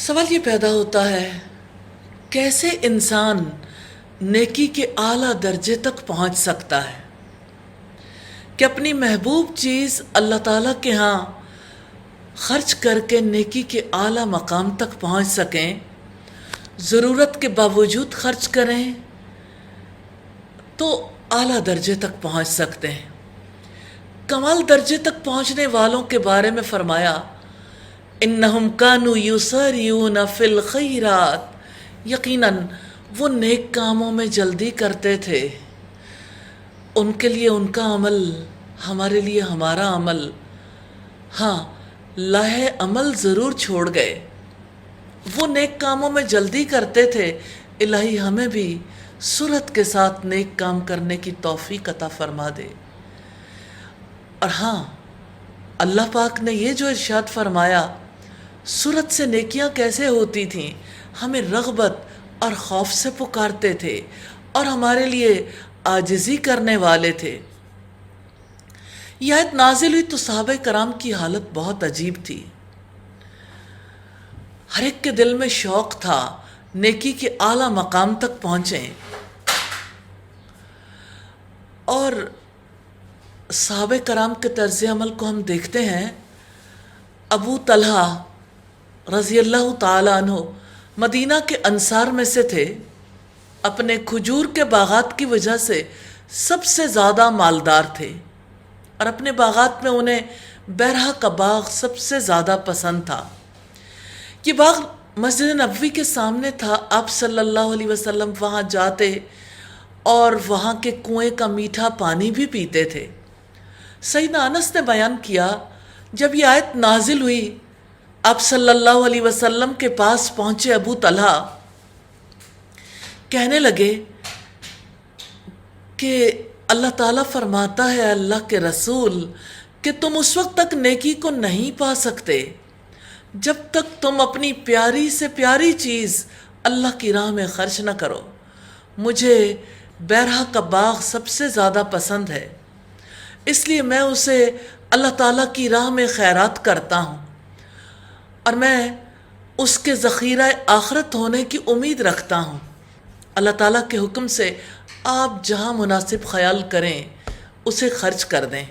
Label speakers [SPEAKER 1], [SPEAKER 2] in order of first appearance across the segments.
[SPEAKER 1] سوال یہ پیدا ہوتا ہے، کیسے انسان نیکی کے اعلیٰ درجے تک پہنچ سکتا ہے کہ اپنی محبوب چیز اللہ تعالیٰ کے ہاں خرچ کر کے نیکی کے اعلیٰ مقام تک پہنچ سکیں، ضرورت کے باوجود خرچ کریں تو اعلیٰ درجے تک پہنچ سکتے ہیں۔ کمال درجے تک پہنچنے والوں کے بارے میں فرمایا، انہم کانوا یسارعون فی الخیرات، یقیناً وہ نیک کاموں میں جلدی کرتے تھے۔ ان کے لیے ان کا عمل، ہمارے لیے ہمارا عمل، ہاں لاہے عمل ضرور چھوڑ گئے۔ وہ نیک کاموں میں جلدی کرتے تھے، الہی ہمیں بھی سرعت کے ساتھ نیک کام کرنے کی توفیق عطا فرما دے۔ اور ہاں، اللہ پاک نے یہ جو ارشاد فرمایا، سرعت سے نیکیاں کیسے ہوتی تھیں، ہمیں رغبت اور خوف سے پکارتے تھے اور ہمارے لیے عاجزی کرنے والے تھے۔ یہ آیت نازل ہوئی تو صحابہ کرام کی حالت بہت عجیب تھی۔ ہر ایک کے دل میں شوق تھا نیکی کے اعلیٰ مقام تک پہنچیں، اور صحابہ کرام کے طرز عمل کو ہم دیکھتے ہیں۔ ابو طلحہ رضی اللہ تعالی عنہ مدینہ کے انصار میں سے تھے، اپنے کھجور کے باغات کی وجہ سے سب سے زیادہ مالدار تھے، اور اپنے باغات میں انہیں بیرہ کا باغ سب سے زیادہ پسند تھا۔ یہ باغ مسجد نبوی کے سامنے تھا، آپ صلی اللہ علیہ وسلم وہاں جاتے اور وہاں کے کنویں کا میٹھا پانی بھی پیتے تھے۔ سیدنا انس نے بیان کیا، جب یہ آیت نازل ہوئی، آپ صلی اللہ علیہ وسلم کے پاس پہنچے ابو طلحہ، کہنے لگے کہ اللہ تعالیٰ فرماتا ہے اللہ کے رسول کہ تم اس وقت تک نیکی کو نہیں پا سکتے جب تک تم اپنی پیاری سے پیاری چیز اللہ کی راہ میں خرچ نہ کرو۔ مجھے بیرہ کا باغ سب سے زیادہ پسند ہے، اس لیے میں اسے اللہ تعالیٰ کی راہ میں خیرات کرتا ہوں، اور میں اس کے ذخیرہ آخرت ہونے کی امید رکھتا ہوں۔ اللہ تعالیٰ کے حکم سے آپ جہاں مناسب خیال کریں اسے خرچ کر دیں۔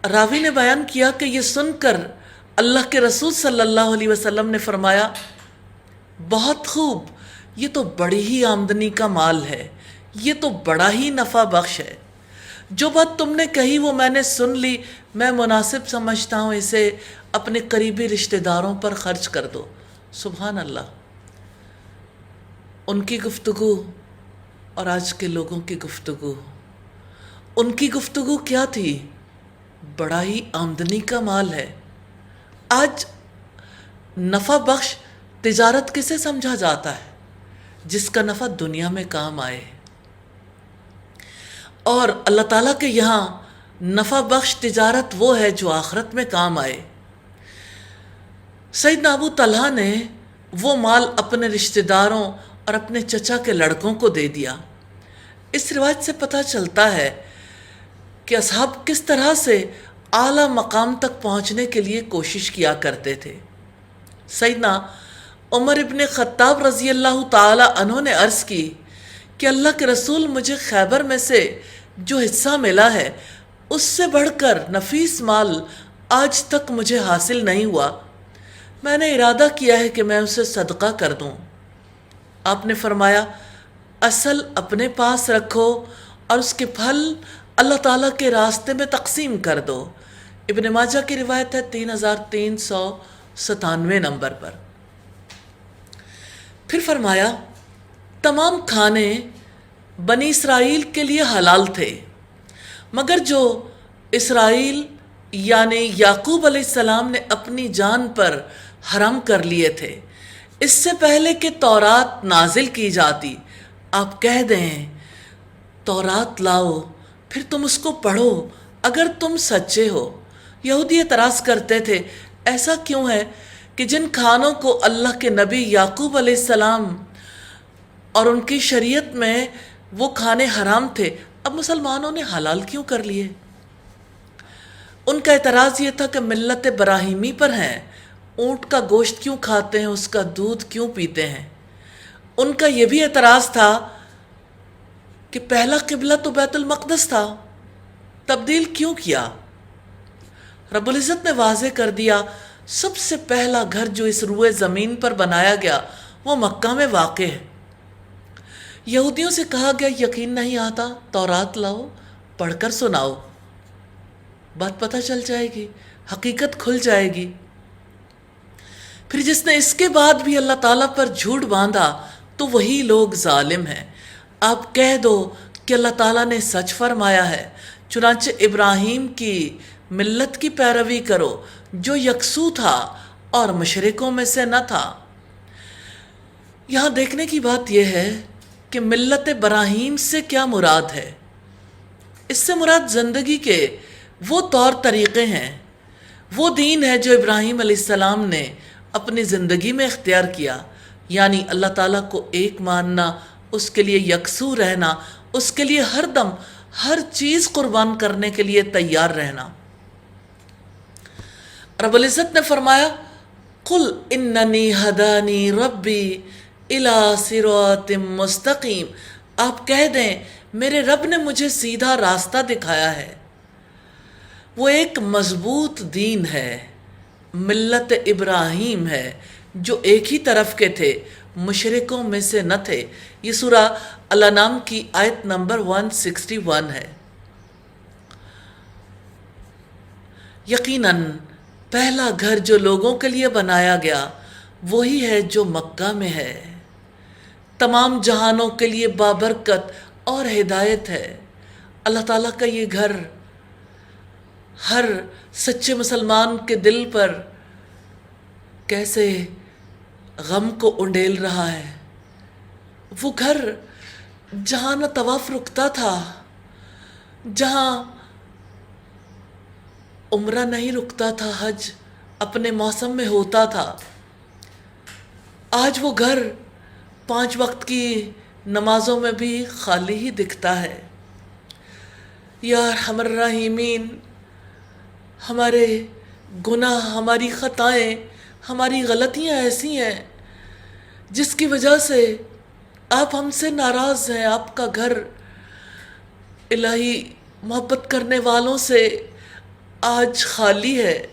[SPEAKER 1] راوی نے بیان کیا کہ یہ سن کر اللہ کے رسول صلی اللہ علیہ وسلم نے فرمایا، بہت خوب، یہ تو بڑی ہی آمدنی کا مال ہے، یہ تو بڑا ہی نفع بخش ہے۔ جو بات تم نے کہی وہ میں نے سن لی، میں مناسب سمجھتا ہوں اسے اپنے قریبی رشتہ داروں پر خرچ کر دو۔ سبحان اللہ! ان کی گفتگو اور آج کے لوگوں کی گفتگو، ان کی گفتگو کیا تھی؟ بڑا ہی آمدنی کا مال ہے۔ آج نفع بخش تجارت کسے سمجھا جاتا ہے؟ جس کا نفع دنیا میں کام آئے، اور اللہ تعالیٰ کے یہاں نفع بخش تجارت وہ ہے جو آخرت میں کام آئے۔ سیدنا ابو طلحہ نے وہ مال اپنے رشتہ داروں اور اپنے چچا کے لڑکوں کو دے دیا۔ اس روایت سے پتہ چلتا ہے کہ اصحاب کس طرح سے اعلیٰ مقام تک پہنچنے کے لیے کوشش کیا کرتے تھے۔ سیدنا عمر ابن خطاب رضی اللہ تعالی عنہ نے عرض کی کہ اللہ کے رسول، مجھے خیبر میں سے جو حصہ ملا ہے اس سے بڑھ کر نفیس مال آج تک مجھے حاصل نہیں ہوا، میں نے ارادہ کیا ہے کہ میں اسے صدقہ کر دوں۔ آپ نے فرمایا، اصل اپنے پاس رکھو اور اس کے پھل اللہ تعالیٰ کے راستے میں تقسیم کر دو۔ ابن ماجہ کی روایت ہے 3397 نمبر پر۔ پھر فرمایا، تمام کھانے بنی اسرائیل کے لیے حلال تھے، مگر جو اسرائیل یعنی یعقوب علیہ السلام نے اپنی جان پر حرام کر لیے تھے اس سے پہلے کہ تورات نازل کی جاتی۔ آپ کہہ دیں تورات لاؤ، پھر تم اس کو پڑھو اگر تم سچے ہو۔ یہودی اعتراض کرتے تھے، ایسا کیوں ہے کہ جن کھانوں کو اللہ کے نبی یعقوب علیہ السلام اور ان کی شریعت میں وہ کھانے حرام تھے، اب مسلمانوں نے حلال کیوں کر لیے؟ ان کا اعتراض یہ تھا کہ ملت ابراہیمی پر ہیں، اونٹ کا گوشت کیوں کھاتے ہیں، اس کا دودھ کیوں پیتے ہیں؟ ان کا یہ بھی اعتراض تھا کہ پہلا قبلہ تو بیت المقدس تھا، تبدیل کیوں کیا؟ رب العزت نے واضح کر دیا، سب سے پہلا گھر جو اس روئے زمین پر بنایا گیا وہ مکہ میں واقع ہے۔ یہودیوں سے کہا گیا یقین نہیں آتا، تورات لاؤ، پڑھ کر سناؤ، بات پتہ چل جائے گی، حقیقت کھل جائے گی۔ پھر جس نے اس کے بعد بھی اللہ تعالیٰ پر جھوٹ باندھا تو وہی لوگ ظالم ہیں۔ آپ کہہ دو کہ اللہ تعالیٰ نے سچ فرمایا ہے، چنانچہ ابراہیم کی ملت کی پیروی کرو جو یکسو تھا اور مشرکوں میں سے نہ تھا۔ یہاں دیکھنے کی بات یہ ہے کہ ملت ابراہیم سے کیا مراد ہے؟ اس سے مراد زندگی کے وہ طور طریقے ہیں، وہ دین ہے جو ابراہیم علیہ السلام نے اپنی زندگی میں اختیار کیا، یعنی اللہ تعالیٰ کو ایک ماننا، اس کے لیے یکسو رہنا، اس کے لیے ہر دم ہر چیز قربان کرنے کے لیے تیار رہنا۔ رب العزت نے فرمایا قُلْ إِنَّنِي هَدَانِي رَبِّي إِلَىٰ صِرَاطٍ مُسْتَقِيمٍ، آپ کہہ دیں میرے رب نے مجھے سیدھا راستہ دکھایا ہے۔ وہ ایک مضبوط دین ہے، ملت ابراہیم ہے جو ایک ہی طرف کے تھے، مشرکوں میں سے نہ تھے۔ یہ سورہ الانعام کی آیت نمبر 161 ہے۔ یقیناً پہلا گھر جو لوگوں کے لیے بنایا گیا وہی ہے جو مکہ میں ہے، تمام جہانوں کے لیے بابرکت اور ہدایت ہے۔ اللہ تعالیٰ کا یہ گھر ہر سچے مسلمان کے دل پر کیسے غم کو انڈیل رہا ہے۔ وہ گھر جہاں نہ طواف رکتا تھا، جہاں عمرہ نہیں رکتا تھا، حج اپنے موسم میں ہوتا تھا، آج وہ گھر 5 وقت کی نمازوں میں بھی خالی ہی دکھتا ہے۔ یا ارحم الراحمین، ہمارے گناہ، ہماری خطائیں، ہماری غلطیاں ایسی ہیں جس کی وجہ سے آپ ہم سے ناراض ہیں۔ آپ کا گھر الہی محبت کرنے والوں سے آج خالی ہے۔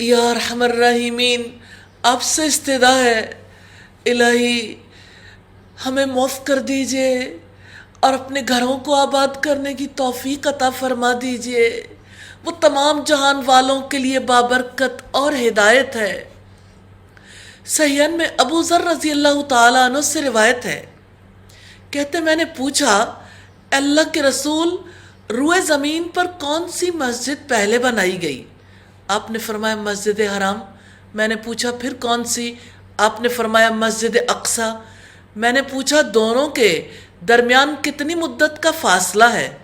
[SPEAKER 1] یا ارحم الراحمین، آپ سے استدعا ہے الہی ہمیں معاف کر دیجئے اور اپنے گھروں کو آباد کرنے کی توفیق عطا فرما دیجئے۔ وہ تمام جہان والوں کے لیے بابرکت اور ہدایت ہے۔ صحیحین میں ابو ذر رضی اللہ تعالیٰ عنہ سے روایت ہے، کہتے میں نے پوچھا اللہ کے رسول، روئے زمین پر کون سی مسجد پہلے بنائی گئی؟ آپ نے فرمایا مسجد حرام۔ میں نے پوچھا پھر کون سی؟ آپ نے فرمایا مسجد اقصی۔ میں نے پوچھا دونوں کے درمیان کتنی مدت کا فاصلہ ہے؟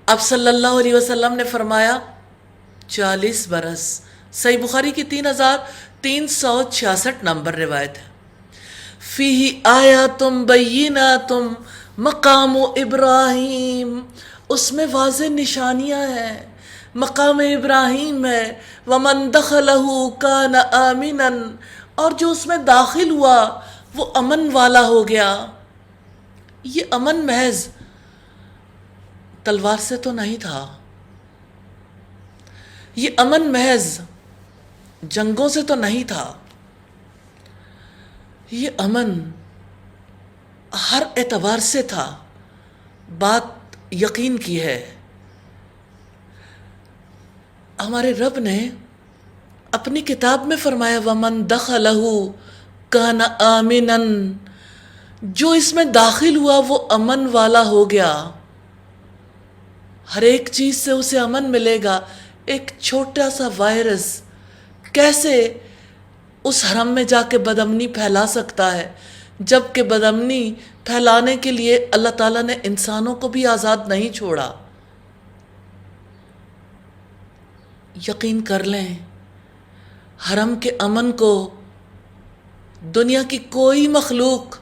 [SPEAKER 1] آپ صلی اللہ علیہ وسلم نے فرمایا 40 برس۔ صحیح بخاری کی 3366 نمبر روایت ہے۔ فیہ آیاتم بیناتم مقام ابراہیم، اس میں واضح نشانیاں ہیں، مقام ابراہیم ہے۔ ومن دخلہ کان آمنا، اور جو اس میں داخل ہوا وہ امن والا ہو گیا۔ یہ امن محض تلوار سے تو نہیں تھا، یہ امن محض جنگوں سے تو نہیں تھا، یہ امن ہر اعتبار سے تھا۔ بات یقین کی ہے، ہمارے رب نے اپنی کتاب میں فرمایا وَمَن دَخَلَهُ كَانَ آمِنًا، جو اس میں داخل ہوا وہ امن والا ہو گیا، ہر ایک چیز سے اسے امن ملے گا۔ ایک چھوٹا سا وائرس کیسے اس حرم میں جا کے بدامنی پھیلا سکتا ہے، جبکہ بدامنی پھیلانے کے لیے اللہ تعالیٰ نے انسانوں کو بھی آزاد نہیں چھوڑا۔ یقین کر لیں حرم کے امن کو دنیا کی کوئی مخلوق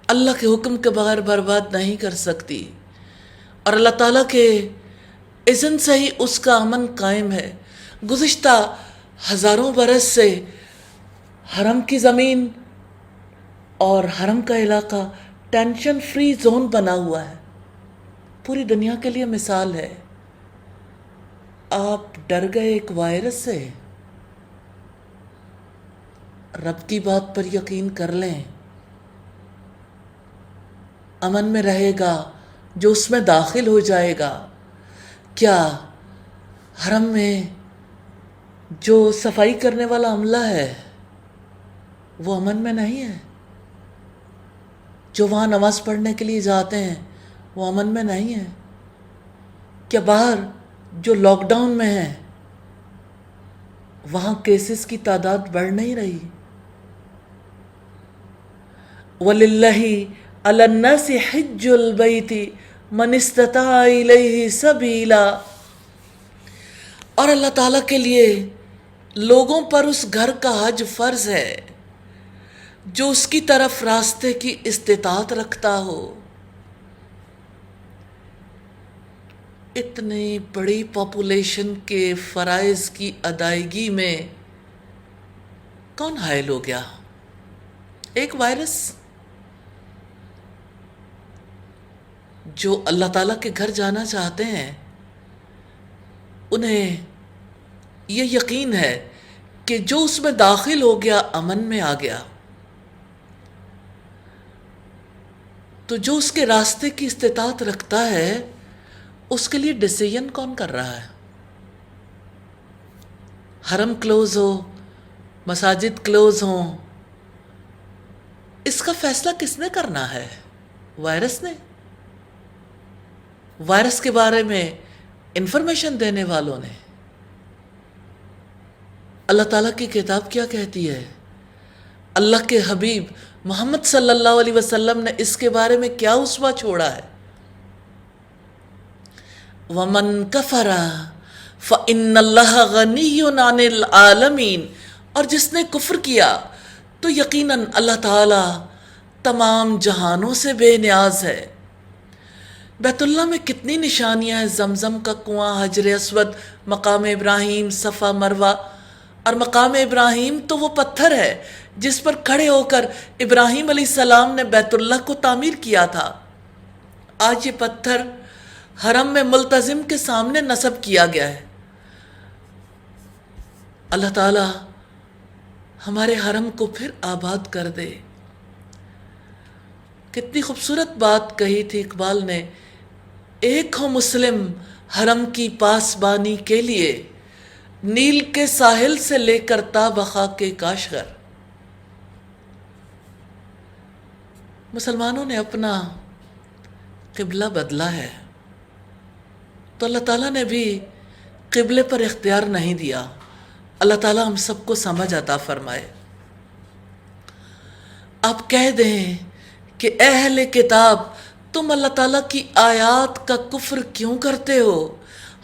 [SPEAKER 1] اللہ کے حکم کے بغیر برباد نہیں کر سکتی، اور اللہ تعالیٰ کے اذن سے ہی اس کا امن قائم ہے۔ گزشتہ ہزاروں برس سے حرم کی زمین اور حرم کا علاقہ ٹینشن فری زون بنا ہوا ہے، پوری دنیا کے لیے مثال ہے۔ آپ ڈر گئے ایک وائرس سے، رب کی بات پر یقین کر لیں، امن میں رہے گا جو اس میں داخل ہو جائے گا۔ کیا حرم میں جو صفائی کرنے والا عملہ ہے وہ امن میں نہیں ہے؟ جو وہاں نماز پڑھنے کے لیے جاتے ہیں وہ امن میں نہیں ہے؟ کیا باہر جو لاک ڈاؤن میں ہیں وہاں کیسز کی تعداد بڑھ نہیں رہی؟ وَلِلَّهِ عَلَى النَّاسِ حِجُّ الْبَيْتِ مَنِ اسْتَطَاعَ إِلَيْهِ سَبِيلًا، اور اللہ تعالیٰ کے لیے لوگوں پر اس گھر کا حج فرض ہے جو اس کی طرف راستے کی استطاعت رکھتا ہو۔ اتنی بڑی پاپولیشن کے فرائض کی ادائیگی میں کون حائل ہو گیا؟ ایک وائرس جو اللہ تعالیٰ کے گھر جانا چاہتے ہیں انہیں یہ یقین ہے کہ جو اس میں داخل ہو گیا امن میں آ گیا، تو جو اس کے راستے کی استطاعت رکھتا ہے اس کے لیے ڈیسیژن کون کر رہا ہے؟ حرم کلوز ہو، مساجد کلوز ہوں، اس کا فیصلہ کس نے کرنا ہے؟ وائرس نے؟ وائرس کے بارے میں انفارمیشن دینے والوں نے؟ اللہ تعالیٰ کی کتاب کیا کہتی ہے؟ اللہ کے حبیب محمد صلی اللہ علیہ وسلم نے اس کے بارے میں کیا اسوہ چھوڑا ہے؟ وَمَن كَفَرَ فَإِنَّ اللَّهَ غَنِيٌّ عَنِ الْعَالَمِينَ، اور جس نے کفر کیا تو یقیناً اللہ تعالیٰ تمام جہانوں سے بے نیاز ہے۔ بیت اللہ میں کتنی نشانیاں ہیں، زمزم کا کنواں، حجر اسود، مقام ابراہیم، صفا مروہ، اور مقام ابراہیم تو وہ پتھر ہے جس پر کھڑے ہو کر ابراہیم علیہ السلام نے بیت اللہ کو تعمیر کیا تھا۔ آج یہ پتھر حرم میں ملتزم کے سامنے نصب کیا گیا ہے۔ اللہ تعالیٰ ہمارے حرم کو پھر آباد کر دے۔ کتنی خوبصورت بات کہی تھی اقبال نے، ایک ہو مسلم حرم کی پاسبانی کے لیے، نیل کے ساحل سے لے کر تا بخا کے کاشغر۔ مسلمانوں نے اپنا قبلہ بدلا ہے تو اللہ تعالیٰ نے بھی قبلے پر اختیار نہیں دیا۔ اللہ تعالیٰ ہم سب کو سمجھ عطا فرمائے۔ آپ کہہ دیں کہ اے اہل کتاب، تم اللہ تعالیٰ کی آیات کا کفر کیوں کرتے ہو،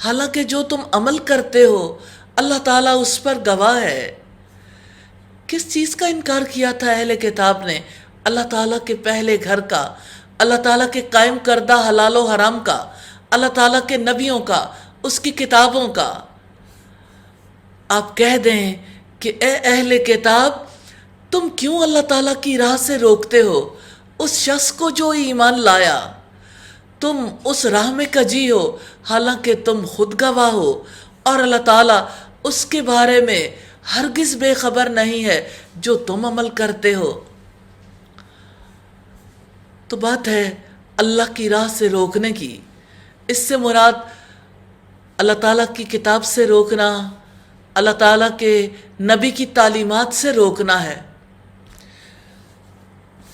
[SPEAKER 1] حالانکہ جو تم عمل کرتے ہو اللہ تعالیٰ اس پر گواہ ہے۔ کس چیز کا انکار کیا تھا اہل کتاب نے؟ اللہ تعالیٰ کے پہلے گھر کا، اللہ تعالیٰ کے قائم کردہ حلال و حرام کا، اللہ تعالیٰ کے نبیوں کا، اس کی کتابوں کا۔ آپ کہہ دیں کہ اے اہل کتاب، تم کیوں اللہ تعالیٰ کی راہ سے روکتے ہو اس شخص کو جو ایمان لایا؟ تم اس راہ میں کجی ہو حالانکہ تم خود گواہ ہو، اور اللہ تعالیٰ اس کے بارے میں ہرگز بے خبر نہیں ہے جو تم عمل کرتے ہو۔ تو بات ہے اللہ کی راہ سے روکنے کی۔ اس سے مراد اللہ تعالیٰ کی کتاب سے روکنا، اللہ تعالیٰ کے نبی کی تعلیمات سے روکنا ہے۔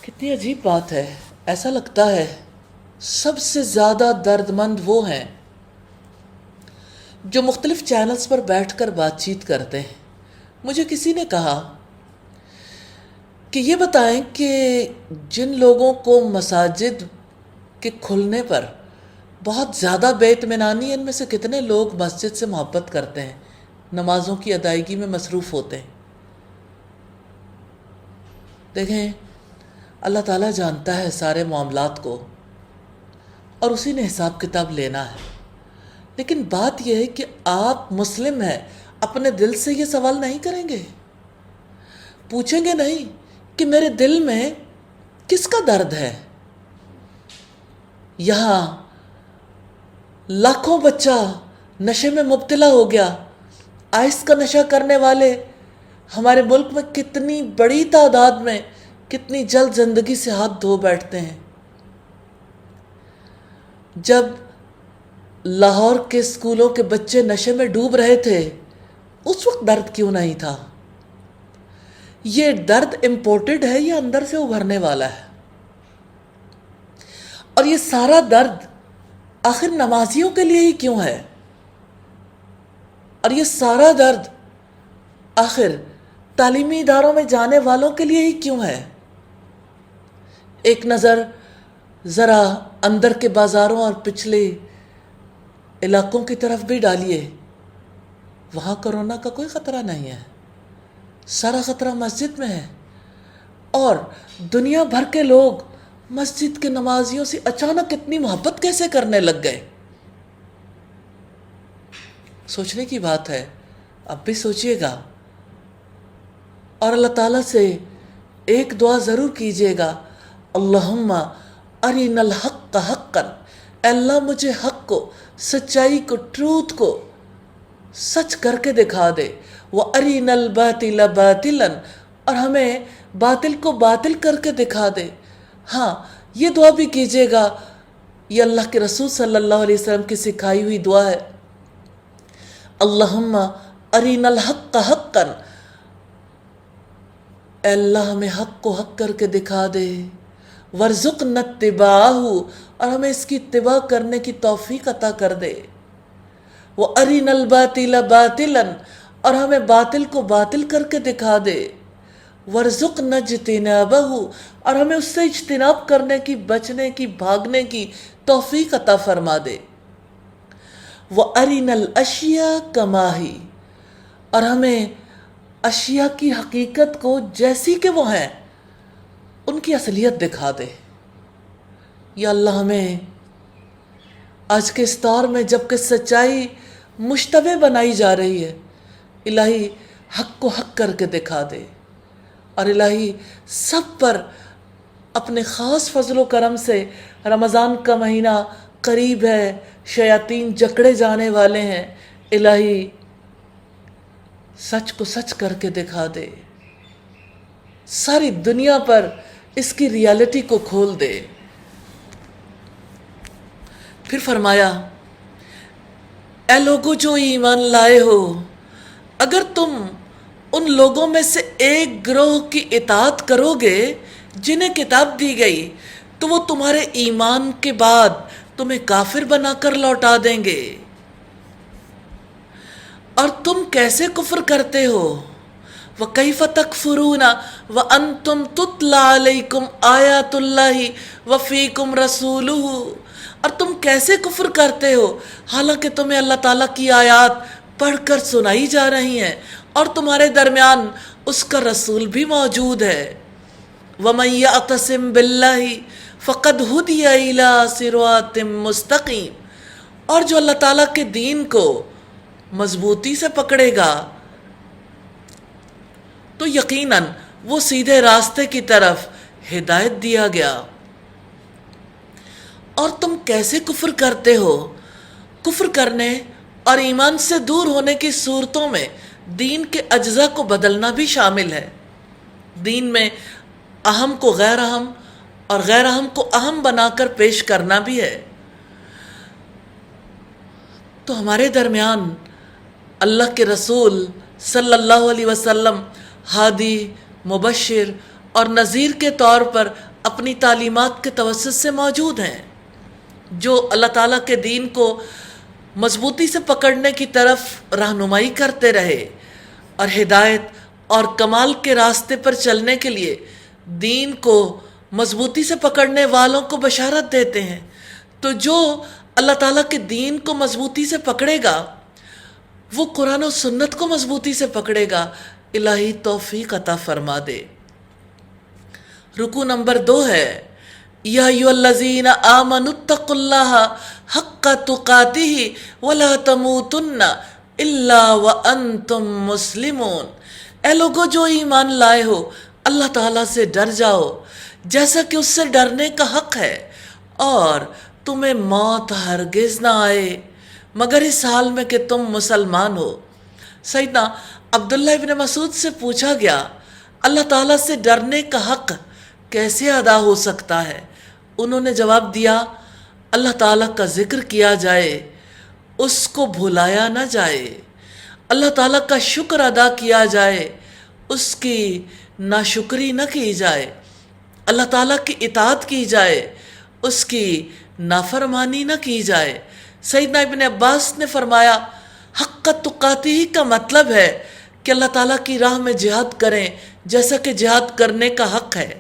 [SPEAKER 1] کتنی عجیب بات ہے، ایسا لگتا ہے سب سے زیادہ درد مند وہ ہیں جو مختلف چینلز پر بیٹھ کر بات چیت کرتے ہیں۔ مجھے کسی نے کہا کہ یہ بتائیں کہ جن لوگوں کو مساجد کے کھلنے پر بہت زیادہ بے اطمینانی ہے، ان میں سے کتنے لوگ مسجد سے محبت کرتے ہیں، نمازوں کی ادائیگی میں مصروف ہوتے ہیں؟ دیکھیں، اللہ تعالیٰ جانتا ہے سارے معاملات کو اور اسی نے حساب کتاب لینا ہے۔ لیکن بات یہ ہے کہ آپ مسلم ہیں، اپنے دل سے یہ سوال نہیں کریں گے؟ پوچھیں گے نہیں کہ میرے دل میں کس کا درد ہے؟ یہاں لاکھوں بچہ نشے میں مبتلا ہو گیا، آئس کا نشہ کرنے والے ہمارے ملک میں کتنی بڑی تعداد میں کتنی جلد زندگی سے ہاتھ دھو بیٹھتے ہیں۔ جب لاہور کے اسکولوں کے بچے نشے میں ڈوب رہے تھے اس وقت درد کیوں نہیں تھا؟ یہ درد امپورٹڈ ہے یا اندر سے ابھرنے والا ہے؟ اور یہ سارا درد آخر نمازیوں کے لیے ہی کیوں ہے؟ اور یہ سارا درد آخر تعلیمی اداروں میں جانے والوں کے لیے ہی کیوں ہے؟ ایک نظر ذرا اندر کے بازاروں اور پچھلے علاقوں کی طرف بھی ڈالیے، وہاں کرونا کا کوئی خطرہ نہیں ہے، سارا خطرہ مسجد میں ہے، اور دنیا بھر کے لوگ مسجد کے نمازیوں سے اچانک اتنی محبت کیسے کرنے لگ گئے؟ سوچنے کی بات ہے، اب بھی سوچئے گا، اور اللہ تعالیٰ سے ایک دعا ضرور کیجئے گا، اللہم ارنا الحق حقا، اے اللہ مجھے حق کو، سچائی کو، ٹروتھ کو سچ کر کے دکھا دے، وَأَرِنَا الْبَاطِلَ بَاطِلًا، اور ہمیں باطل کو باطل کر کے دکھا دے۔ ہاں یہ دعا بھی کیجئے گا، یہ اللہ کے رسول صلی اللہ علیہ وسلم کی سکھائی ہوئی دعا ہے، اللہم ارنا الحق حقا، اے اللہ ہمیں حق کو حق کر کے دکھا دے، وارزقنا اتباعہ، اور ہمیں اس کی اتباع کرنے کی توفیق عطا کر دے، وَأَرِنَا الْبَاطِلَ بَاطِلًا، اور ہمیں باطل کو باطل کر کے دکھا دے، وَارْزُقْنَا اجْتِنَابَهُ، اور ہمیں اس سے اجتناب کرنے کی، بچنے کی، بھاگنے کی توفیق عطا فرما دے، وَأَرِنَا الْأَشْيَاءَ كَمَا هِيَ، اور ہمیں اشیاء کی حقیقت کو جیسی کہ وہ ہیں ان کی اصلیت دکھا دے۔ یا اللہ ہمیں آج کے اس دور میں جب کہ سچائی مشتبہ بنائی جا رہی ہے، الہی حق کو حق کر کے دکھا دے، اور الہی سب پر اپنے خاص فضل و کرم سے، رمضان کا مہینہ قریب ہے، شیاطین جکڑے جانے والے ہیں، الہی سچ کو سچ کر کے دکھا دے، ساری دنیا پر اس کی ریالٹی کو کھول دے۔ پھر فرمایا، اے لوگو جو ایمان لائے ہو، اگر تم ان لوگوں میں سے ایک گروہ کی اطاعت کرو گے جنہیں کتاب دی گئی تو وہ تمہارے ایمان کے بعد تمہیں کافر بنا کر لوٹا دیں گے، اور تم کیسے کفر کرتے ہو، وَكَيْفَ تَكْفُرُونَ وَأَنْتُمْ تُتْلَى عَلَيْكُمْ آيَاتُ اللَّهِ وَفِيكُمْ رَسُولُهُ، اور تم کیسے کفر کرتے ہو حالانکہ تمہیں اللہ تعالیٰ کی آیات پڑھ کر سنائی جا رہی ہیں اور تمہارے درمیان اس کا رسول بھی موجود ہے، وَمَنْ يَعْتَصِمْ بِاللَّهِ فَقَدْ هُدِيَ إِلَىٰ صِرَاطٍ مُسْتَقِيمٍ، اور جو اللہ تعالیٰ کے دین کو مضبوطی سے پکڑے گا تو یقیناً وہ سیدھے راستے کی طرف ہدایت دیا گیا۔ اور تم کیسے کفر کرتے ہو؟ کفر کرنے اور ایمان سے دور ہونے کی صورتوں میں دین کے اجزاء کو بدلنا بھی شامل ہے، دین میں اہم کو غیر اہم اور غیر اہم کو اہم بنا کر پیش کرنا بھی ہے۔ تو ہمارے درمیان اللہ کے رسول صلی اللہ علیہ وسلم ہادی، مبشر اور نذیر کے طور پر اپنی تعلیمات کے توسط سے موجود ہیں، جو اللہ تعالیٰ کے دین کو مضبوطی سے پکڑنے کی طرف رہنمائی کرتے رہے اور ہدایت اور کمال کے راستے پر چلنے کے لیے دین کو مضبوطی سے پکڑنے والوں کو بشارت دیتے ہیں۔ تو جو اللہ تعالیٰ کے دین کو مضبوطی سے پکڑے گا وہ قرآن و سنت کو مضبوطی سے پکڑے گا، الہی توفیق عطا فرما دے۔ رکوع نمبر 2 ہے، یا ایھا الذین آمنوا اتقوا اللہ حق تقاتہ ولا تموتن الا وانتم مسلمون، اے لوگو جو ایمان لائے ہو اللہ تعالیٰ سے ڈر جاؤ جیسا کہ اس سے ڈرنے کا حق ہے، اور تمہیں موت ہرگز نہ آئے مگر اس حال میں کہ تم مسلمان ہو۔ سیدنا عبداللہ ابن مسعود سے پوچھا گیا اللہ تعالیٰ سے ڈرنے کا حق کیسے ادا ہو سکتا ہے؟ انہوں نے جواب دیا اللہ تعالیٰ کا ذکر کیا جائے، اس کو بھلایا نہ جائے، اللہ تعالیٰ کا شکر ادا کیا جائے، اس کی ناشکری نہ کی جائے، اللہ تعالیٰ کی اطاعت کی جائے، اس کی نافرمانی نہ کی جائے۔ سیدنا ابن عباس نے فرمایا حق تقاتہ کا مطلب ہے کہ اللہ تعالیٰ کی راہ میں جہاد کریں جیسا کہ جہاد کرنے کا حق ہے،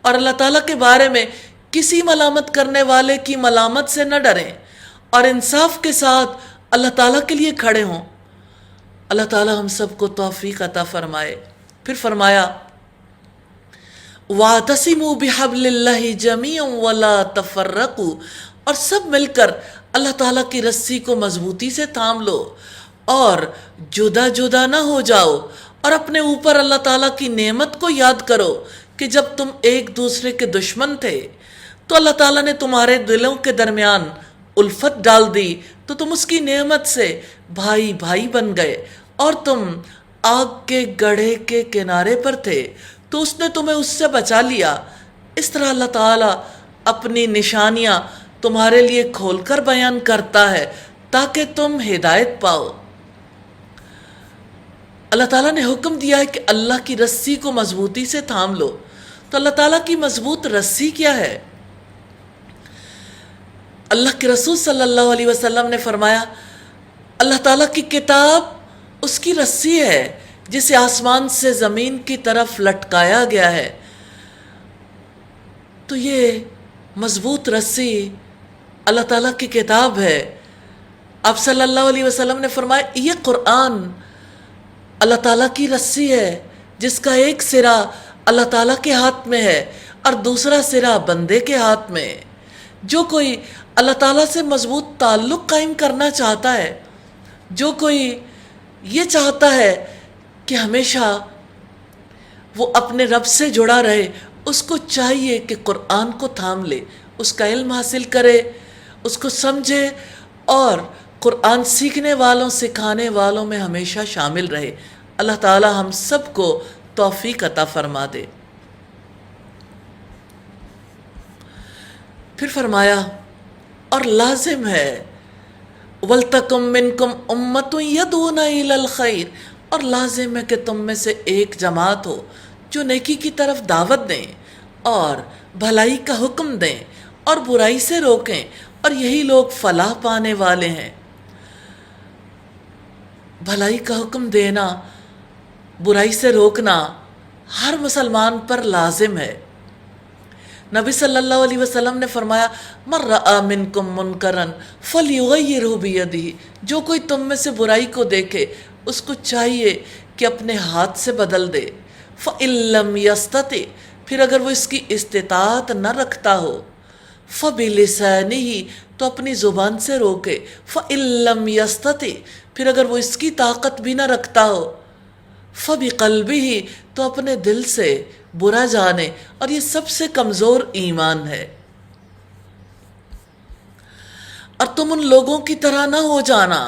[SPEAKER 1] اور اللہ تعالیٰ کے بارے میں کسی ملامت کرنے والے کی ملامت سے نہ ڈریں، اور انصاف کے ساتھ اللہ تعالیٰ کے لیے کھڑے ہوں۔ اللہ تعالیٰ ہم سب کو توفیق عطا فرمائے۔ پھر فرمایا وَاعْتَصِمُوا بِحَبْلِ اللَّهِ جَمِيعًا وَلَا تَفَرَّقُوا، اور سب مل کر اللہ تعالیٰ کی رسی کو مضبوطی سے تھام لو اور جدا جدا نہ ہو جاؤ، اور اپنے اوپر اللہ تعالیٰ کی نعمت کو یاد کرو کہ جب تم ایک دوسرے کے دشمن تھے تو اللہ تعالیٰ نے تمہارے دلوں کے درمیان الفت ڈال دی، تو تم اس کی نعمت سے بھائی بھائی بن گئے، اور تم آگ کے گڑھے کے کنارے پر تھے تو اس نے تمہیں اس سے بچا لیا۔ اس طرح اللہ تعالیٰ اپنی نشانیاں تمہارے لیے کھول کر بیان کرتا ہے تاکہ تم ہدایت پاؤ۔ اللہ تعالیٰ نے حکم دیا ہے کہ اللہ کی رسی کو مضبوطی سے تھام لو، تو اللہ تعالیٰ کی مضبوط رسی کیا ہے؟ اللہ کے رسول صلی اللہ علیہ وسلم نے فرمایا اللہ تعالیٰ کی کتاب اس کی رسی ہے جسے آسمان سے زمین کی طرف لٹکایا گیا ہے۔ تو یہ مضبوط رسی اللہ تعالیٰ کی کتاب ہے۔ آپ صلی اللہ علیہ وسلم نے فرمایا یہ قرآن اللہ تعالیٰ کی رسی ہے جس کا ایک سرا اللہ تعالیٰ کے ہاتھ میں ہے اور دوسرا سرا بندے کے ہاتھ میں۔ جو کوئی اللہ تعالیٰ سے مضبوط تعلق قائم کرنا چاہتا ہے، جو کوئی یہ چاہتا ہے کہ ہمیشہ وہ اپنے رب سے جڑا رہے، اس کو چاہیے کہ قرآن کو تھام لے، اس کا علم حاصل کرے، اس کو سمجھے، اور قرآن سیکھنے والوں سکھانے والوں میں ہمیشہ شامل رہے۔ اللہ تعالی ہم سب کو توفیق عطا فرما دے۔ پھر فرمایا اور لازم ہے وَلْتَكُمْ مِنْكُمْ أُمَّةٌ يَدْعُونَ إِلَى الْخَيْرِ، اور لازم ہے کہ تم میں سے ایک جماعت ہو جو نیکی کی طرف دعوت دیں اور بھلائی کا حکم دیں اور برائی سے روکیں، اور یہی لوگ فلاح پانے والے ہیں۔ بھلائی کا حکم دینا، برائی سے روکنا ہر مسلمان پر لازم ہے۔ نبی صلی اللہ علیہ وسلم نے فرمایا مَن رَأَىٰ مِنْكُمْ مُنْكَرًا فَلْيُغَيِّرْهُ بِيَدِهِ، جو کوئی تم میں سے برائی کو دیکھے اس کو چاہیے کہ اپنے ہاتھ سے بدل دے۔ فَإِن لَّمْ يَسْتَطِعْ، پھر اگر وہ اس کی استطاعت نہ رکھتا ہو، فَبِلِسَانِهِ، تو اپنی زبان سے روکے۔ فَإِن لَّمْ يَسْتَطِعْ، پھر اگر وہ اس کی طاقت بھی نہ رکھتا ہو، فَبِقَلْبِهِ، تو اپنے دل سے برا جانے، اور یہ سب سے کمزور ایمان ہے۔ اور تم ان لوگوں کی طرح نہ ہو جانا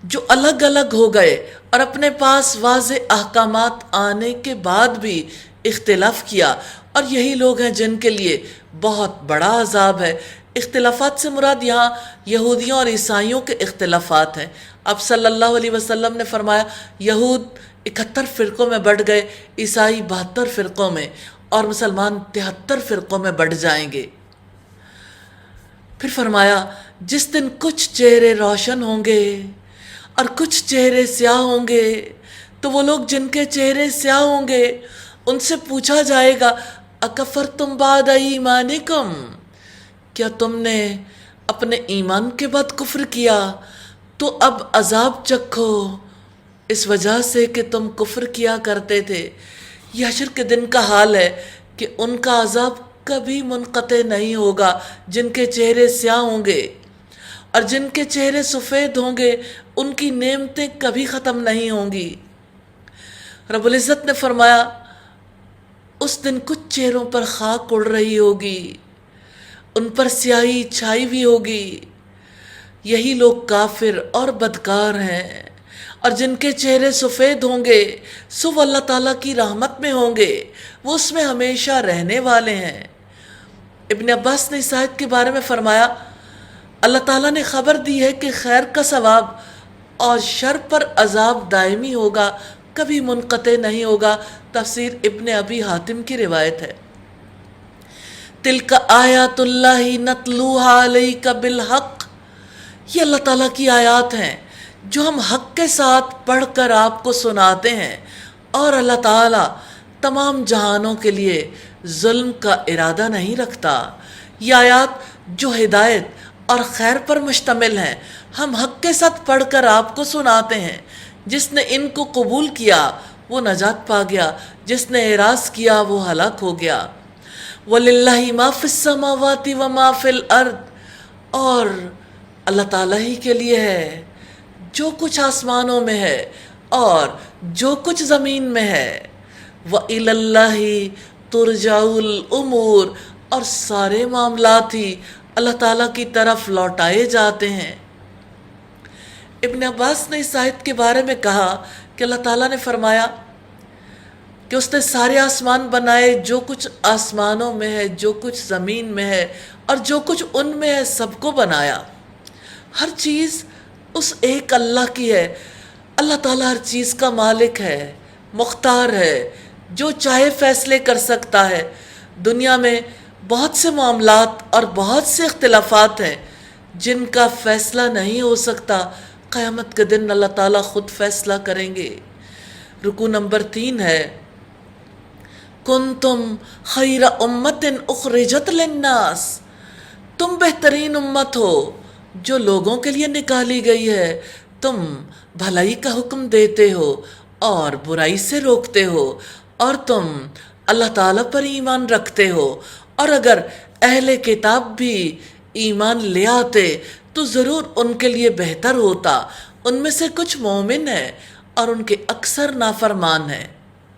[SPEAKER 1] جو الگ الگ ہو گئے اور اپنے پاس واضح احکامات آنے کے بعد بھی اختلاف کیا، اور یہی لوگ ہیں جن کے لیے بہت بڑا عذاب ہے۔ اختلافات سے مراد یہاں یہودیوں اور عیسائیوں کے اختلافات ہیں۔ اب صلی اللہ علیہ وسلم نے فرمایا یہود 71 فرقوں میں بٹ گئے، عیسائی 72 فرقوں میں، اور مسلمان 73 فرقوں میں بٹ جائیں گے۔ پھر فرمایا جس دن کچھ چہرے روشن ہوں گے اور کچھ چہرے سیاہ ہوں گے، تو وہ لوگ جن کے چہرے سیاہ ہوں گے ان سے پوچھا جائے گا اکفرتم بعد ایمانکم، کیا تم نے اپنے ایمان کے بعد کفر کیا؟ تو اب عذاب چکھو اس وجہ سے کہ تم کفر کیا کرتے تھے۔ یہ حشر کے دن کا حال ہے کہ ان کا عذاب کبھی منقطع نہیں ہوگا جن کے چہرے سیاہ ہوں گے، اور جن کے چہرے سفید ہوں گے ان کی نعمتیں کبھی ختم نہیں ہوں گی۔ رب العزت نے فرمایا اس دن کچھ چہروں پر خاک اڑ رہی ہوگی، ان پر سیاہی چھائی ہوئی ہوگی، یہی لوگ کافر اور بدکار ہیں۔ اور جن کے چہرے سفید ہوں گے سو وہ اللہ تعالیٰ کی رحمت میں ہوں گے، وہ اس میں ہمیشہ رہنے والے ہیں۔ ابن عباس نے اس آیت کے بارے میں فرمایا اللہ تعالیٰ نے خبر دی ہے کہ خیر کا ثواب اور شر پر عذاب دائمی ہوگا، کبھی منقطع نہیں ہوگا۔ تفسیر ابن ابی حاتم کی روایت ہے۔ تلک آیات اللہ نتلوہا علیک بالحق، یہ اللہ تعالیٰ کی آیات ہیں جو ہم حق کے ساتھ پڑھ کر آپ کو سناتے ہیں، اور اللہ تعالیٰ تمام جہانوں کے لیے ظلم کا ارادہ نہیں رکھتا۔ یہ آیات جو ہدایت اور خیر پر مشتمل ہیں ہم حق کے ساتھ پڑھ کر آپ کو سناتے ہیں۔ جس نے ان کو قبول کیا وہ نجات پا گیا، جس نے اعراض کیا وہ ہلاک ہو گیا۔ وَلِلَّهِ مَا فِي السَّمَاوَاتِ وَمَا فِي الْأَرْضِ، اور اللہ تعالیٰ ہی کے لیے ہے جو کچھ آسمانوں میں ہے اور جو کچھ زمین میں ہے۔ وَإِلَى اللَّهِ تُرْجَعُ الْأُمُورِ، اور سارے معاملات ہی اللہ تعالیٰ کی طرف لوٹائے جاتے ہیں۔ ابن عباس نے اس آیت کے بارے میں کہا کہ اللہ تعالیٰ نے فرمایا کہ اس نے سارے آسمان بنائے، جو کچھ آسمانوں میں ہے، جو کچھ زمین میں ہے اور جو کچھ ان میں ہے، سب کو بنایا۔ ہر چیز اس ایک اللہ کی ہے۔ اللہ تعالیٰ ہر چیز کا مالک ہے، مختار ہے، جو چاہے فیصلے کر سکتا ہے۔ دنیا میں بہت سے معاملات اور بہت سے اختلافات ہیں جن کا فیصلہ نہیں ہو سکتا، قیامت کے دن اللہ تعالیٰ خود فیصلہ کریں گے۔ رکوع نمبر 3 ہے کنتم خیر امت اخرجت للناس، تم بہترین امت ہو جو لوگوں کے لیے نکالی گئی ہے۔ تم بھلائی کا حکم دیتے ہو اور برائی سے روکتے ہو، اور تم اللہ تعالیٰ پر ایمان رکھتے ہو۔ اور اگر اہل کتاب بھی ایمان لے آتے تو ضرور ان کے لیے بہتر ہوتا، ان میں سے کچھ مومن ہیں اور ان کے اکثر نافرمان ہیں۔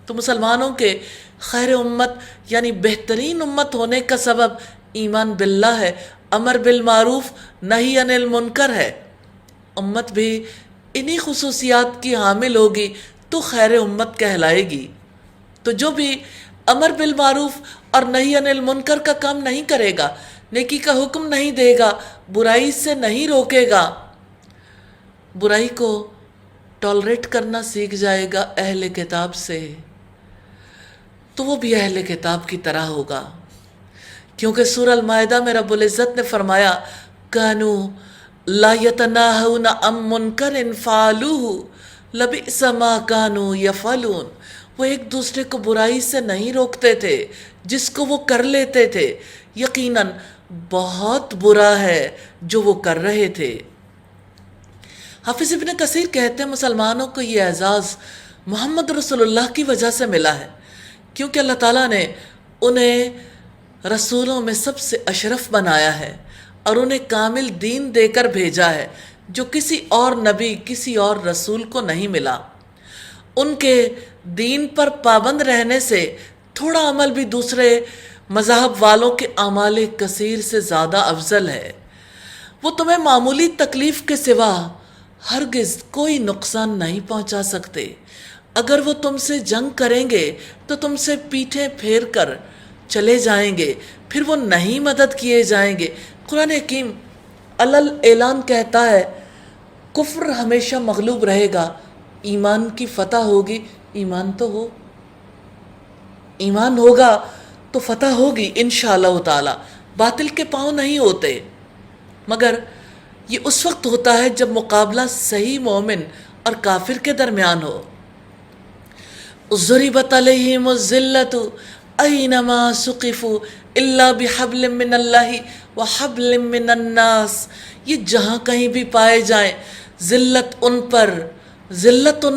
[SPEAKER 1] تو مسلمانوں کے خیر امت یعنی بہترین امت ہونے کا سبب ایمان باللہ ہے، امر بالمعروف نہی عن المنکر ہے۔ امت بھی انہی خصوصیات کی حامل ہوگی تو خیر امت کہلائے گی۔ تو جو بھی امر بالمعروف اور نہی عن المنکر کا کام نہیں کرے گا، نیکی کا حکم نہیں دے گا، برائی سے نہیں روکے گا، برائی کو ٹالریٹ کرنا سیکھ جائے گا اہل کتاب سے، تو وہ بھی اہل کتاب کی طرح ہوگا۔ کیونکہ سورہ المائدہ میں رب العزت نے فرمایا کانوا لا یتناہون عن منکر فعلوہ لبئس ما کانوا یفعلون، وہ ایک دوسرے کو برائی سے نہیں روکتے تھے جس کو وہ کر لیتے تھے، یقیناً بہت برا ہے جو وہ کر رہے تھے۔ حافظ ابن کثیر کہتے ہیں مسلمانوں کو یہ اعزاز محمد رسول اللہ کی وجہ سے ملا ہے، کیونکہ اللہ تعالیٰ نے انہیں رسولوں میں سب سے اشرف بنایا ہے اور انہیں کامل دین دے کر بھیجا ہے جو کسی اور نبی کسی اور رسول کو نہیں ملا۔ ان کے دین پر پابند رہنے سے تھوڑا عمل بھی دوسرے مذاہب والوں کے اعمال کثیر سے زیادہ افضل ہے۔ وہ تمہیں معمولی تکلیف کے سوا ہرگز کوئی نقصان نہیں پہنچا سکتے۔ اگر وہ تم سے جنگ کریں گے تو تم سے پیٹھیں پھیر کر چلے جائیں گے، پھر وہ نہیں مدد کیے جائیں گے۔ قرآن حکیم علل اعلان کہتا ہے کفر ہمیشہ مغلوب رہے گا، ایمان کی فتح ہوگی۔ ایمان تو ہو، ایمان ہوگا تو فتح ہوگی انشاءاللہ تعالی۔ باطل کے پاؤں نہیں ہوتے، مگر یہ اس وقت ہوتا ہے جب مقابلہ صحیح مومن اور کافر کے درمیان ہو۔ ضربت علیہم الذلۃ اینما ثقفوا الا بحبل من اللہ وحبل من الناس، یہ جہاں کہیں بھی پائے جائیں ذلت ان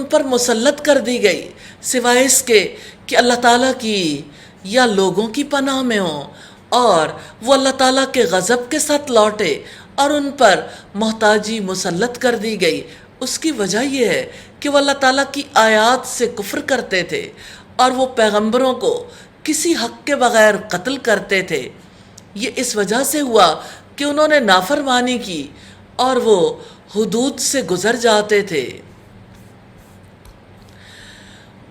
[SPEAKER 1] پر مسلط کر دی گئی، سوائے اس کے کہ اللہ تعالیٰ کی یا لوگوں کی پناہ میں ہوں اور وہ اللہ تعالیٰ کے غضب کے ساتھ لوٹے اور ان پر محتاجی مسلط کر دی گئی، اس کی وجہ یہ ہے کہ وہ اللہ تعالیٰ کی آیات سے کفر کرتے تھے اور وہ پیغمبروں کو کسی حق کے بغیر قتل کرتے تھے۔ یہ اس وجہ سے ہوا کہ انہوں نے نافرمانی کی اور وہ حدود سے گزر جاتے تھے۔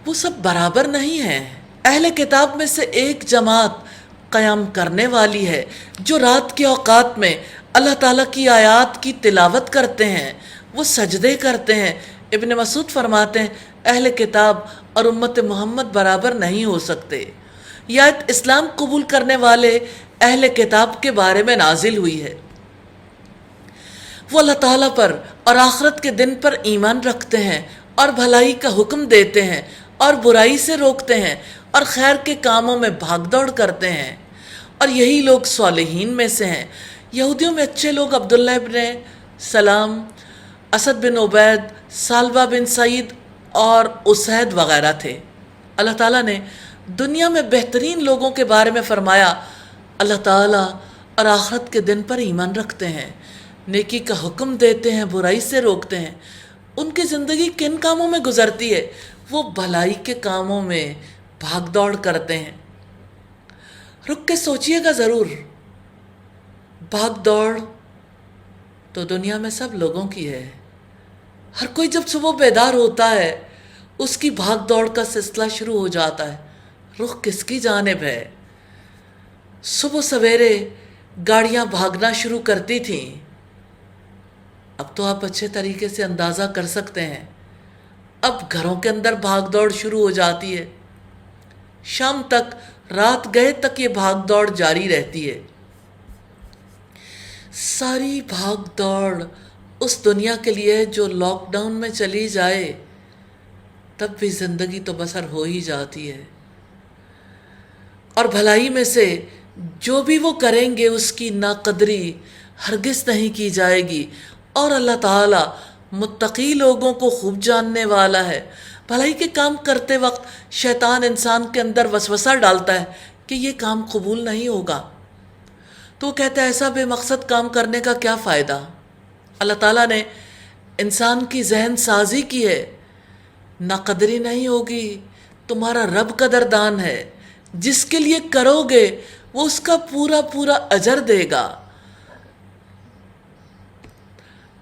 [SPEAKER 1] وہ سب برابر نہیں ہیں۔ اہل کتاب میں سے ایک جماعت قیام کرنے والی ہے جو رات کے اوقات میں اللہ تعالیٰ کی آیات کی تلاوت کرتے ہیں، وہ سجدے کرتے ہیں۔ ابن مسعود فرماتے ہیں اہل کتاب اور امت محمد برابر نہیں ہو سکتے۔ یہ آیت اسلام قبول کرنے والے اہل کتاب کے بارے میں نازل ہوئی ہے۔ وہ اللہ تعالیٰ پر اور آخرت کے دن پر ایمان رکھتے ہیں اور بھلائی کا حکم دیتے ہیں اور برائی سے روکتے ہیں اور خیر کے کاموں میں بھاگ دوڑ کرتے ہیں، اور یہی لوگ صالحین میں سے ہیں۔ یہودیوں میں اچھے لوگ عبداللہ ابن سلام، اسد بن عبید، سالبہ بن سعید اور اسید وغیرہ تھے۔ اللہ تعالیٰ نے دنیا میں بہترین لوگوں کے بارے میں فرمایا اللہ تعالیٰ اور آخرت کے دن پر ایمان رکھتے ہیں، نیکی کا حکم دیتے ہیں، برائی سے روکتے ہیں۔ ان کی زندگی کن کاموں میں گزرتی ہے؟ وہ بھلائی کے کاموں میں بھاگ دوڑ کرتے ہیں۔ رک کے سوچئے گا ضرور، بھاگ دوڑ تو دنیا میں سب لوگوں کی ہے۔ ہر کوئی جب صبح بیدار ہوتا ہے اس کی بھاگ دوڑ کا سلسلہ شروع ہو جاتا ہے۔ رخ کس کی جانب ہے؟ صبح سویرے گاڑیاں بھاگنا شروع کرتی تھیں، اب تو آپ اچھے طریقے سے اندازہ کر سکتے ہیں، اب گھروں کے اندر بھاگ دوڑ شروع ہو جاتی ہے، شام تک، رات گئے تک یہ بھاگ دوڑ جاری رہتی ہے۔ ساری بھاگ دوڑ اس دنیا کے لیے جو لاک ڈاؤن میں چلی جائے تب بھی زندگی تو بسر ہو ہی جاتی ہے، اور بھلائی میں سے جو بھی وہ کریں گے اس کی ناقدری ہرگز نہیں کی جائے گی، اور اللہ تعالیٰ متقی لوگوں کو خوب جاننے والا ہے۔ بھلائی کے کام کرتے وقت شیطان انسان کے اندر وسوسہ ڈالتا ہے کہ یہ کام قبول نہیں ہوگا، تو وہ کہتا ہے ایسا بے مقصد کام کرنے کا کیا فائدہ؟ اللہ تعالیٰ نے انسان کی ذہن سازی کی ہے، ناقدری نہیں ہوگی، تمہارا رب قدردان ہے، جس کے لیے کرو گے وہ اس کا پورا پورا اجر دے گا۔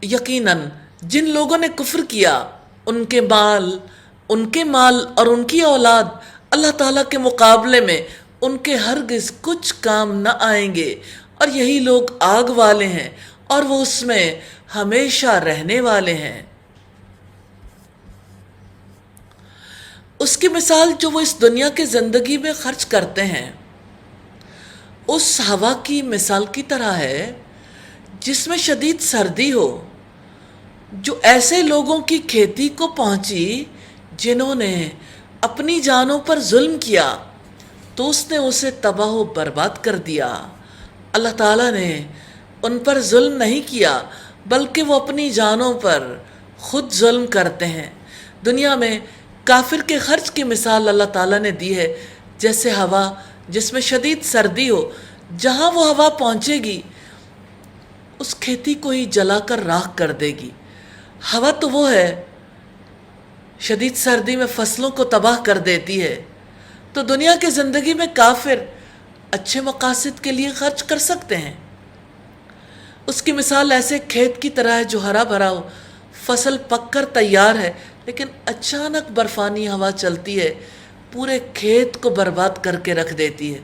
[SPEAKER 1] یقیناً جن لوگوں نے کفر کیا ان کے مال اور ان کی اولاد اللہ تعالیٰ کے مقابلے میں ان کے ہرگز کچھ کام نہ آئیں گے، اور یہی لوگ آگ والے ہیں اور وہ اس میں ہمیشہ رہنے والے ہیں۔ اس کی مثال جو وہ اس دنیا کی زندگی میں خرچ کرتے ہیں اس ہوا کی مثال کی طرح ہے جس میں شدید سردی ہو، جو ایسے لوگوں کی کھیتی کو پہنچی جنہوں نے اپنی جانوں پر ظلم کیا تو اس نے اسے تباہ و برباد کر دیا۔ اللہ تعالیٰ نے ان پر ظلم نہیں کیا بلکہ وہ اپنی جانوں پر خود ظلم کرتے ہیں۔ دنیا میں کافر کے خرچ کی مثال اللہ تعالیٰ نے دی ہے جیسے ہوا جس میں شدید سردی ہو، جہاں وہ ہوا پہنچے گی اس کھیتی کو ہی جلا کر راکھ کر دے گی۔ ہوا تو وہ ہے شدید سردی میں فصلوں کو تباہ کر دیتی ہے، تو دنیا کی زندگی میں کافر اچھے مقاصد کے لیے خرچ کر سکتے ہیں۔ اس کی مثال ایسے کھیت کی طرح ہے جو ہرا بھرا ہو، فصل پک کر تیار ہے، لیکن اچانک برفانی ہوا چلتی ہے، پورے کھیت کو برباد کر کے رکھ دیتی ہے۔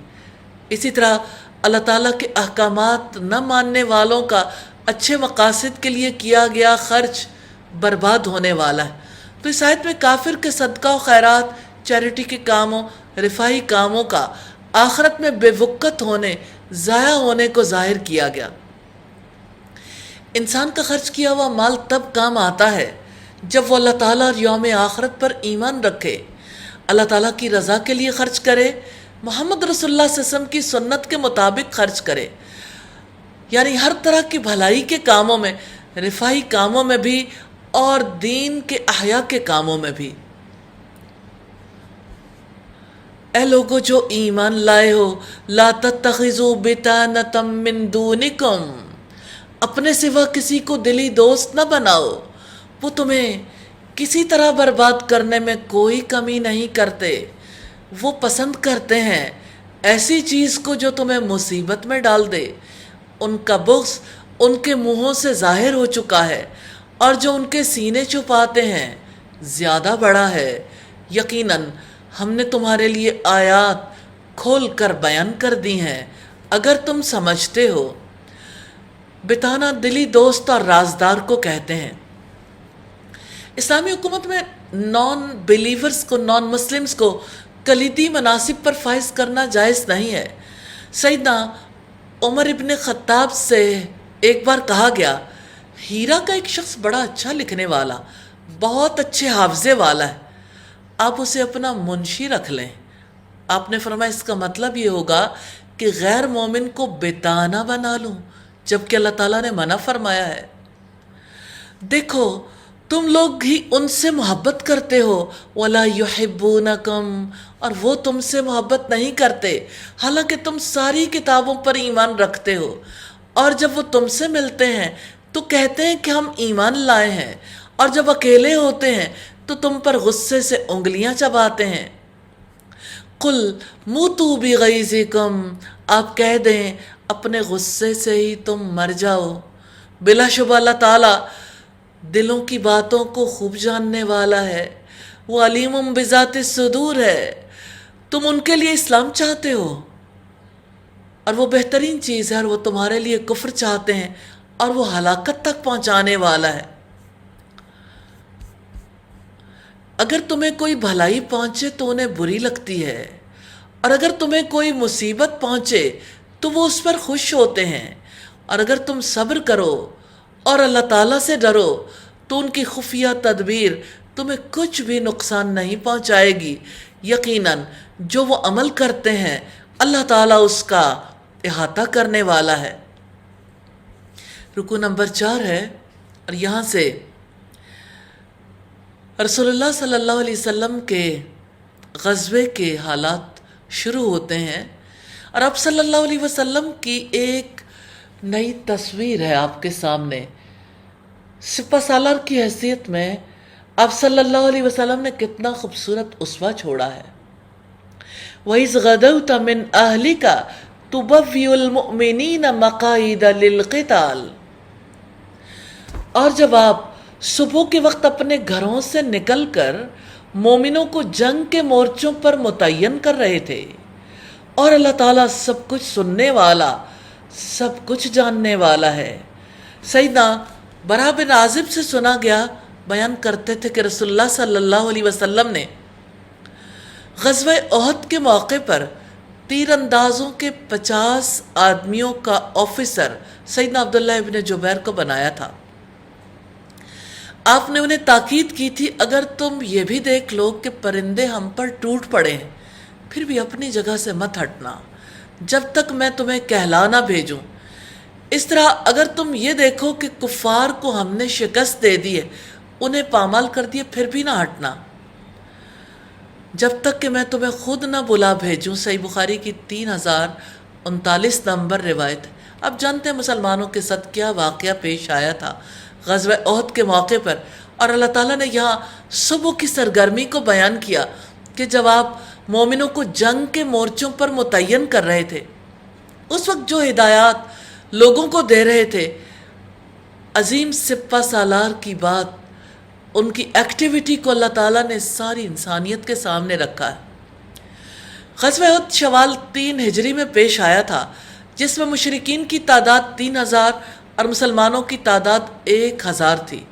[SPEAKER 1] اسی طرح اللہ تعالیٰ کے احکامات نہ ماننے والوں کا اچھے مقاصد کے لیے کیا گیا خرچ برباد ہونے والا ہے۔ تو اس آیت میں کافر کے صدقہ و خیرات، چیریٹی کے کاموں، رفاہی کاموں کا آخرت میں بے وقت ہونے، ضائع ہونے کو ظاہر کیا گیا۔ انسان کا خرچ کیا ہوا مال تب کام آتا ہے جب وہ اللہ تعالیٰ اور یوم آخرت پر ایمان رکھے، اللہ تعالیٰ کی رضا کے لیے خرچ کرے، محمد رسول اللہ صلی اللہ علیہ وسلم کی سنت کے مطابق خرچ کرے، یعنی ہر طرح کی بھلائی کے کاموں میں، رفاہی کاموں میں بھی اور دین کے احیاء کے کاموں میں بھی۔ اے لوگو جو ایمان لائے ہو، لا تتخذوا بطانة من دونکم، اپنے سوا کسی کو دلی دوست نہ بناؤ، وہ تمہیں کسی طرح برباد کرنے میں کوئی کمی نہیں کرتے۔ وہ پسند کرتے ہیں ایسی چیز کو جو تمہیں مصیبت میں ڈال دے۔ ان کا بغض ان کے منہوں سے ظاہر ہو چکا ہے، اور جو ان کے سینے چھپاتے ہیں زیادہ بڑا ہے۔ یقیناً ہم نے تمہارے لیے آیات کھول کر بیان کر دی ہیں اگر تم سمجھتے ہو۔ بتانا دلی دوست اور رازدار کو کہتے ہیں۔ اسلامی حکومت میں نان بلیورز کو، نان مسلمز کو کلیدی مناصب پر فائز کرنا جائز نہیں ہے۔ سیدنا عمر ابن خطاب سے ایک بار کہا گیا، ہیرا کا ایک شخص بڑا اچھا لکھنے والا، بہت اچھے حافظے والا ہے، آپ اسے اپنا منشی رکھ لیں۔ آپ نے فرمایا اس کا مطلب یہ ہوگا کہ غیر مومن کو بتانا بنا لوں، جبکہ اللہ تعالیٰ نے منع فرمایا ہے۔ دیکھو تم لوگ ہی ان سے محبت کرتے ہو، وَلَا يُحِبُّونَكُمْ، اور وہ تم سے محبت نہیں کرتے، حالانکہ تم ساری کتابوں پر ایمان رکھتے ہو، اور جب وہ تم سے ملتے ہیں تو کہتے ہیں کہ ہم ایمان لائے ہیں، اور جب اکیلے ہوتے ہیں تو تم پر غصے سے انگلیاں چباتے ہیں۔ قُلْ مُوتُوا بِغَيْظِكُمْ، آپ کہہ دیں اپنے غصے سے ہی تم مر جاؤ۔ بلا شبہ اللہ تعالیٰ دلوں کی باتوں کو خوب جاننے والا ہے، وہ علیم بذات الصدور ہے۔ تم ان کے لیے اسلام چاہتے ہو اور وہ بہترین چیز ہے، اور وہ تمہارے لیے کفر چاہتے ہیں اور وہ ہلاکت تک پہنچانے والا ہے۔ اگر تمہیں کوئی بھلائی پہنچے تو انہیں بری لگتی ہے، اور اگر تمہیں کوئی مصیبت پہنچے تو وہ اس پر خوش ہوتے ہیں، اور اگر تم صبر کرو اور اللہ تعالیٰ سے ڈرو تو ان کی خفیہ تدبیر تمہیں کچھ بھی نقصان نہیں پہنچائے گی۔ یقیناً جو وہ عمل کرتے ہیں اللہ تعالیٰ اس کا احاطہ کرنے والا ہے۔ رکوع نمبر 4 ہے، اور یہاں سے رسول اللہ صلی اللہ علیہ وسلم کے غزوے کے حالات شروع ہوتے ہیں، اور اب صلی اللہ علیہ وسلم کی ایک نئی تصویر ہے آپ کے سامنے۔ سپہ سالار کی حیثیت میں آپ صلی اللہ علیہ وسلم نے کتنا خوبصورت اسوہ چھوڑا ہے۔ وَإِذْ غَدَوْتَ مِنْ أَهْلِكَ تُبَوِّئُ الْمُؤْمِنِينَ مَقَاعِدَ لِلْقِتَالِ، اور جب آپ صبح کے وقت اپنے گھروں سے نکل کر مومنوں کو جنگ کے مورچوں پر متعین کر رہے تھے، اور اللہ تعالیٰ سب کچھ سننے والا، سب کچھ جاننے والا ہے۔ سیدنا برا بن عازب سے سنا گیا، بیان کرتے تھے کہ رسول اللہ صلی اللہ علیہ وسلم نے غزوہ احد کے موقع پر تیر اندازوں کے 50 آدمیوں کا آفیسر سیدنا عبداللہ ابن جبیر کو بنایا تھا۔ آپ نے انہیں تاکید کی تھی، اگر تم یہ بھی دیکھ لو کہ پرندے ہم پر ٹوٹ پڑے ہیں پھر بھی اپنی جگہ سے مت ہٹنا جب تک میں تمہیں کہلا نہ بھیجوں۔ اس طرح اگر تم یہ دیکھو کہ کفار کو ہم نے شکست دے دی ہے، انہیں پامال کر دیے، پھر بھی نہ ہٹنا جب تک کہ میں تمہیں خود نہ بلا بھیجوں۔ صحیح بخاری کی 3039 نمبر روایت۔ اب جانتے ہیں مسلمانوں کے ساتھ کیا واقعہ پیش آیا تھا غزوہ احد کے موقع پر، اور اللہ تعالیٰ نے یہاں صبح کی سرگرمی کو بیان کیا کہ جب آپ مومنوں کو جنگ کے مورچوں پر متعین کر رہے تھے، اس وقت جو ہدایات لوگوں کو دے رہے تھے، عظیم سپہ سالار کی بات، ان کی ایکٹیویٹی کو اللہ تعالیٰ نے ساری انسانیت کے سامنے رکھا ہے۔ غزوہ احد شوال 3 ہجری میں پیش آیا تھا، جس میں مشرکین کی تعداد 3000 اور مسلمانوں کی تعداد 1000 تھی۔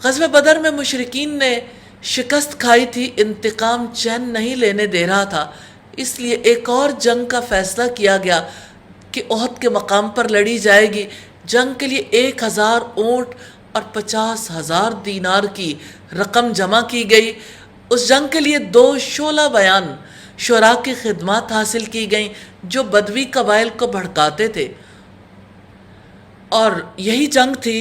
[SPEAKER 1] غزوہ بدر میں مشرکین نے شکست کھائی تھی، انتقام چین نہیں لینے دے رہا تھا، اس لیے ایک اور جنگ کا فیصلہ کیا گیا کہ احد کے مقام پر لڑی جائے گی۔ جنگ کے لیے 1000 اونٹ اور 50,000 دینار کی رقم جمع کی گئی۔ اس جنگ کے لیے 2 شعلہ بیان شعراء کی خدمات حاصل کی گئیں جو بدوی قبائل کو بھڑکاتے تھے، اور یہی جنگ تھی۔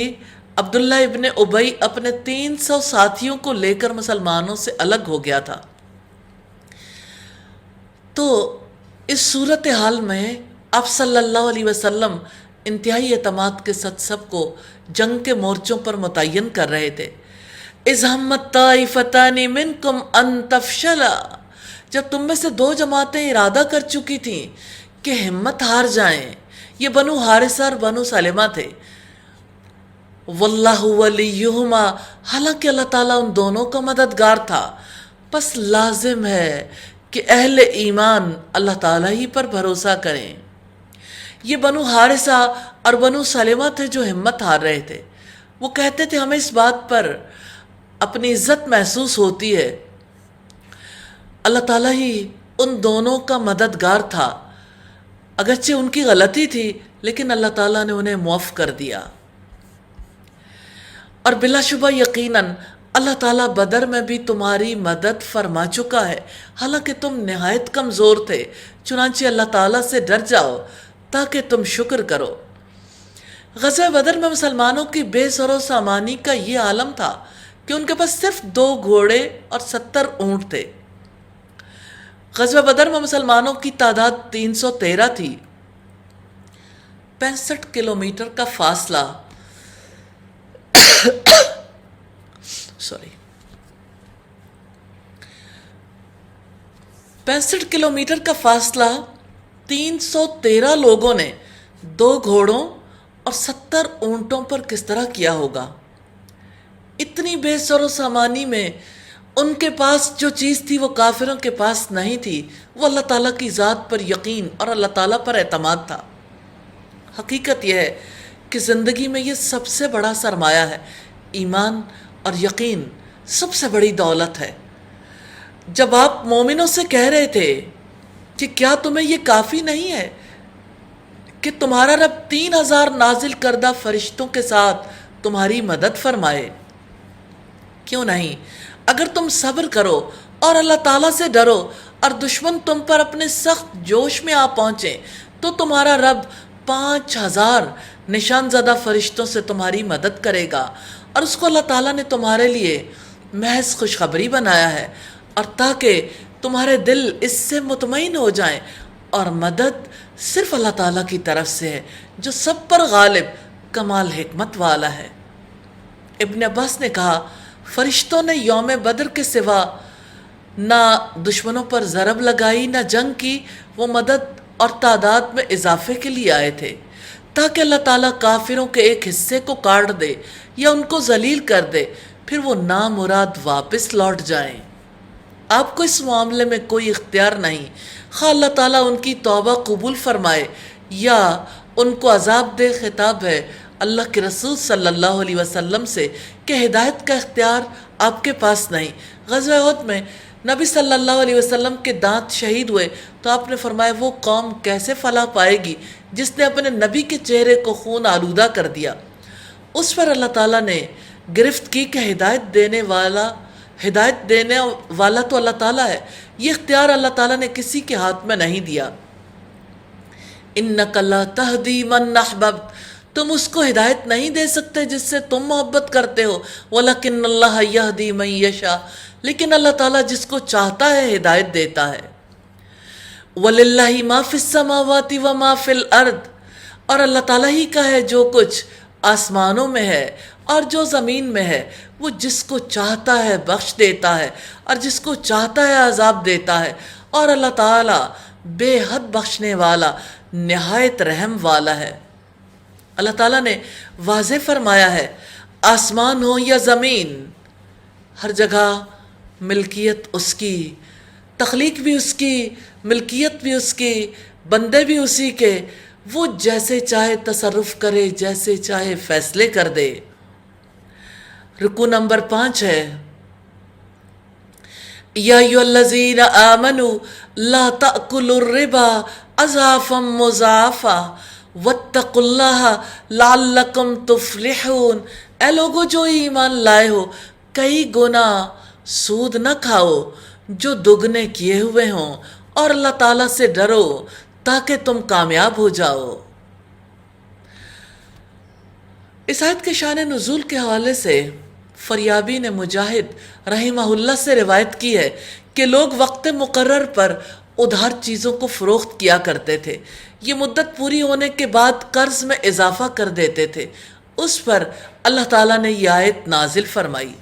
[SPEAKER 1] عبداللہ ابن ابی اپنے 300 ساتھیوں کو لے کر مسلمانوں سے الگ ہو گیا تھا۔ تو اس صورتحال میں آپ صلی اللہ علیہ وسلم انتہائی اعتماد کے ساتھ سب کو جنگ کے مورچوں پر متعین کر رہے تھے۔ اذ ہمت طائفتان منکم ان تفشلا، جب تم میں سے دو جماعتیں ارادہ کر چکی تھیں کہ ہمت ہار جائیں۔ یہ بنو حارثہ اور بنو سلمہ تھے۔ واللہ ولیہما، حالانکہ اللہ تعالیٰ ان دونوں کا مددگار تھا، پس لازم ہے کہ اہل ایمان اللہ تعالیٰ ہی پر بھروسہ کریں۔ یہ بنو حارثہ اور بنو سلمہ تھے جو ہمت ہار رہے تھے۔ وہ کہتے تھے ہمیں اس بات پر اپنی عزت محسوس ہوتی ہے، اللہ تعالیٰ ہی ان دونوں کا مددگار تھا، اگرچہ ان کی غلطی تھی لیکن اللہ تعالیٰ نے انہیں معاف کر دیا۔ اور بلا شبہ یقیناً اللہ تعالیٰ بدر میں بھی تمہاری مدد فرما چکا ہے، حالانکہ تم نہایت کمزور تھے، چنانچہ اللہ تعالیٰ سے ڈر جاؤ تاکہ تم شکر کرو۔ غزوہ بدر میں مسلمانوں کی بے سر و سامانی کا یہ عالم تھا کہ ان کے پاس صرف 2 گھوڑے اور 70 اونٹ تھے۔ غزوہ بدر میں مسلمانوں کی تعداد 313 تھی۔ 65 کلومیٹر کا فاصلہ 65 کلومیٹر کا فاصلہ 313 لوگوں نے 2 گھوڑوں اور 70 اونٹوں پر کس طرح کیا ہوگا؟ اتنی بے سر و سامانی میں ان کے پاس جو چیز تھی وہ کافروں کے پاس نہیں تھی، وہ اللہ تعالیٰ کی ذات پر یقین اور اللہ تعالیٰ پر اعتماد تھا۔ حقیقت یہ ہے کہ زندگی میں یہ سب سے بڑا سرمایہ ہے، ایمان اور یقین سب سے بڑی دولت ہے۔ جب آپ مومنوں سے کہہ رہے تھے کہ کیا تمہیں یہ کافی نہیں ہے کہ تمہارا رب 3000 نازل کردہ فرشتوں کے ساتھ تمہاری مدد فرمائے؟ کیوں نہیں، اگر تم صبر کرو اور اللہ تعالیٰ سے ڈرو اور دشمن تم پر اپنے سخت جوش میں آ پہنچے تو تمہارا رب 5000 نشان زدہ فرشتوں سے تمہاری مدد کرے گا، اور اس کو اللہ تعالیٰ نے تمہارے لیے محض خوشخبری بنایا ہے، اور تاکہ تمہارے دل اس سے مطمئن ہو جائیں، اور مدد صرف اللہ تعالیٰ کی طرف سے ہے جو سب پر غالب کمال حکمت والا ہے۔ ابن عباس نے کہا فرشتوں نے یوم بدر کے سوا نہ دشمنوں پر ضرب لگائی نہ جنگ کی، وہ مدد اور تعداد میں اضافے کے لیے آئے تھے تاکہ اللہ تعالیٰ کافروں کے ایک حصے کو کاٹ دے یا ان کو ذلیل کر دے، پھر وہ نامراد واپس لوٹ جائیں۔ آپ کو اس معاملے میں کوئی اختیار نہیں، خواہ اللہ تعالیٰ ان کی توبہ قبول فرمائے یا ان کو عذاب دے۔ خطاب ہے اللہ کے رسول صلی اللہ علیہ وسلم سے کہ ہدایت کا اختیار آپ کے پاس نہیں۔ غزوہ احد میں نبی صلی اللہ علیہ وسلم کے دانت شہید ہوئے تو آپ نے فرمایا وہ قوم کیسے فلاح پائے گی جس نے اپنے نبی کے چہرے کو خون آلودہ کر دیا۔ اس پر اللہ تعالیٰ نے گرفت کی کہ ہدایت دینے والا تو اللہ تعالیٰ ہے، یہ اختیار اللہ تعالیٰ نے کسی کے ہاتھ میں نہیں دیا۔ اِنَّكَ لَا تَهْدِي مَنْ أَحْبَبْتَ، تم اس کو ہدایت نہیں دے سکتے جس سے تم محبت کرتے ہو، وَلَكِنَّ اللَّهَ يَهْدِي مَن يَشَاءُ، لیکن اللہ تعالیٰ جس کو چاہتا ہے ہدایت دیتا ہے۔ وَلِلَّهِ مَا فِي السَّمَاوَاتِ وَمَا فِي الْأَرْضِ، اور اللہ تعالیٰ ہی کا ہے جو کچھ آسمانوں میں ہے اور جو زمین میں ہے، وہ جس کو چاہتا ہے بخش دیتا ہے اور جس کو چاہتا ہے عذاب دیتا ہے، اور اللہ تعالیٰ بے حد بخشنے والا نہایت رحم والا ہے۔ اللہ تعالیٰ نے واضح فرمایا ہے آسمان ہو یا زمین، ہر جگہ ملکیت اس کی، تخلیق بھی اس کی، ملکیت بھی اس کی، بندے بھی اسی کے، وہ جیسے چاہے تصرف کرے، جیسے چاہے فیصلے کر دے۔ رکوع نمبر 5 ہے یا ایھا الذین آمنوا لا تأکلوا الربا اضعافا مضاعفا واتقوا اللہ لعلکم تفلحون، اے لوگو جو ایمان لائے ہو کئی گنا سود نہ کھاؤ جو دگنے کیے ہوئے ہوں، اور اللہ تعالیٰ سے ڈرو تاکہ تم کامیاب ہو جاؤ۔ اس آیت کے شان نزول کے حوالے سے فریابی نے مجاہد رحمہ اللہ سے روایت کی ہے کہ لوگ وقت مقرر پر ادھار چیزوں کو فروخت کیا کرتے تھے، یہ مدت پوری ہونے کے بعد قرض میں اضافہ کر دیتے تھے، اس پر اللہ تعالیٰ نے یہ آیت نازل فرمائی۔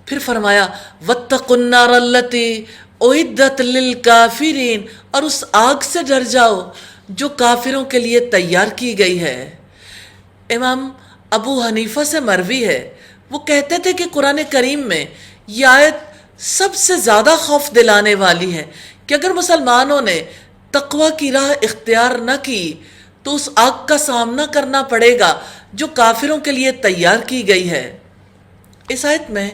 [SPEAKER 1] پھر فرمایا وَاتَّقُوا النَّارَ الَّتِي اُعِدَّتْ لِلْكَافِرِينَ، اور اس آگ سے ڈر جاؤ جو کافروں کے لیے تیار کی گئی ہے۔ امام ابو حنیفہ سے مروی ہے، وہ کہتے تھے کہ قرآن کریم میں یہ آیت سب سے زیادہ خوف دلانے والی ہے کہ اگر مسلمانوں نے تقوی کی راہ اختیار نہ کی تو اس آگ کا سامنا کرنا پڑے گا جو کافروں کے لیے تیار کی گئی ہے۔ اس آیت میں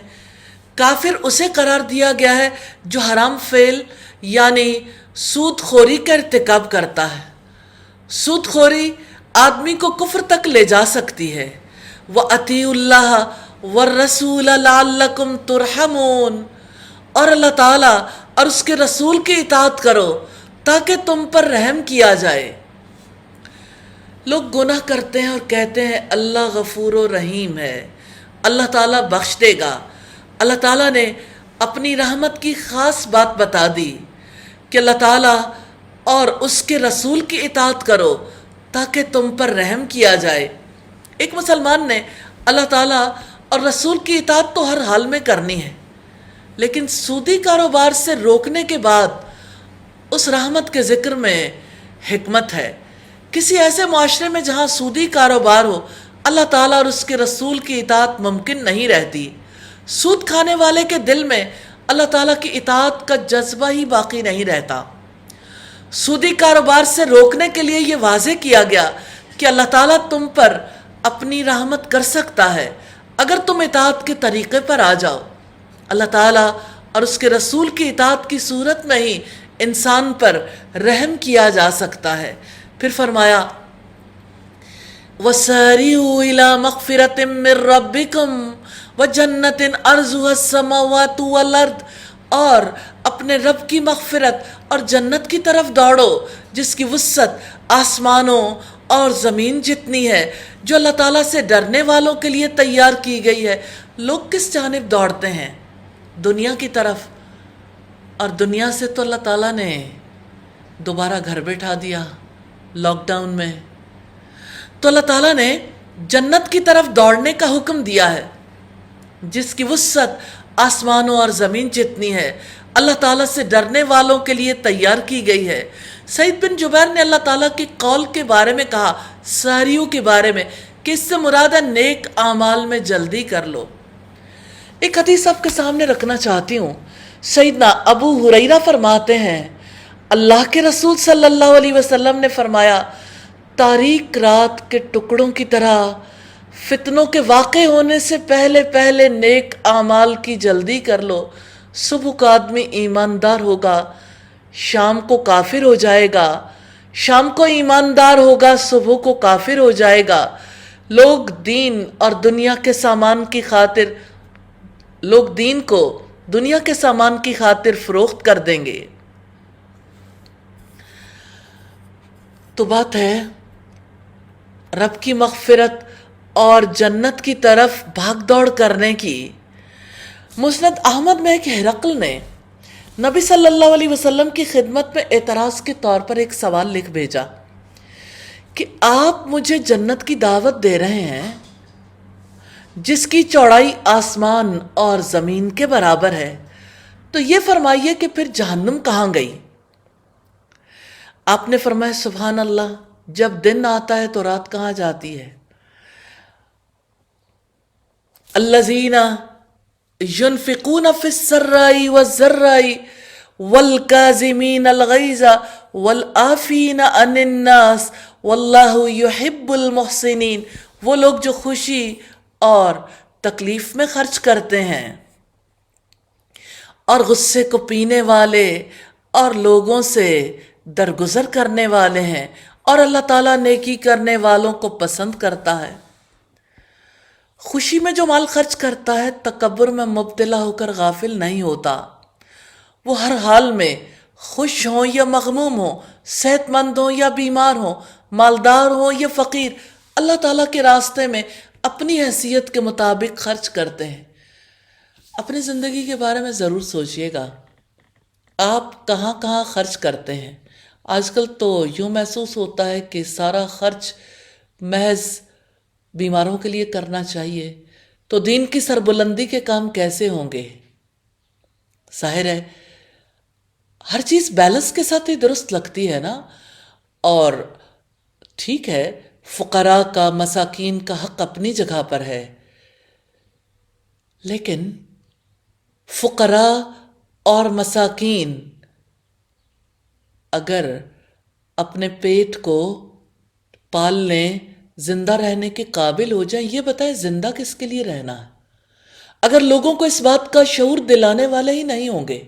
[SPEAKER 1] کافر اسے قرار دیا گیا ہے جو حرام فعل یعنی سود خوری کا ارتکاب کرتا ہے۔ سود خوری آدمی کو کفر تک لے جا سکتی ہے۔ وَأَطِیعُوا اللَّهَ وَالرَّسُولَ لَعَلَّکُمْ تُرْحَمُونَ، اور اللہ تعالیٰ اور اس کے رسول کی اطاعت کرو تاکہ تم پر رحم کیا جائے۔ لوگ گناہ کرتے ہیں اور کہتے ہیں اللہ غفور و رحیم ہے، اللہ تعالیٰ بخش دے گا۔ اللہ تعالیٰ نے اپنی رحمت کی خاص بات بتا دی کہ اللہ تعالیٰ اور اس کے رسول کی اطاعت کرو تاکہ تم پر رحم کیا جائے۔ ایک مسلمان نے اللہ تعالیٰ اور رسول کی اطاعت تو ہر حال میں کرنی ہے، لیکن سودی کاروبار سے روکنے کے بعد اس رحمت کے ذکر میں حکمت ہے۔ کسی ایسے معاشرے میں جہاں سودی کاروبار ہو، اللہ تعالیٰ اور اس کے رسول کی اطاعت ممکن نہیں رہتی۔ سود کھانے والے کے دل میں اللہ تعالیٰ کی اطاعت کا جذبہ ہی باقی نہیں رہتا۔ سودی کاروبار سے روکنے کے لیے یہ واضح کیا گیا کہ اللہ تعالیٰ تم پر اپنی رحمت کر سکتا ہے اگر تم اطاعت کے طریقے پر آ جاؤ۔ اللہ تعالیٰ اور اس کے رسول کی اطاعت کی صورت میں ہی انسان پر رحم کیا جا سکتا ہے۔ پھر فرمایا وَسَارِعُوا إِلَىٰ مَغْفِرَةٍ مِّن رَّبِّكُمْ وَجَنَّةٍ عَرْضُهَا السَّمَاوَاتُ وَالْأَرْضُ، اور اپنے رب کی مغفرت اور جنت کی طرف دوڑو جس کی وسعت آسمانوں اور زمین جتنی ہے، جو اللہ تعالیٰ سے ڈرنے والوں کے لیے تیار کی گئی ہے۔ لوگ کس جانب دوڑتے ہیں؟ دنیا کی طرف، اور دنیا سے تو اللہ تعالیٰ نے دوبارہ گھر بٹھا دیا لاک ڈاؤن میں۔ تو اللہ تعالیٰ نے جنت کی طرف دوڑنے کا حکم دیا ہے جس کی وسعت آسمانوں اور زمین جتنی ہے، اللہ تعالیٰ سے ڈرنے والوں کے لیے تیار کی گئی ہے۔ سعید بن جبیر نے اللہ تعالیٰ کے قول کے بارے میں کہا، ساریوں کے بارے میں، کہ اس سے مراد ہے نیک اعمال میں جلدی کر لو۔ ایک حدیث آپ کے سامنے رکھنا چاہتی ہوں۔ سیدنا ابو ہریرہ فرماتے ہیں اللہ کے رسول صلی اللہ علیہ وسلم نے فرمایا، تاریک رات کے ٹکڑوں کی طرح فتنوں کے واقع ہونے سے پہلے پہلے نیک اعمال کی جلدی کر لو۔ صبح کا آدمی ایماندار ہوگا، شام کو کافر ہو جائے گا، شام کو ایماندار ہوگا، صبح کو کافر ہو جائے گا۔ لوگ دین اور دنیا کے سامان کی خاطر لوگ دین کو دنیا کے سامان کی خاطر فروخت کر دیں گے۔ تو بات ہے رب کی مغفرت اور جنت کی طرف بھاگ دوڑ کرنے کی۔ مسند احمد میں ایک ہرقل نے نبی صلی اللہ علیہ وسلم کی خدمت میں اعتراض کے طور پر ایک سوال لکھ بھیجا کہ آپ مجھے جنت کی دعوت دے رہے ہیں جس کی چوڑائی آسمان اور زمین کے برابر ہے، تو یہ فرمائیے کہ پھر جہنم کہاں گئی؟ آپ نے فرمایا سبحان اللہ، جب دن آتا ہے تو رات کہاں جاتی ہے؟ الذین ينفقون في السراء والضراء والكاظمين الغيظ والعافين عن الناس واللہ يحب المحسنین، وہ لوگ جو خوشی اور تکلیف میں خرچ کرتے ہیں اور غصے کو پینے والے اور لوگوں سے درگزر کرنے والے ہیں، اور اللہ تعالیٰ نیکی کرنے والوں کو پسند کرتا ہے۔ خوشی میں جو مال خرچ کرتا ہے تکبر میں مبتلا ہو کر غافل نہیں ہوتا۔ وہ ہر حال میں خوش ہوں یا مغموم ہوں، صحت مند ہوں یا بیمار ہوں، مالدار ہوں یا فقیر، اللہ تعالیٰ کے راستے میں اپنی حیثیت کے مطابق خرچ کرتے ہیں۔ اپنی زندگی کے بارے میں ضرور سوچئے گا، آپ کہاں کہاں خرچ کرتے ہیں۔ آج کل تو یوں محسوس ہوتا ہے کہ سارا خرچ محض بیماروں کے لیے کرنا چاہیے، تو دین کی سربلندی کے کام کیسے ہوں گے؟ ظاہر ہے ہر چیز بیلنس کے ساتھ ہی درست لگتی ہے نا۔ اور ٹھیک ہے، فقراء کا، مساکین کا حق اپنی جگہ پر ہے، لیکن فقراء اور مساکین اگر اپنے پیٹ کو پال لیں، زندہ رہنے کے قابل ہو جائیں، یہ بتائیں زندہ کس کے لیے رہنا ہے؟ اگر لوگوں کو اس بات کا شعور دلانے والے ہی نہیں ہوں گے،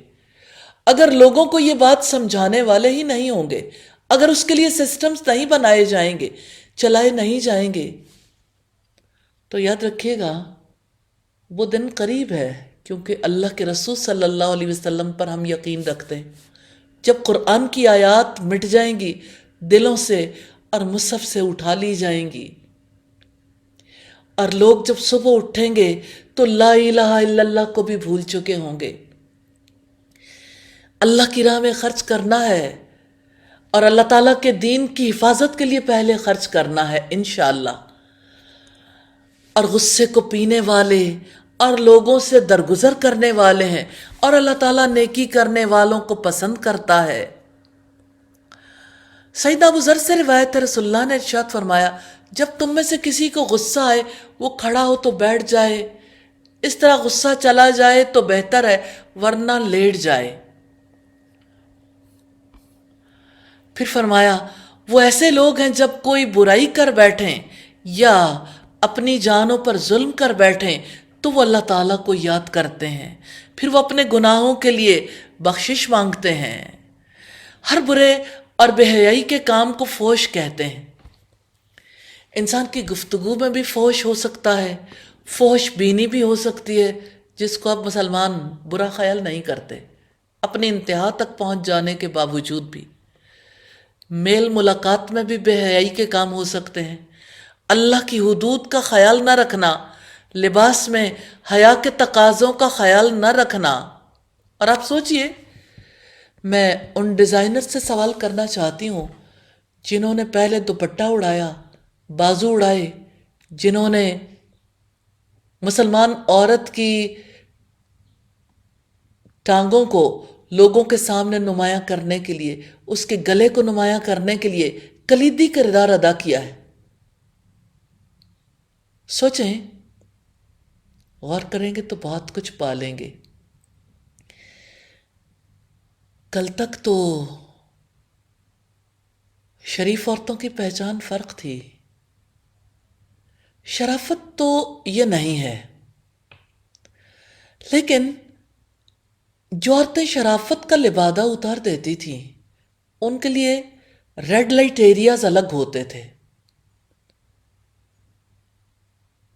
[SPEAKER 1] اگر لوگوں کو یہ بات سمجھانے والے ہی نہیں ہوں گے، اگر اس کے لیے سسٹمز نہیں بنائے جائیں گے، چلائے نہیں جائیں گے، تو یاد رکھیے گا وہ دن قریب ہے، کیونکہ اللہ کے رسول صلی اللہ علیہ وسلم پر ہم یقین رکھتے ہیں۔ جب قرآن کی آیات مٹ جائیں گی دلوں سے اور مصحف سے اٹھا لی جائیں گی، اور لوگ جب صبح اٹھیں گے تو لا الہ الا اللہ کو بھی بھول چکے ہوں گے۔ اللہ کی راہ میں خرچ کرنا ہے، اور اللہ تعالیٰ کے دین کی حفاظت کے لیے پہلے خرچ کرنا ہے انشاءاللہ۔ اور غصے کو پینے والے اور لوگوں سے درگزر کرنے والے ہیں، اور اللہ تعالیٰ نیکی کرنے والوں کو پسند کرتا ہے۔ سیدنا ابو ذر سے روایت ہے، رسول اللہ نے ارشاد فرمایا، جب تم میں سے کسی کو غصہ آئے وہ کھڑا ہو تو بیٹھ جائے، اس طرح غصہ چلا جائے تو بہتر ہے، ورنہ لیٹ جائے۔ پھر فرمایا وہ ایسے لوگ ہیں جب کوئی برائی کر بیٹھیں یا اپنی جانوں پر ظلم کر بیٹھیں تو وہ اللہ تعالیٰ کو یاد کرتے ہیں، پھر وہ اپنے گناہوں کے لیے بخشش مانگتے ہیں۔ ہر برے اور بے حیائی کے کام کو فحش کہتے ہیں۔ انسان کی گفتگو میں بھی فحش ہو سکتا ہے، فحش بینی بھی ہو سکتی ہے، جس کو اب مسلمان برا خیال نہیں کرتے، اپنی انتہا تک پہنچ جانے کے باوجود بھی۔ میل ملاقات میں بھی بے حیائی کے کام ہو سکتے ہیں، اللہ کی حدود کا خیال نہ رکھنا، لباس میں حیا کے تقاضوں کا خیال نہ رکھنا۔ اور آپ سوچئے، میں ان ڈیزائنر سے سوال کرنا چاہتی ہوں جنہوں نے پہلے دوپٹہ اڑایا، بازو اڑائے، جنہوں نے مسلمان عورت کی ٹانگوں کو لوگوں کے سامنے نمایاں کرنے کے لیے، اس کے گلے کو نمایاں کرنے کے لیے کلیدی کردار ادا کیا ہے۔ سوچیں، غور کریں گے تو بہت کچھ پالیں گے۔ کل تک تو شریف عورتوں کی پہچان فرق تھی، شرافت تو یہ نہیں ہے، لیکن جو عورتیں شرافت کا لبادہ اتار دیتی تھیں ان کے لیے ریڈ لائٹ ایریاز الگ ہوتے تھے۔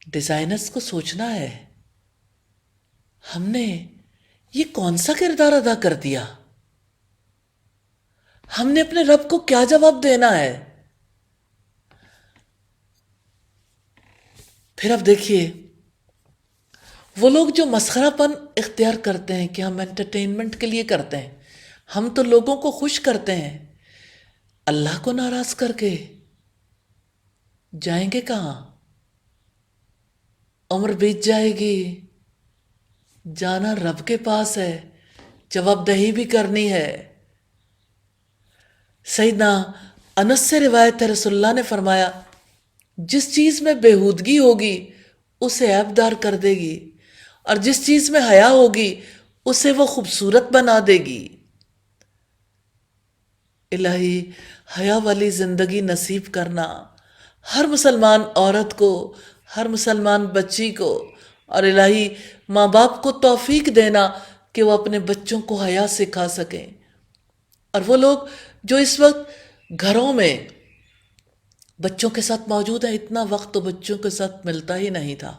[SPEAKER 1] ڈیزائنرز کو سوچنا ہے، ہم نے یہ کون سا کردار ادا کر دیا؟ ہم نے اپنے رب کو کیا جواب دینا ہے؟ پھر اب دیکھیے، وہ لوگ جو مسخرہ پن اختیار کرتے ہیں کہ ہم انٹرٹینمنٹ کے لیے کرتے ہیں، ہم تو لوگوں کو خوش کرتے ہیں، اللہ کو ناراض کر کے جائیں گے کہاں؟ عمر بیت جائے گی، جانا رب کے پاس ہے، جواب دہی بھی کرنی ہے۔ سیدنا انس سے روایت ہے، رسول اللہ نے فرمایا، جس چیز میں بےہودگی ہوگی اسے عیب دار کر دے گی، اور جس چیز میں حیا ہوگی اسے وہ خوبصورت بنا دے گی۔ الہی حیا والی زندگی نصیب کرنا ہر مسلمان عورت کو، ہر مسلمان بچی کو، اور الہی ماں باپ کو توفیق دینا کہ وہ اپنے بچوں کو حیا سکھا سکیں۔ اور وہ لوگ جو اس وقت گھروں میں بچوں کے ساتھ موجود ہیں، اتنا وقت تو بچوں کے ساتھ ملتا ہی نہیں تھا،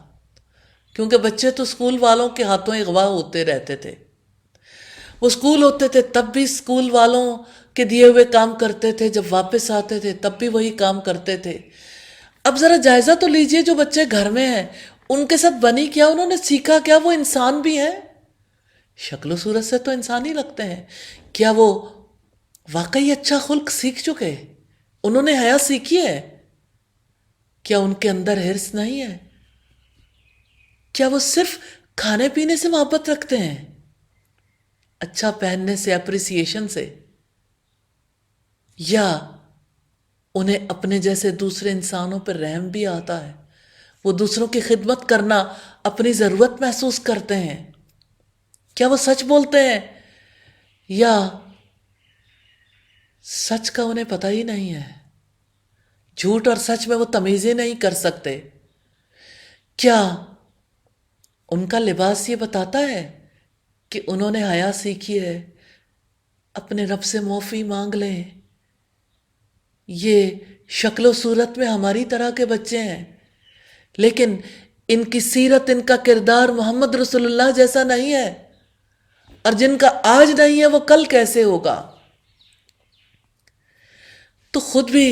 [SPEAKER 1] کیونکہ بچے تو اسکول والوں کے ہاتھوں اغوا ہوتے رہتے تھے۔ وہ اسکول ہوتے تھے تب بھی اسکول والوں کے دیے ہوئے کام کرتے تھے، جب واپس آتے تھے تب بھی وہی کام کرتے تھے۔ اب ذرا جائزہ تو لیجئے، جو بچے گھر میں ہیں ان کے ساتھ بنی کیا، انہوں نے سیکھا کیا، وہ انسان بھی ہیں۔ شکل و صورت سے تو انسانی لگتے ہیں. کیا وہ واقعی اچھا خلق سیکھ چکے؟ انہوں نے حیا سیکھی ہے؟ کیا ان کے اندر حرص نہیں ہے؟ کیا وہ صرف کھانے پینے سے محبت رکھتے ہیں؟ اچھا پہننے سے، اپریسیشن سے؟ یا انہیں اپنے جیسے دوسرے انسانوں پر رحم بھی آتا ہے؟ وہ دوسروں کی خدمت کرنا اپنی ضرورت محسوس کرتے ہیں؟ کیا وہ سچ بولتے ہیں یا سچ کا انہیں پتہ ہی نہیں ہے؟ جھوٹ اور سچ میں وہ تمیز ہی نہیں کر سکتے. کیا ان کا لباس یہ بتاتا ہے کہ انہوں نے حیا سیکھی ہے؟ اپنے رب سے معافی مانگ لیں. یہ شکل و صورت میں ہماری طرح کے بچے ہیں، لیکن ان کی سیرت، ان کا کردار محمد رسول اللہ جیسا نہیں ہے. اور جن کا آج نہیں ہے وہ کل کیسے ہوگا؟ تو خود بھی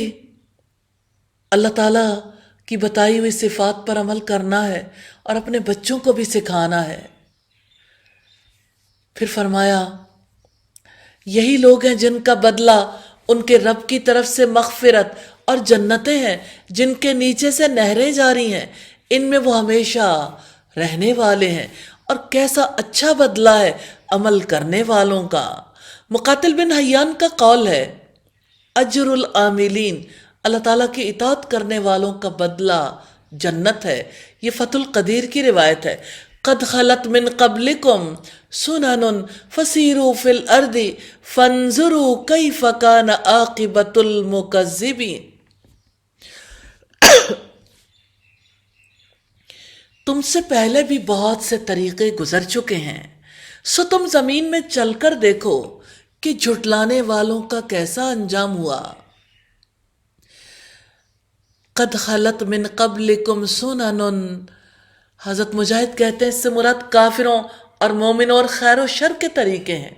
[SPEAKER 1] اللہ تعالیٰ کی بتائی ہوئی صفات پر عمل کرنا ہے اور اپنے بچوں کو بھی سکھانا ہے. پھر فرمایا یہی لوگ ہیں جن کا بدلہ ان کے رب کی طرف سے مغفرت اور جنتیں ہیں جن کے نیچے سے نہریں جاری ہیں، ان میں وہ ہمیشہ رہنے والے ہیں. اور کیسا اچھا بدلہ ہے عمل کرنے والوں کا. مقاتل بن حیان کا قول ہے اجر العاملین، اللہ تعالیٰ کی اطاعت کرنے والوں کا بدلہ جنت ہے. یہ فتح القدیر کی روایت ہے. قد خلت من قبلکم سنن فسیروا فی الارض فانظروا کیف کان عاقبۃ المکذبین. تم سے پہلے بھی بہت سے طریقے گزر چکے ہیں، سو تم زمین میں چل کر دیکھو کہ جھٹلانے والوں کا کیسا انجام ہوا. قد خلت من قبلکم سنن، حضرت مجاہد کہتے ہیں اس سے مراد کافروں اور مومنوں اور خیر و شر کے طریقے ہیں.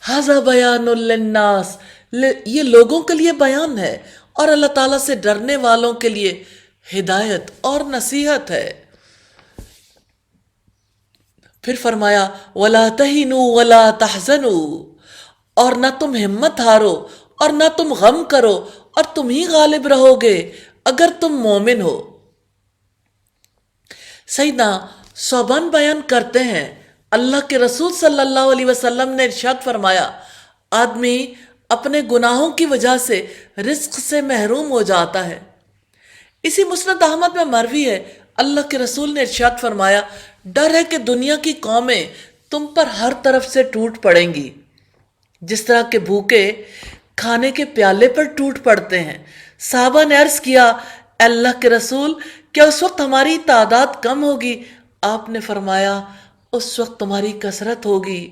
[SPEAKER 1] ھذا بیان للناس، یہ لوگوں کے لیے بیان ہے اور اللہ تعالیٰ سے ڈرنے والوں کے لیے ہدایت اور نصیحت ہے. پھر فرمایا وَلَا تَهِنُوا وَلَا تَحْزَنُوا، اور نہ تم ہمت ہارو اور نہ تم غم کرو اور تم ہی غالب رہو گے اگر تم مومن ہو. سیدنا صوبان بیان کرتے ہیں اللہ کے رسول صلی اللہ علیہ وسلم نے ارشاد فرمایا آدمی اپنے گناہوں کی وجہ سے رزق سے محروم ہو جاتا ہے. اسی مسند احمد میں مروی ہے اللہ کے رسول نے ارشاد فرمایا ڈر ہے کہ دنیا کی قومیں تم پر ہر طرف سے ٹوٹ پڑیں گی جس طرح کہ بھوکے کھانے کے پیالے پر ٹوٹ پڑتے ہیں. صحابہ نے عرض کیا اللہ کے رسول کیا اس وقت ہماری تعداد کم ہوگی؟ آپ نے فرمایا اس وقت تمہاری کثرت ہوگی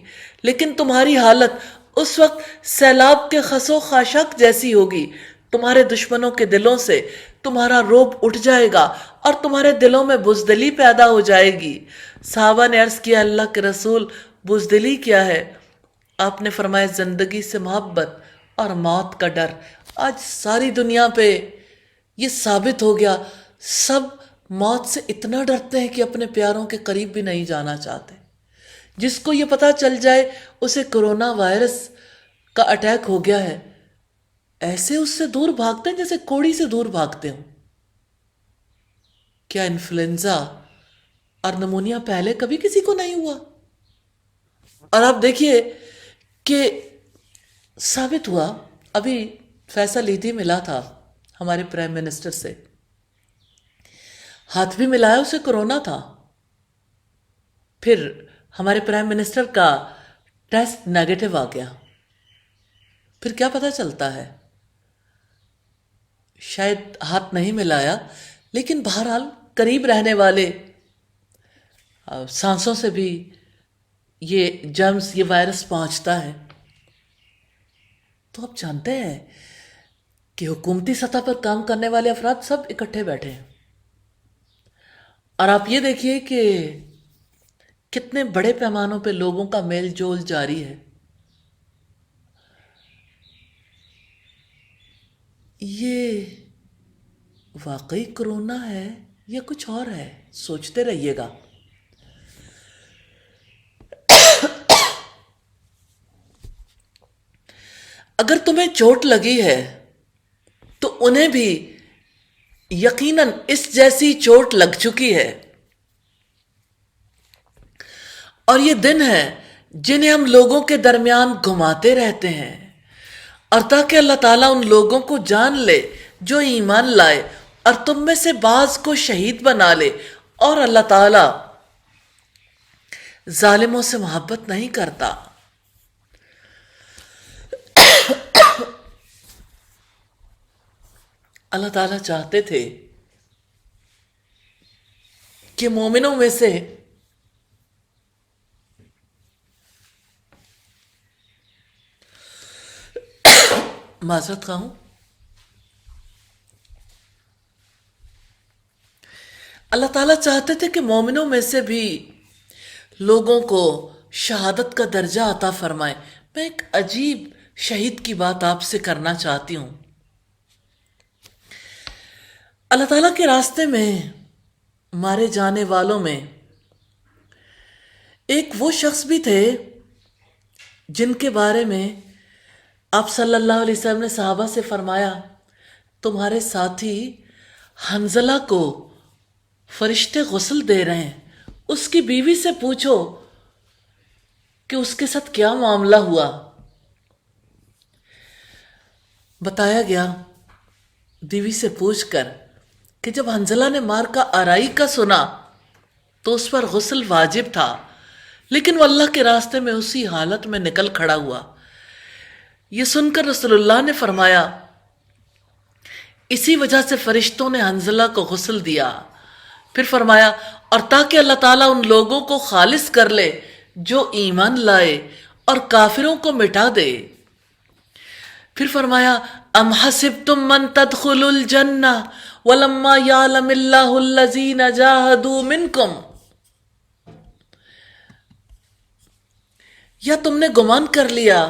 [SPEAKER 1] لیکن تمہاری حالت اس وقت سیلاب کے خس و خاشاک جیسی ہوگی. تمہارے دشمنوں کے دلوں سے تمہارا روب اٹھ جائے گا اور تمہارے دلوں میں بزدلی پیدا ہو جائے گی. صحابہ نے عرض کیا اللہ کے رسول بزدلی کیا ہے؟ آپ نے فرمایا زندگی سے محبت اور موت کا ڈر. آج ساری دنیا پہ یہ ثابت ہو گیا سب موت سے اتنا ڈرتے ہیں کہ اپنے پیاروں کے قریب بھی نہیں جانا چاہتے. جس کو یہ پتہ چل جائے اسے کرونا وائرس کا اٹیک ہو گیا ہے ایسے اس سے دور بھاگتے ہیں جیسے کوڑی سے دور بھاگتے ہوں. کیا انفلوئنزا اور نمونیا پہلے کبھی کسی کو نہیں ہوا؟ اور آپ دیکھیے کہ ثابت ہوا ابھی فیصل عیدی ملا تھا ہمارے پرائم منسٹر سے، ہاتھ بھی ملایا اسے کرونا تھا. پھر ہمارے پرائم منسٹر کا ٹیسٹ نیگیٹو آ گیا. پھر کیا پتہ چلتا ہے؟ شاید ہاتھ نہیں ملایا لیکن بہرحال قریب رہنے والے سانسوں سے بھی یہ جرمز، یہ وائرس پہنچتا ہے. تو آپ جانتے ہیں کہ حکومتی سطح پر کام کرنے والے افراد سب اکٹھے بیٹھے ہیں اور آپ یہ دیکھیے کہ کتنے بڑے پیمانوں پہ لوگوں کا میل جول جاری ہے. یہ واقعی کرونا ہے یا کچھ اور ہے؟ سوچتے رہیے گا. اگر تمہیں چوٹ لگی ہے تو انہیں بھی یقیناً اس جیسی چوٹ لگ چکی ہے، اور یہ دن ہے جنہیں ہم لوگوں کے درمیان گھماتے رہتے ہیں، اور تاکہ اللہ تعالیٰ ان لوگوں کو جان لے جو ایمان لائے اور تم میں سے بعض کو شہید بنا لے، اور اللہ تعالیٰ ظالموں سے محبت نہیں کرتا۔ اللہ تعالیٰ چاہتے تھے کہ مومنوں میں سے معذرت خواہ ہوں، اللہ تعالیٰ چاہتے تھے کہ مومنوں میں سے بھی لوگوں کو شہادت کا درجہ عطا فرمائے۔ میں ایک عجیب شہید کی بات آپ سے کرنا چاہتی ہوں۔ اللہ تعالیٰ کے راستے میں مارے جانے والوں میں ایک وہ شخص بھی تھے جن کے بارے میں آپ صلی اللہ علیہ وسلم نے صحابہ سے فرمایا، تمہارے ساتھی حنظلہ کو فرشتے غسل دے رہے ہیں، اس کی بیوی سے پوچھو کہ اس کے ساتھ کیا معاملہ ہوا۔ بتایا گیا بیوی سے پوچھ کر کہ جب حنظلہ نے مار کا آرائی کا سنا تو اس پر غسل واجب تھا، لیکن وہ اللہ کے راستے میں اسی حالت میں نکل کھڑا ہوا۔ یہ سن کر رسول اللہ نے فرمایا، اسی وجہ سے فرشتوں نے حنظلہ کو غسل دیا۔ پھر فرمایا، اور تاکہ اللہ تعالیٰ ان لوگوں کو خالص کر لے جو ایمان لائے اور کافروں کو مٹا دے۔ پھر فرمایا، ام حسبتم من تدخلوا الجنہ ولما یعلم اللہ الذین جاہدوا منکم، یا تم نے گمان کر لیا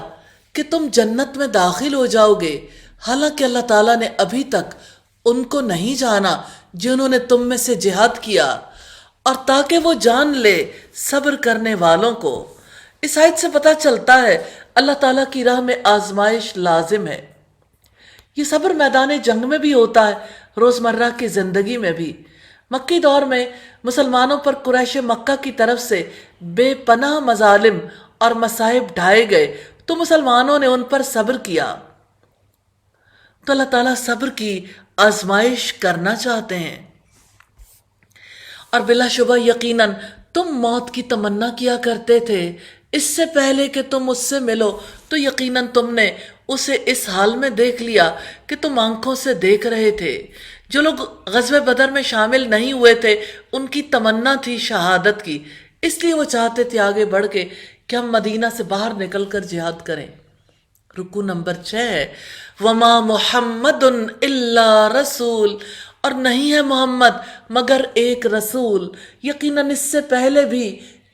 [SPEAKER 1] کہ تم جنت میں داخل ہو جاؤ گے، حالانکہ اللہ تعالیٰ نے ابھی تک ان کو نہیں جانا جنہوں نے تم میں سے جہاد کیا، اور تاکہ وہ جان لے صبر کرنے والوں کو۔ اس آیت سے پتہ چلتا ہے اللہ تعالیٰ کی راہ میں آزمائش لازم ہے۔ یہ صبر میدان جنگ میں بھی ہوتا ہے، روزمرہ کی زندگی میں بھی۔ مکی دور میں مسلمانوں پر قریش مکہ کی طرف سے بے پناہ مظالم اور مصائب ڈھائے گئے تو مسلمانوں نے ان پر صبر کیا۔ تو اللہ تعالیٰ صبر کی آزمائش کرنا چاہتے ہیں، اور بلا شبہ یقیناً تم موت کی تمنا کیا کرتے تھے اس سے پہلے کہ تم اس سے ملو، تو یقیناً تم نے اسے اس حال میں دیکھ لیا کہ تم آنکھوں سے دیکھ رہے تھے۔ جو لوگ غزوہ بدر میں شامل نہیں ہوئے تھے ان کی تمنا تھی شہادت کی، اس لیے وہ چاہتے تھے آگے بڑھ کے کہ ہم مدینہ سے باہر نکل کر جہاد کریں۔ رکوع نمبر 6 ہے، وَمَا مُحَمَّدٌ إِلَّا رَسُولٌ، اور نہیں ہے محمد مگر ایک رسول۔ یقیناً اس سے پہلے بھی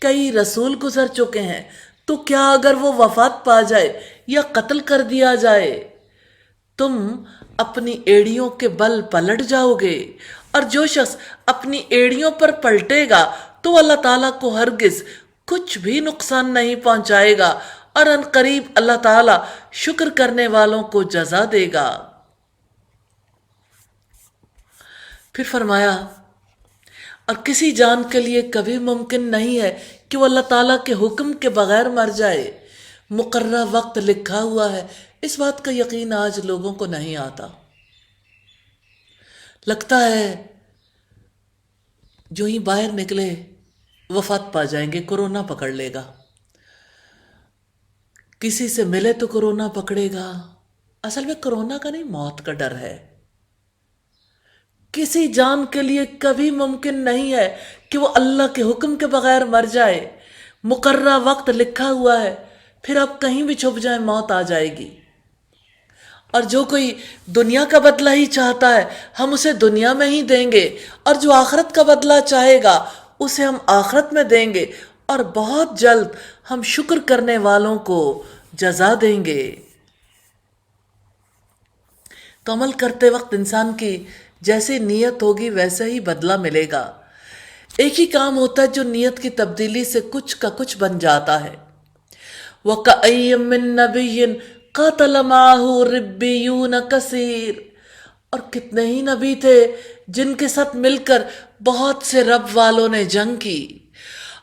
[SPEAKER 1] کئی رسول گزر چکے ہیں، تو کیا اگر وہ وفات پا جائے یا قتل کر دیا جائے تم اپنی ایڑیوں کے بل پلٹ جاؤ گے؟ اور جو شخص اپنی ایڑیوں پر پلٹے گا تو اللہ تعالیٰ کو ہرگز کچھ بھی نقصان نہیں پہنچائے گا، اور ان قریب اللہ تعالیٰ شکر کرنے والوں کو جزا دے گا۔ پھر فرمایا، اور کسی جان کے لیے کبھی ممکن نہیں ہے کہ وہ اللہ تعالیٰ کے حکم کے بغیر مر جائے، مقررہ وقت لکھا ہوا ہے۔ اس بات کا یقین آج لوگوں کو نہیں آتا۔ لگتا ہے جو ہی باہر نکلے وفات پا جائیں گے، کورونا پکڑ لے گا، کسی سے ملے تو کورونا پکڑے گا۔ اصل میں کورونا کا نہیں، موت کا ڈر ہے۔ کسی جان کے لیے کبھی ممکن نہیں ہے کہ وہ اللہ کے حکم کے بغیر مر جائے، مقررہ وقت لکھا ہوا ہے، پھر آپ کہیں بھی چھپ جائیں موت آ جائے گی۔ اور جو کوئی دنیا کا بدلہ ہی چاہتا ہے ہم اسے دنیا میں ہی دیں گے، اور جو آخرت کا بدلہ چاہے گا اسے ہم آخرت میں دیں گے، اور بہت جلد ہم شکر کرنے والوں کو جزا دیں گے۔ تو عمل کرتے وقت انسان کی جیسی نیت ہوگی ویسے ہی بدلہ ملے گا۔ ایک ہی کام ہوتا ہے جو نیت کی تبدیلی سے کچھ کا کچھ بن جاتا ہے۔ وَكَأَيٍّ مِّن نَّبِيٍّ قاتل معه ربیون کثیر، اور کتنے ہی نبی تھے جن کے ساتھ مل کر بہت سے رب والوں نے جنگ کی،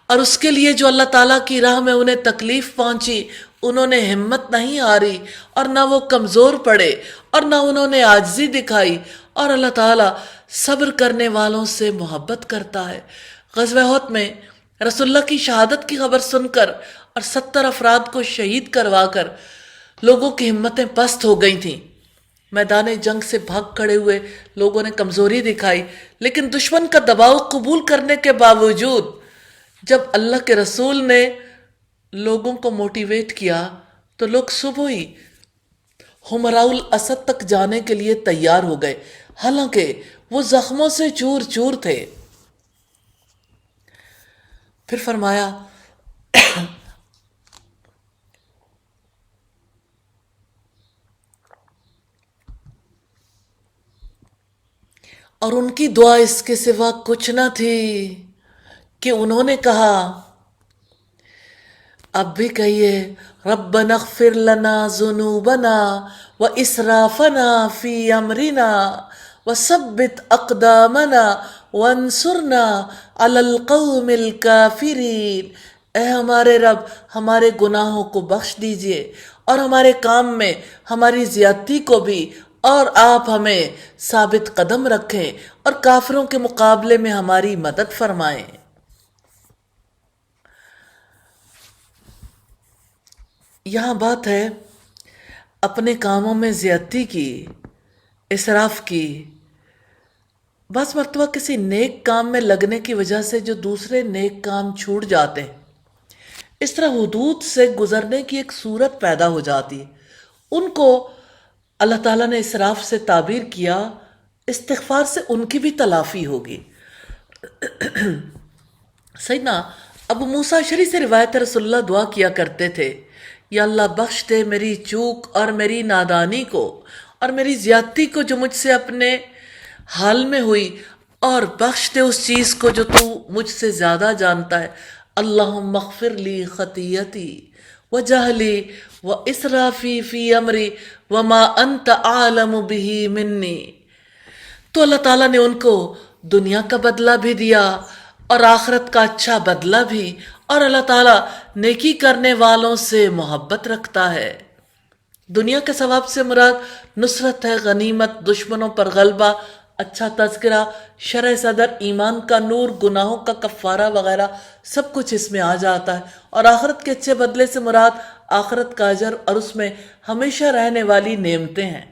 [SPEAKER 1] اور اس کے لیے جو اللہ تعالیٰ کی راہ میں انہیں تکلیف پہنچی انہوں نے ہمت نہیں ہاری، اور نہ وہ کمزور پڑے، اور نہ انہوں نے عاجزی دکھائی، اور اللہ تعالیٰ صبر کرنے والوں سے محبت کرتا ہے۔ غزوہ احد میں رسول اللہ کی شہادت کی خبر سن کر اور 70 افراد کو شہید کروا کر لوگوں کی ہمتیں پست ہو گئی تھیں، میدان جنگ سے بھاگ کھڑے ہوئے لوگوں نے کمزوری دکھائی، لیکن دشمن کا دباؤ قبول کرنے کے باوجود جب اللہ کے رسول نے لوگوں کو موٹیویٹ کیا تو لوگ صبح ہی حمراء الاسد تک جانے کے لیے تیار ہو گئے، حالانکہ وہ زخموں سے چور چور تھے۔ پھر فرمایا اور ان کی دعا اس کے سوا کچھ نہ تھی کہ انہوں نے کہا، اب بھی کہیے، ربنا اغفر لنا ذنوبنا واسرافنا فی امرنا وثبت اقدامنا وانصرنا علی القوم الکافرین۔ اے ہمارے رب، ہمارے گناہوں کو بخش دیجئے اور ہمارے کام میں ہماری زیادتی کو بھی، اور آپ ہمیں ثابت قدم رکھیں اور کافروں کے مقابلے میں ہماری مدد فرمائیں۔ یہاں بات ہے اپنے کاموں میں زیادتی کی، اسراف کی، بعض مرتبہ کسی نیک کام میں لگنے کی وجہ سے جو دوسرے نیک کام چھوٹ جاتے ہیں، اس طرح حدود سے گزرنے کی ایک صورت پیدا ہو جاتی ہے، ان کو اللہ تعالیٰ نے اسراف سے تعبیر کیا، استغفار سے ان کی بھی تلافی ہوگی۔ سیدنا ابو موسیٰ اشعری سے روایت رسول اللہ دعا کیا کرتے تھے، یا اللہ بخش دے میری چوک اور میری نادانی کو اور میری زیادتی کو جو مجھ سے اپنے حال میں ہوئی، اور بخش دے اس چیز کو جو تو مجھ سے زیادہ جانتا ہے۔ اللہم اغفر لی خطیتی وجہلی واسرافی فی امری وما انت اعلم بہ منی۔ تو اللہ تعالیٰ نے ان کو دنیا کا بدلہ بھی دیا اور آخرت کا اچھا بدلہ بھی، اور اللہ تعالیٰ نیکی کرنے والوں سے محبت رکھتا ہے۔ دنیا کے ثواب سے مراد نصرت ہے، غنیمت، دشمنوں پر غلبہ، اچھا تذکرہ، شرح صدر، ایمان کا نور، گناہوں کا کفارہ وغیرہ سب کچھ اس میں آ جاتا ہے، اور آخرت کے اچھے بدلے سے مراد آخرت کا اجر اور اس میں ہمیشہ رہنے والی نعمتیں ہیں۔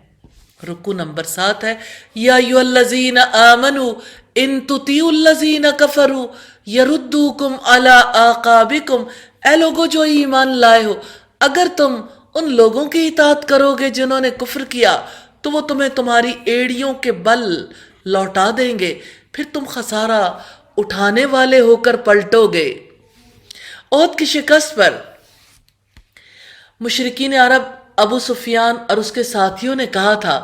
[SPEAKER 1] رکوع نمبر 7 ہے، یا ایھا الذین آمنوا ان تطیعوا الذین کفروا یردوکم علی اعقابکم۔ اے لوگو جو ایمان لائے ہو، اگر تم ان لوگوں کی اطاعت کرو گے جنہوں نے کفر کیا تو وہ تمہیں تمہاری ایڑیوں کے بل لوٹا دیں گے، پھر تم خسارہ اٹھانے والے ہو کر پلٹو گے۔ احد کی شکست پر مشرکین عرب ابو سفیان اور اس کے ساتھیوں نے کہا تھا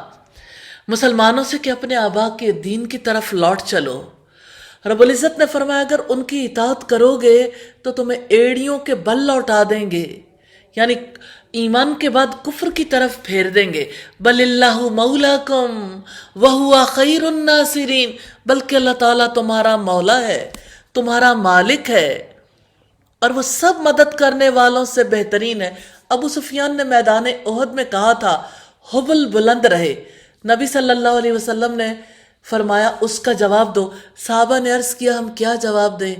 [SPEAKER 1] مسلمانوں سے کہ اپنے آبا کے دین کی طرف لوٹ چلو۔ رب العزت نے فرمایا اگر ان کی اطاعت کرو گے تو تمہیں ایڑیوں کے بل لوٹا دیں گے، یعنی ایمان کے بعد کفر کی طرف پھیر دیں گے۔ بل اللہ مولاکم وہو خیر الناصرین، بلکہ اللہ تعالیٰ تمہارا مولا ہے، تمہارا مالک ہے، اور وہ سب مدد کرنے والوں سے بہترین ہے۔ ابو سفیان نے میدان احد میں کہا تھا حبل بلند رہے، نبی صلی اللہ علیہ وسلم نے فرمایا اس کا جواب دو۔ صحابہ نے عرض کیا ہم کیا جواب دیں؟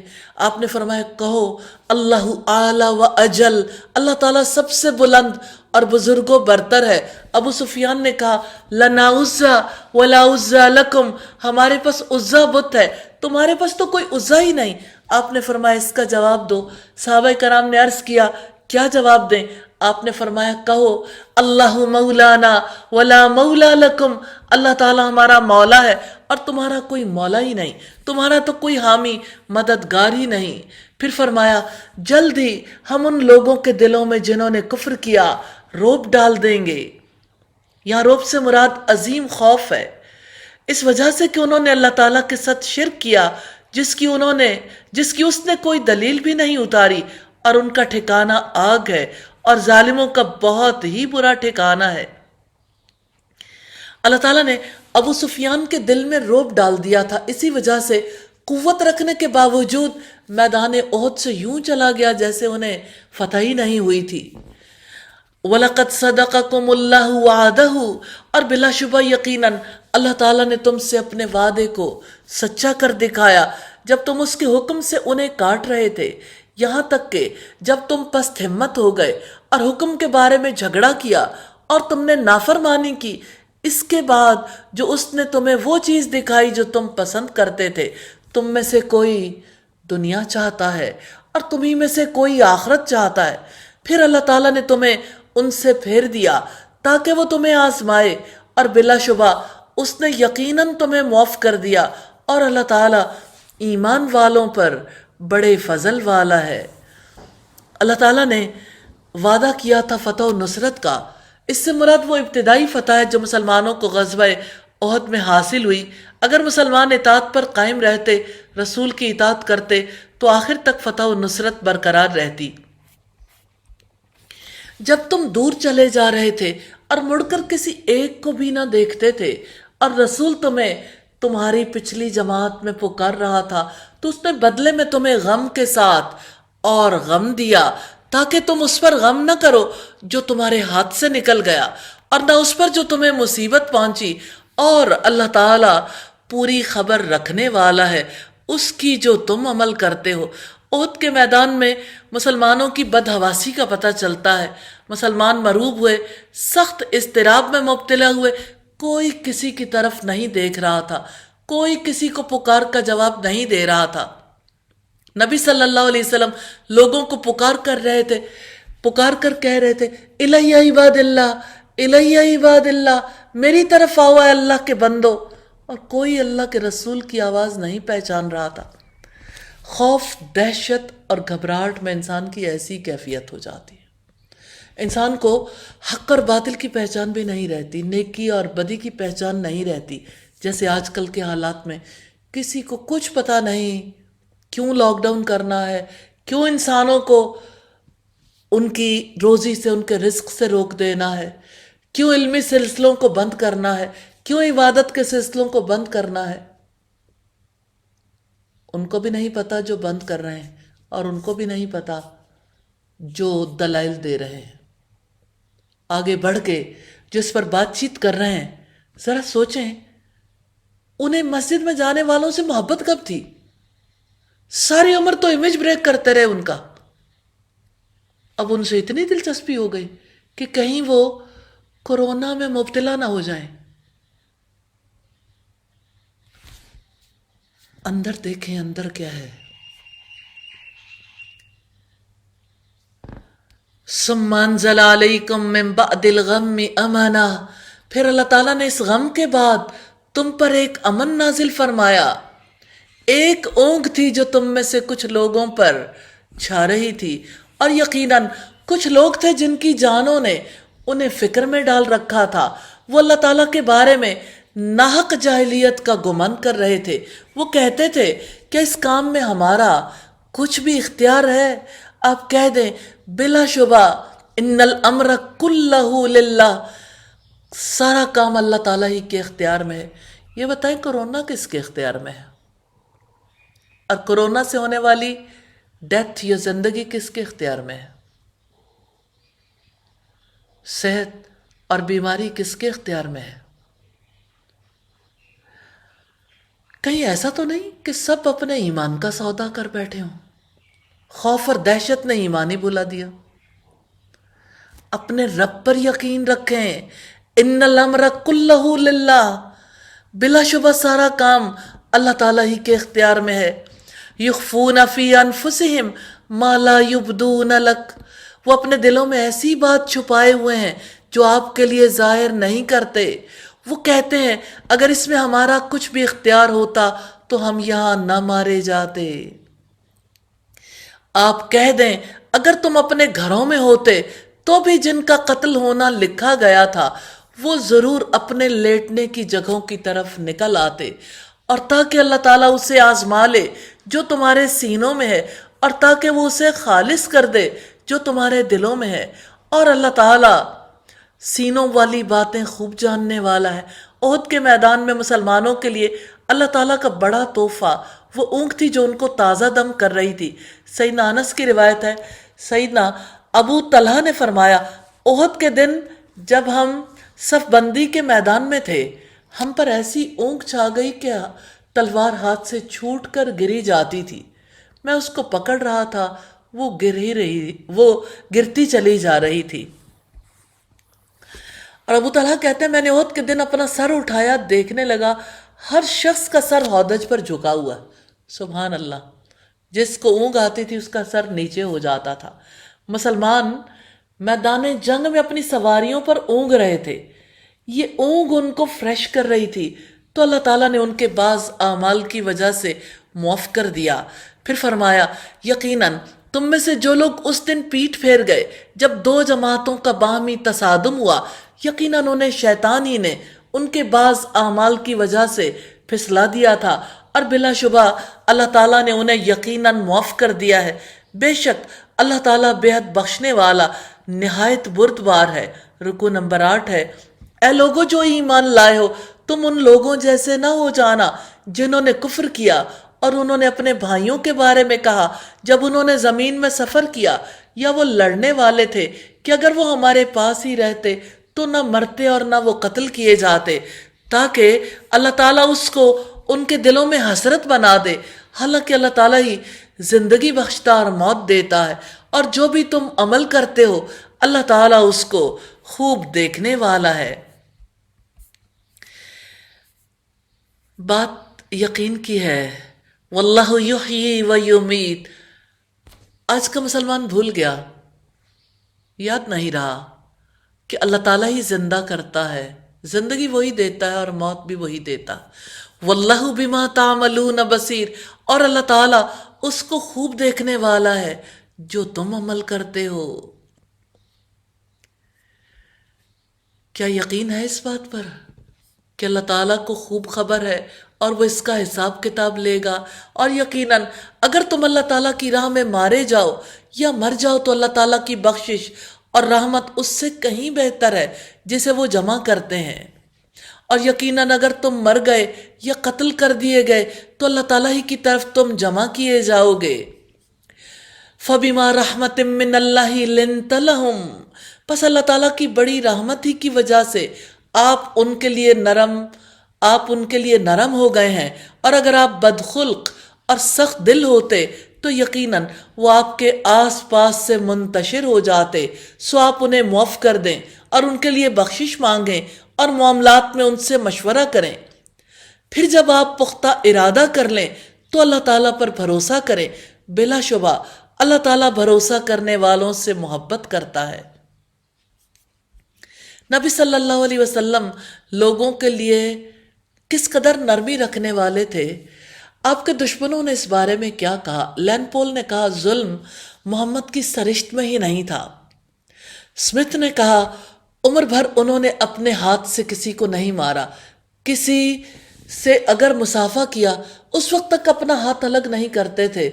[SPEAKER 1] آپ نے فرمایا کہو اللہ اعلی و اجل، اللہ تعالیٰ سب سے بلند اور بزرگ و برتر ہے۔ ابو سفیان نے کہا لنا عزا ولا عزا لکم، ہمارے پاس عزا بت ہے، تمہارے پاس تو کوئی عزا ہی نہیں۔ آپ نے فرمایا اس کا جواب دو۔ صحابہ کرام نے عرض کیا کیا جواب دیں؟ آپ نے فرمایا کہو اللہ مولانا ولا مولا لکم، اللہ تعالیٰ ہمارا مولا ہے اور تمہارا کوئی مولا ہی نہیں، تمہارا تو کوئی حامی مددگار ہی نہیں۔ پھر فرمایا جلد ہی ہم ان لوگوں کے دلوں میں جنہوں نے کفر کیا روب ڈال دیں گے۔ یہاں روب سے مراد عظیم خوف ہے، اس وجہ سے کہ انہوں نے اللہ تعالیٰ کے ساتھ شرک کیا جس کی اس نے کوئی دلیل بھی نہیں اتاری، اور ان کا ٹھکانہ آگ ہے، اور ظالموں کا بہت ہی برا ٹھکانہ ہے۔ اللہ تعالیٰ نے ابو سفیان کے دل میں رعب ڈال دیا تھا، اسی وجہ سے قوت رکھنے کے باوجود میدان احد سے یوں چلا گیا جیسے انہیں فتح ہی نہیں ہوئی تھی۔ وَلَقَدْ صَدَقَكُمُ اللَّهُ وَعَدَهُ، اور بلا شبہ یقیناً اللہ تعالیٰ نے تم سے اپنے وعدے کو سچا کر دکھایا جب تم اس کے حکم سے انہیں کاٹ رہے تھے، یہاں تک کہ جب تم پست ہمت ہو گئے اور حکم کے بارے میں جھگڑا کیا اور تم نے نافرمانی کی، اس کے بعد جو اس نے تمہیں وہ چیز دکھائی جو تم پسند کرتے تھے، تم میں سے کوئی دنیا چاہتا ہے اور تمہیں میں سے کوئی آخرت چاہتا ہے، پھر اللہ تعالیٰ نے تمہیں ان سے پھیر دیا تاکہ وہ تمہیں آزمائے، اور بلا شبہ اس نے یقیناً تمہیں معاف کر دیا، اور اللہ تعالیٰ ایمان والوں پر بڑے فضل والا ہے۔ اللہ تعالیٰ نے وعدہ کیا تھا فتح و نصرت کا، اس سے مراد وہ ابتدائی فتح ہے جو مسلمانوں کو غزوہ احد میں حاصل ہوئی۔ اگر مسلمان اطاعت پر قائم رہتے، رسول کی اطاعت کرتے، تو آخر تک فتح و نصرت برقرار رہتی۔ جب تم دور چلے جا رہے تھے اور مڑ کر کسی ایک کو بھی نہ دیکھتے تھے اور رسول تمہیں تمہاری پچھلی جماعت میں پکار رہا تھا، تو اس نے بدلے میں تمہیں غم کے ساتھ اور غم دیا تاکہ تم اس پر غم نہ کرو جو تمہارے ہاتھ سے نکل گیا، اور نہ اس پر جو تمہیں مصیبت پہنچی، اور اللہ تعالیٰ پوری خبر رکھنے والا ہے اس کی جو تم عمل کرتے ہو۔ احد کے میدان میں مسلمانوں کی بدحواسی کا پتہ چلتا ہے۔ مسلمان مرعوب ہوئے، سخت اضطراب میں مبتلا ہوئے، کوئی کسی کی طرف نہیں دیکھ رہا تھا، کوئی کسی کو پکار کا جواب نہیں دے رہا تھا۔ نبی صلی اللہ علیہ وسلم لوگوں کو پکار کر کہہ رہے تھے، الیہ عباد اللہ، الیہ عباد اللہ، میری طرف آؤ اے اللہ کے بندو، اور کوئی اللہ کے رسول کی آواز نہیں پہچان رہا تھا۔ خوف، دہشت اور گھبراہٹ میں انسان کی ایسی کیفیت ہو جاتی ہے، انسان کو حق اور باطل کی پہچان بھی نہیں رہتی، نیکی اور بدی کی پہچان نہیں رہتی۔ جیسے آج کل کے حالات میں کسی کو کچھ پتہ نہیں کیوں لاک ڈاؤن کرنا ہے، کیوں انسانوں کو ان کی روزی سے، ان کے رزق سے روک دینا ہے، کیوں علمی سلسلوں کو بند کرنا ہے، کیوں عبادت کے سلسلوں کو بند کرنا ہے۔ ان کو بھی نہیں پتا جو بند کر رہے ہیں، اور ان کو بھی نہیں پتا جو دلائل دے رہے ہیں۔ آگے بڑھ کے جو اس پر بات چیت کر رہے ہیں، ذرا سوچیں انہیں مسجد میں جانے والوں سے محبت کب تھی؟ ساری عمر تو امیج بریک کرتے رہے ان کا، اب ان سے اتنی دلچسپی ہو گئی کہ کہیں وہ کورونا میں مبتلا نہ ہو جائیں۔ اندر دیکھیں اندر کیا ہے۔ ثم انزل علیکم من بعد الغم امنا، پھر اللہ تعالیٰ نے اس غم کے بعد تم پر ایک امن نازل فرمایا۔ ایک اونگ تھی جو تم میں سے کچھ لوگوں پر چھا رہی تھی، اور یقیناً کچھ لوگ تھے جن کی جانوں نے انہیں فکر میں ڈال رکھا تھا۔ وہ اللہ تعالیٰ کے بارے میں ناحق جاہلیت کا گمان کر رہے تھے۔ وہ کہتے تھے کہ اس کام میں ہمارا کچھ بھی اختیار ہے؟ آپ کہہ دیں بلا شبہ ان الامر کلہ للہ، سارا کام اللہ تعالیٰ ہی کے اختیار میں ہے۔ یہ بتائیں کورونا کس کے اختیار میں ہے؟ اور کورونا سے ہونے والی ڈیتھ یا زندگی کس کے اختیار میں ہے؟ صحت اور بیماری کس کے اختیار میں ہے؟ کہیں ایسا تو نہیں کہ سب اپنے ایمان کا سودا کر بیٹھے ہوں؟ خوف اور دہشت نے ایمان ہی بلا دیا۔ اپنے رب پر یقین رکھیں، ان الامر کلہ للہ، بلا شبہ سارا کام اللہ تعالیٰ ہی کے اختیار میں ہے۔ یخفون فی انفسہم ما لا یبدون لک، وہ اپنے دلوں میں ایسی بات چھپائے ہوئے ہیں جو آپ کے لیے ظاہر نہیں کرتے۔ وہ کہتے ہیں اگر اس میں ہمارا کچھ بھی اختیار ہوتا تو ہم یہاں نہ مارے جاتے۔ آپ کہہ دیں اگر تم اپنے گھروں میں ہوتے تو بھی جن کا قتل ہونا لکھا گیا تھا وہ ضرور اپنے لیٹنے کی جگہوں کی طرف نکل آتے، اور تاکہ اللہ تعالیٰ اسے آزما لے جو تمہارے سینوں میں ہے، اور تاکہ وہ اسے خالص کر دے جو تمہارے دلوں میں ہے، اور اللہ تعالیٰ سینوں والی باتیں خوب جاننے والا ہے۔ احد کے میدان میں مسلمانوں کے لیے اللہ تعالیٰ کا بڑا تحفہ وہ اونٹ تھی جو ان کو تازہ دم کر رہی تھی۔ سیدنا انس کی روایت ہے، سیدنا ابو طلحہ نے فرمایا احد کے دن جب ہم صف بندی کے میدان میں تھے، ہم پر ایسی اونگ چھا گئی کہ تلوار ہاتھ سے چھوٹ کر گری جاتی تھی۔ میں اس کو پکڑ رہا تھا، وہ گرتی چلی جا رہی تھی۔ اور ابو طلحہ کہتے ہیں میں نے احد کے دن اپنا سر اٹھایا، دیکھنے لگا ہر شخص کا سر ہودج پر جھکا ہوا۔ سبحان اللہ، جس کو اونگ آتی تھی اس کا سر نیچے ہو جاتا تھا۔ مسلمان میدان جنگ میں اپنی سواریوں پر اونگ رہے تھے، یہ اونگ ان کو فریش کر رہی تھی، تو اللہ تعالیٰ نے ان کے بعض اعمال کی وجہ سے معاف کر دیا۔ پھر فرمایا یقیناً تم میں سے جو لوگ اس دن پیٹھ پھیر گئے جب دو جماعتوں کا باہمی تصادم ہوا، یقیناً انہیں شیطان ہی نے ان کے بعض اعمال کی وجہ سے پھسلا دیا تھا، اور بلا شبہ اللہ تعالیٰ نے انہیں یقیناً معاف کر دیا ہے۔ بے شک اللہ تعالیٰ بے حد بخشنے والا نہایت بردبار ہے۔ رکوع نمبر 8 ہے، اے لوگو جو ایمان لائے ہو، تم ان لوگوں جیسے نہ ہو جانا جنہوں نے کفر کیا اور انہوں نے اپنے بھائیوں کے بارے میں کہا جب انہوں نے زمین میں سفر کیا یا وہ لڑنے والے تھے کہ اگر وہ ہمارے پاس ہی رہتے تو نہ مرتے اور نہ وہ قتل کیے جاتے، تاکہ اللہ تعالیٰ اس کو ان کے دلوں میں حسرت بنا دے۔ حالانکہ اللہ تعالیٰ ہی زندگی بخشتا اور موت دیتا ہے، اور جو بھی تم عمل کرتے ہو اللہ تعالیٰ اس کو خوب دیکھنے والا ہے۔ بات یقین کی ہے، واللہ یحیی و یمیت۔ آج کا مسلمان بھول گیا، یاد نہیں رہا کہ اللہ تعالیٰ ہی زندہ کرتا ہے، زندگی وہی دیتا ہے اور موت بھی وہی دیتا۔ واللہ بما تعملون بصیر، اور اللہ تعالیٰ اس کو خوب دیکھنے والا ہے جو تم عمل کرتے ہو۔ کیا یقین ہے اس بات پر کہ اللہ تعالیٰ کو خوب خبر ہے اور وہ اس کا حساب کتاب لے گا؟ اور یقیناً اگر تم اللہ تعالیٰ کی راہ میں مارے جاؤ یا مر جاؤ تو اللہ تعالیٰ کی بخشش اور رحمت اس سے کہیں بہتر ہے جسے وہ جمع کرتے ہیں۔ اور یقیناً اگر تم مر گئے یا قتل کر دیے گئے تو اللہ تعالیٰ ہی کی طرف تم جمع کیے جاؤ گے۔ فَبِمَا رَحْمَةٍ مِّنَ اللَّهِ لِنْتَ لَهُمْ، پس اللہ تعالیٰ کی بڑی رحمت ہی کی وجہ سے آپ ان کے لیے نرم ہو گئے ہیں، اور اگر آپ بدخلق اور سخت دل ہوتے تو یقیناً وہ آپ کے آس پاس سے منتشر ہو جاتے۔ سو آپ انہیں معاف کر دیں اور ان کے لیے بخشش مانگیں اور معاملات میں ان سے مشورہ کریں۔ پھر جب آپ پختہ ارادہ کر لیں تو اللہ تعالیٰ پر بھروسہ کریں، بلا شبہ اللہ تعالیٰ بھروسہ کرنے والوں سے محبت کرتا ہے۔ نبی صلی اللہ علیہ وسلم لوگوں کے لیے کس قدر نرمی رکھنے والے تھے۔ آپ کے دشمنوں نے اس بارے میں کیا کہا؟ لین پول نے کہا ظلم محمد کی سرشت میں ہی نہیں تھا۔ اسمتھ نے کہا عمر بھر انہوں نے اپنے ہاتھ سے کسی کو نہیں مارا، کسی سے اگر مصافحہ کیا اس وقت تک اپنا ہاتھ الگ نہیں کرتے تھے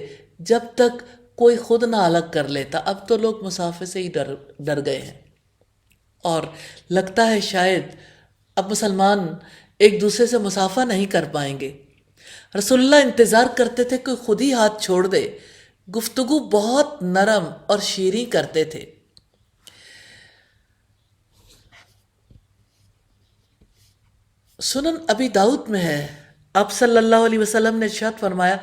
[SPEAKER 1] جب تک کوئی خود نہ الگ کر لیتا۔ اب تو لوگ مصافحے سے ہی ڈر گئے ہیں، اور لگتا ہے شاید اب مسلمان ایک دوسرے سے مصافحہ نہیں کر پائیں گے۔ رسول اللہ انتظار کرتے تھے کہ خود ہی ہاتھ چھوڑ دے، گفتگو بہت نرم اور شیریں کرتے تھے۔ سنن ابی داؤد میں ہے، آپ صلی اللہ علیہ وسلم نے ارشاد فرمایا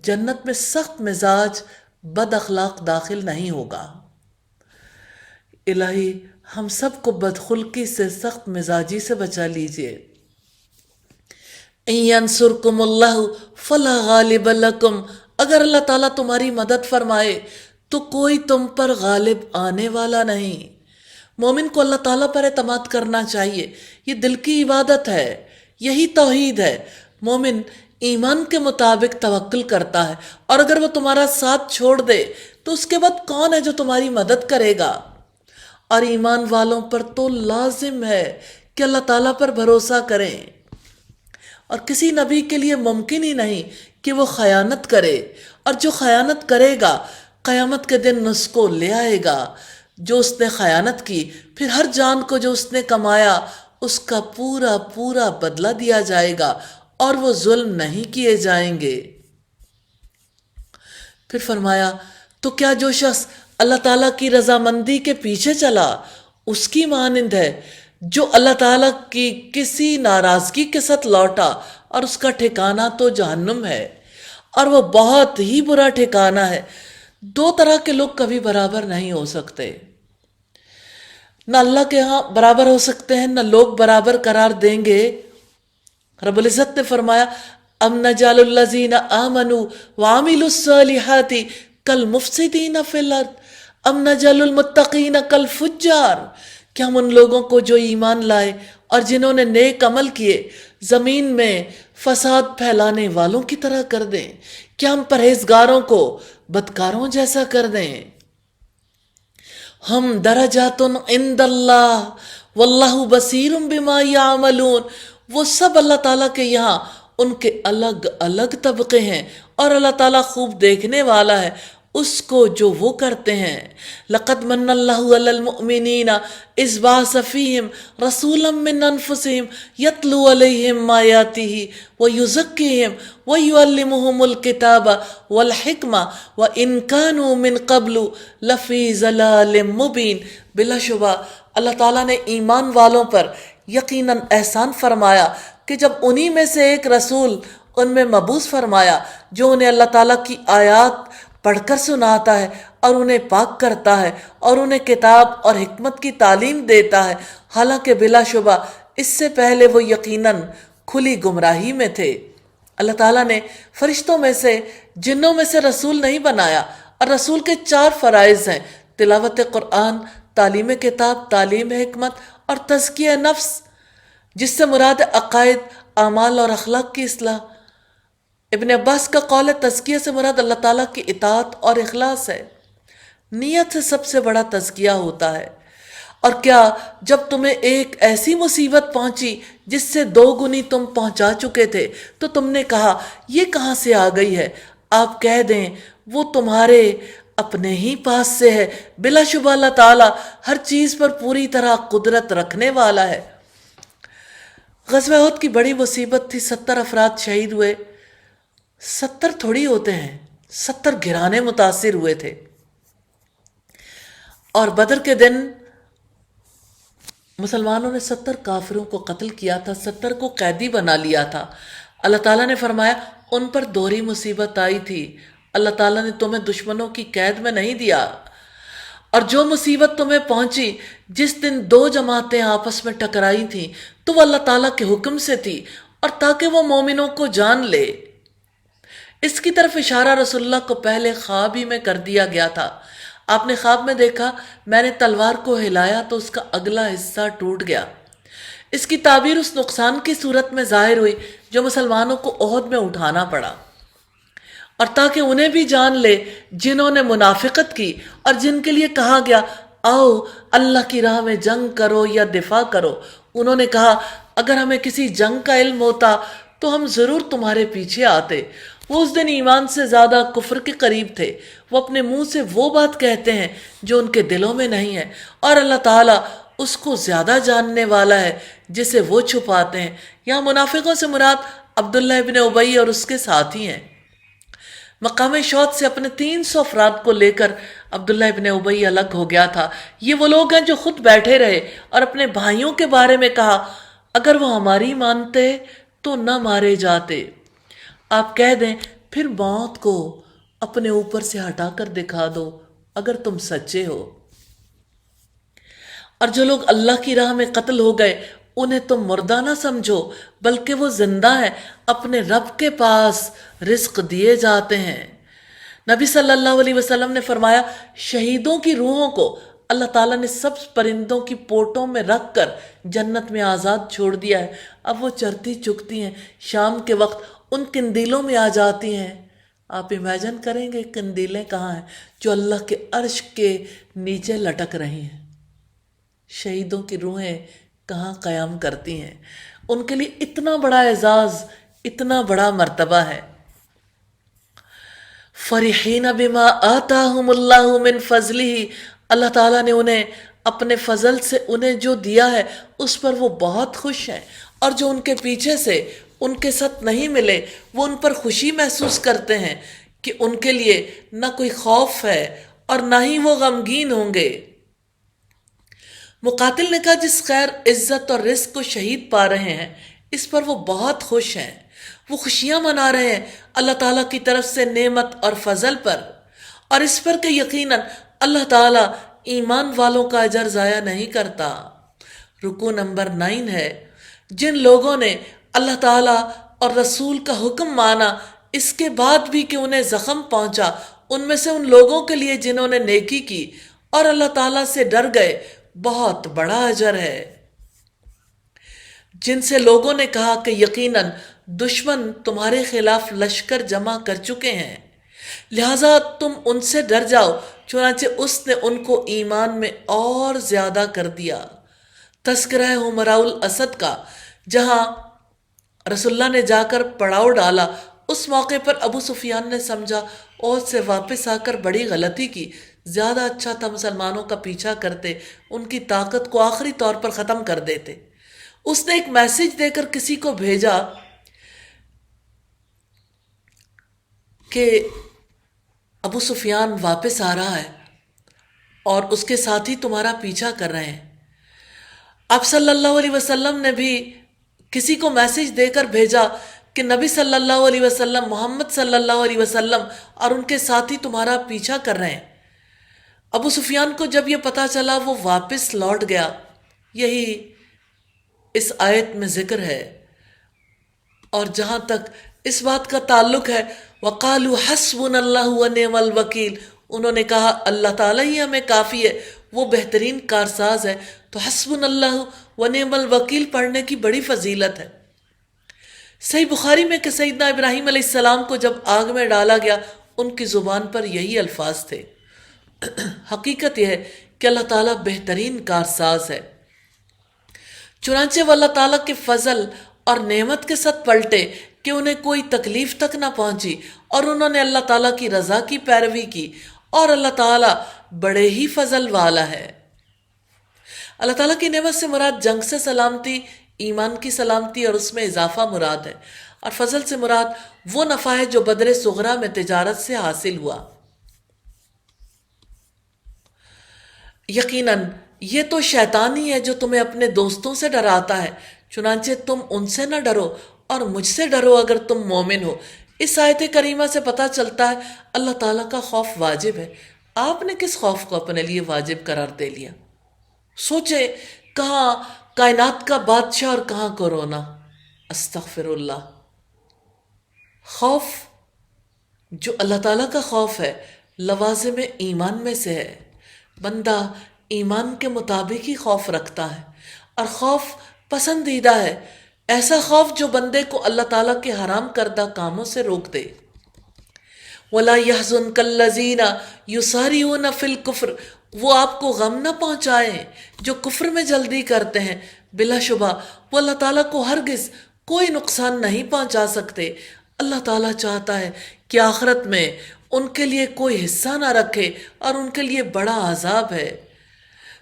[SPEAKER 1] جنت میں سخت مزاج بد اخلاق داخل نہیں ہوگا۔ الہی ہم سب کو بدخلقی سے، سخت مزاجی سے بچا لیجئے۔ ان ینصرکم اللہ فلا غالب لکم، اگر اللہ تعالیٰ تمہاری مدد فرمائے تو کوئی تم پر غالب آنے والا نہیں۔ مومن کو اللہ تعالیٰ پر اعتماد کرنا چاہیے، یہ دل کی عبادت ہے، یہی توحید ہے۔ مومن ایمان کے مطابق توکل کرتا ہے، اور اگر وہ تمہارا ساتھ چھوڑ دے تو اس کے بعد کون ہے جو تمہاری مدد کرے گا؟ اور ایمان والوں پر تو لازم ہے کہ اللہ تعالیٰ پر بھروسہ کریں، اور کسی نبی کے لیے ممکن ہی نہیں کہ وہ خیانت کرے، اور جو خیانت کرے گا قیامت کے دن اس کو لے آئے گا جو اس نے خیانت کی، پھر ہر جان کو جو اس نے کمایا اس کا پورا پورا بدلہ دیا جائے گا اور وہ ظلم نہیں کیے جائیں گے۔ پھر فرمایا تو کیا جو شخص اللہ تعالیٰ کی رضامندی کے پیچھے چلا اس کی مانند ہے جو اللہ تعالیٰ کی کسی ناراضگی کے ساتھ لوٹا اور اس کا ٹھکانہ تو جہنم ہے اور وہ بہت ہی برا ٹھکانہ ہے۔ دو طرح کے لوگ کبھی برابر نہیں ہو سکتے، نہ اللہ کے ہاں برابر ہو سکتے ہیں، نہ لوگ برابر قرار دیں گے۔ رب العزت نے فرمایا ام نجعل الذین آمنوا وعملوا الصالحات کالمفسدین فی الارض ام نجعل المتقین کالفجار، کیا ہم ان لوگوں کو جو ایمان لائے اور جنہوں نے نیک عمل کیے زمین میں فساد پھیلانے والوں کی طرح کر دیں؟ کیا ہم پرہیزگاروں کو بدکاروں جیسا کر دیں؟ ہم درجات عند اللہ واللہ بصیر بما یعملون، وہ سب اللہ تعالیٰ کے یہاں ان کے الگ الگ طبقے ہیں اور اللہ تعالیٰ خوب دیکھنے والا ہے اس کو جو وہ کرتے ہیں۔ لقد من اللہ علی المؤمنین اذ بعث فیہم رسولا من انفسہم یتلو علیہم آیاتہ ویزکیہم ویعلمہم الکتاب والحکمہ وان کانوا من قبل لفی ضلال مبین۔ بلا شبہ اللہ تعالیٰ نے ایمان والوں پر یقیناً احسان فرمایا کہ جب انہی میں سے ایک رسول ان میں مبعوث فرمایا جو انہیں اللہ تعالیٰ کی آیات پڑھ کر سناتا ہے اور انہیں پاک کرتا ہے اور انہیں کتاب اور حکمت کی تعلیم دیتا ہے، حالانکہ بلا شبہ اس سے پہلے وہ یقیناً کھلی گمراہی میں تھے۔ اللہ تعالیٰ نے فرشتوں میں سے جنوں میں سے رسول نہیں بنایا، اور رسول کے 4 فرائض ہیں: تلاوت قرآن، تعلیم کتاب، تعلیم حکمت اور تزکیہ نفس، جس سے مراد عقائد، اعمال اور اخلاق کی اصلاح۔ ابن عباس کا قول ہے تزکیہ سے مراد اللہ تعالیٰ کی اطاعت اور اخلاص ہے۔ نیت سے سب سے بڑا تزکیہ ہوتا ہے۔ اور کیا جب تمہیں ایک ایسی مصیبت پہنچی جس سے 2 گنی تم پہنچا چکے تھے تو تم نے کہا یہ کہاں سے آ گئی ہے؟ آپ کہہ دیں وہ تمہارے اپنے ہی پاس سے ہے، بلا شبہ اللہ تعالیٰ ہر چیز پر پوری طرح قدرت رکھنے والا ہے۔ غزوہ احد کی بڑی مصیبت تھی، 70 افراد شہید ہوئے۔ 70 تھوڑی ہوتے ہیں، 70 گھرانے متاثر ہوئے تھے۔ اور بدر کے دن مسلمانوں نے 70 کافروں کو قتل کیا تھا، 70 کو قیدی بنا لیا تھا۔ اللہ تعالیٰ نے فرمایا ان پر دوہری مصیبت آئی تھی، اللہ تعالیٰ نے تمہیں دشمنوں کی قید میں نہیں دیا۔ اور جو مصیبت تمہیں پہنچی جس دن 2 جماعتیں آپس میں ٹکرائی تھیں تو وہ اللہ تعالیٰ کے حکم سے تھی اور تاکہ وہ مومنوں کو جان لے۔ اس کی طرف اشارہ رسول اللہ کو پہلے خواب ہی میں کر دیا گیا تھا۔ آپ نے خواب میں دیکھا میں نے تلوار کو ہلایا تو اس کا اگلا حصہ ٹوٹ گیا۔ اس کی تعبیر اس نقصان کی صورت میں ظاہر ہوئی جو مسلمانوں کو احد میں اٹھانا پڑا، اور تاکہ انہیں بھی جان لے جنہوں نے منافقت کی اور جن کے لیے کہا گیا آؤ اللہ کی راہ میں جنگ کرو یا دفاع کرو، انہوں نے کہا اگر ہمیں کسی جنگ کا علم ہوتا تو ہم ضرور تمہارے پیچھے آتے۔ وہ اس دن ایمان سے زیادہ کفر کے قریب تھے، وہ اپنے منہ سے وہ بات کہتے ہیں جو ان کے دلوں میں نہیں ہے، اور اللہ تعالیٰ اس کو زیادہ جاننے والا ہے جسے وہ چھپاتے ہیں۔ یہاں منافقوں سے مراد عبداللہ ابن ابی اور اس کے ساتھی ہیں۔ مقام شہد سے اپنے 300 افراد کو لے کر عبداللہ ابن ابی الگ ہو گیا تھا۔ یہ وہ لوگ ہیں جو خود بیٹھے رہے اور اپنے بھائیوں کے بارے میں کہا اگر وہ ہماری مانتے تو نہ مارے جاتے۔ آپ کہہ دیں پھر موت کو اپنے اوپر سے ہٹا کر دکھا دو اگر تم سچے ہو۔ اور جو لوگ اللہ کی راہ میں قتل ہو گئے انہیں تم مردہ نہ سمجھو بلکہ وہ زندہ ہیں، اپنے رب کے پاس رزق دیے جاتے ہیں۔ نبی صلی اللہ علیہ وسلم نے فرمایا شہیدوں کی روحوں کو اللہ تعالیٰ نے سبز پرندوں کی پوٹوں میں رکھ کر جنت میں آزاد چھوڑ دیا ہے۔ اب وہ چرتی چکتی ہیں، شام کے وقت ان قندیلوں میں آ جاتی ہیں۔ آپ امیجن کریں گے قندیلیں کہاں ہیں؟ جو اللہ کے عرش کے نیچے لٹک رہی ہیں۔ شہیدوں کی روحیں کہاں قیام کرتی ہیں؟ ان کے لیے اتنا بڑا اعزاز، اتنا بڑا مرتبہ ہے۔ فرحین بما آتاہم اللہ من فضلہ اللہ تعالیٰ نے انہیں اپنے فضل سے انہیں جو دیا ہے اس پر وہ بہت خوش ہیں، اور جو ان کے پیچھے سے ان کے ساتھ نہیں ملے وہ ان پر خوشی محسوس کرتے ہیں کہ ان کے لیے نہ کوئی خوف ہے اور نہ ہی وہ غمگین ہوں گے۔ مقاتل نے کہا جس خیر، عزت اور رزق کو شہید پا رہے ہیں اس پر وہ بہت خوش ہیں، وہ خوشیاں منا رہے ہیں اللہ تعالیٰ کی طرف سے نعمت اور فضل پر، اور اس پر کہ یقیناً اللہ تعالیٰ ایمان والوں کا اجر ضائع نہیں کرتا۔ رکوع نمبر 9 ہے، جن لوگوں نے اللہ تعالیٰ اور رسول کا حکم مانا اس کے بعد بھی کہ انہیں زخم پہنچا، ان میں سے ان لوگوں کے لیے جنہوں نے نیکی کی اور اللہ تعالیٰ سے ڈر گئے بہت بڑا اجر ہے۔ جن سے لوگوں نے کہا کہ یقیناً دشمن تمہارے خلاف لشکر جمع کر چکے ہیں، لہٰذا تم ان سے ڈر جاؤ، چنانچہ اس نے ان کو ایمان میں اور زیادہ کر دیا۔ تذکرہ حمراء الاسد کا، جہاں رسول اللہ نے جا کر پڑاؤ ڈالا، اس موقع پر ابو سفیان نے سمجھا اور سے واپس آ کر بڑی غلطی کی، زیادہ اچھا تھا مسلمانوں کا پیچھا کرتے، ان کی طاقت کو آخری طور پر ختم کر دیتے۔ اس نے ایک میسج دے کر کسی کو بھیجا کہ ابو سفیان واپس آ رہا ہے اور اس کے ساتھی تمہارا پیچھا کر رہے ہیں۔ آپ صلی اللہ علیہ وسلم نے بھی کسی کو میسج دے کر بھیجا کہ نبی صلی اللہ علیہ وسلم، محمد صلی اللہ علیہ وسلم اور ان کے ساتھی تمہارا پیچھا کر رہے ہیں۔ ابو سفیان کو جب یہ پتا چلا وہ واپس لوٹ گیا۔ یہی اس آیت میں ذکر ہے۔ اور جہاں تک اس بات کا تعلق ہے وَقَالُوا حَسْبُنَا اللَّهُ وَنِعْمَ الْوَكِيلُ، انہوں نے کہا اللہ تعالیٰ ہی ہمیں کافی ہے، وہ بہترین کارساز ہے، تو حسبنا اللہ ونعم الوکیل پڑھنے کی بڑی فضیلت ہے۔ صحیح بخاری میں کہ سیدنا ابراہیم علیہ السلام کو جب آگ میں ڈالا گیا ان کی زبان پر یہی الفاظ تھے۔ حقیقت یہ ہے کہ اللہ تعالیٰ بہترین کارساز ہے۔ چنانچہ وہ اللہ تعالیٰ کے فضل اور نعمت کے ساتھ پلٹے کہ انہیں کوئی تکلیف تک نہ پہنچی، اور انہوں نے اللہ تعالیٰ کی رضا کی پیروی کی، اور اللہ تعالیٰ بڑے ہی فضل والا ہے۔ اللہ تعالیٰ کی نعمت سے مراد جنگ سے سلامتی، ایمان کی سلامتی اور اس میں اضافہ مراد ہے، اور فضل سے مراد وہ نفع ہے جو بدر صغرا میں تجارت سے حاصل ہوا۔ یقیناً یہ تو شیطان ہی ہے جو تمہیں اپنے دوستوں سے ڈراتا ہے، چنانچہ تم ان سے نہ ڈرو اور مجھ سے ڈرو اگر تم مومن ہو۔ اس آیت کریمہ سے پتہ چلتا ہے اللہ تعالیٰ کا خوف واجب ہے۔ آپ نے کس خوف کو اپنے لیے واجب قرار دے لیا؟ سوچے کہاں کائنات کا بادشاہ اور کہاں کورونا۔ استغفر اللہ۔ خوف جو اللہ تعالیٰ کا خوف ہے لوازم ایمان میں سے ہے۔ بندہ ایمان کے مطابق ہی خوف رکھتا ہے، اور خوف پسندیدہ ہے، ایسا خوف جو بندے کو اللہ تعالیٰ کے حرام کردہ کاموں سے روک دے۔ وَلَا يَحْزُنْكَ الَّذِينَ يُسَارِعُونَ فِي الْكُفْرِ، وہ آپ کو غم نہ پہنچائیں جو کفر میں جلدی کرتے ہیں، بلا شبہ وہ اللہ تعالیٰ کو ہرگز کوئی نقصان نہیں پہنچا سکتے۔ اللہ تعالیٰ چاہتا ہے کہ آخرت میں ان کے لیے کوئی حصہ نہ رکھے اور ان کے لیے بڑا عذاب ہے۔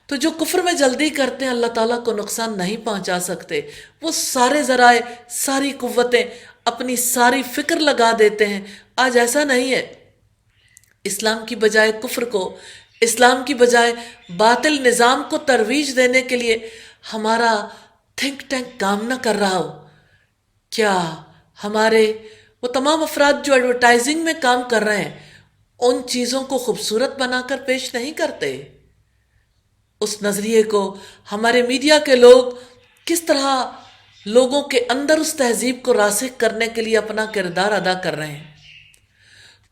[SPEAKER 1] تو جو کفر میں جلدی کرتے ہیں اللہ تعالیٰ کو نقصان نہیں پہنچا سکتے، وہ سارے ذرائع، ساری قوتیں، اپنی ساری فکر لگا دیتے ہیں۔ آج ایسا نہیں ہے۔ اسلام کی بجائے کفر کو، اسلام کی بجائے باطل نظام کو ترویج دینے کے لیے ہمارا تھنک ٹینک کام نہ کر رہا ہو؟ کیا ہمارے وہ تمام افراد جو ایڈورٹائزنگ میں کام کر رہے ہیں ان چیزوں کو خوبصورت بنا کر پیش نہیں کرتے؟ اس نظریے کو ہمارے میڈیا کے لوگ کس طرح لوگوں کے اندر اس تہذیب کو راسخ کرنے کے لیے اپنا کردار ادا کر رہے ہیں۔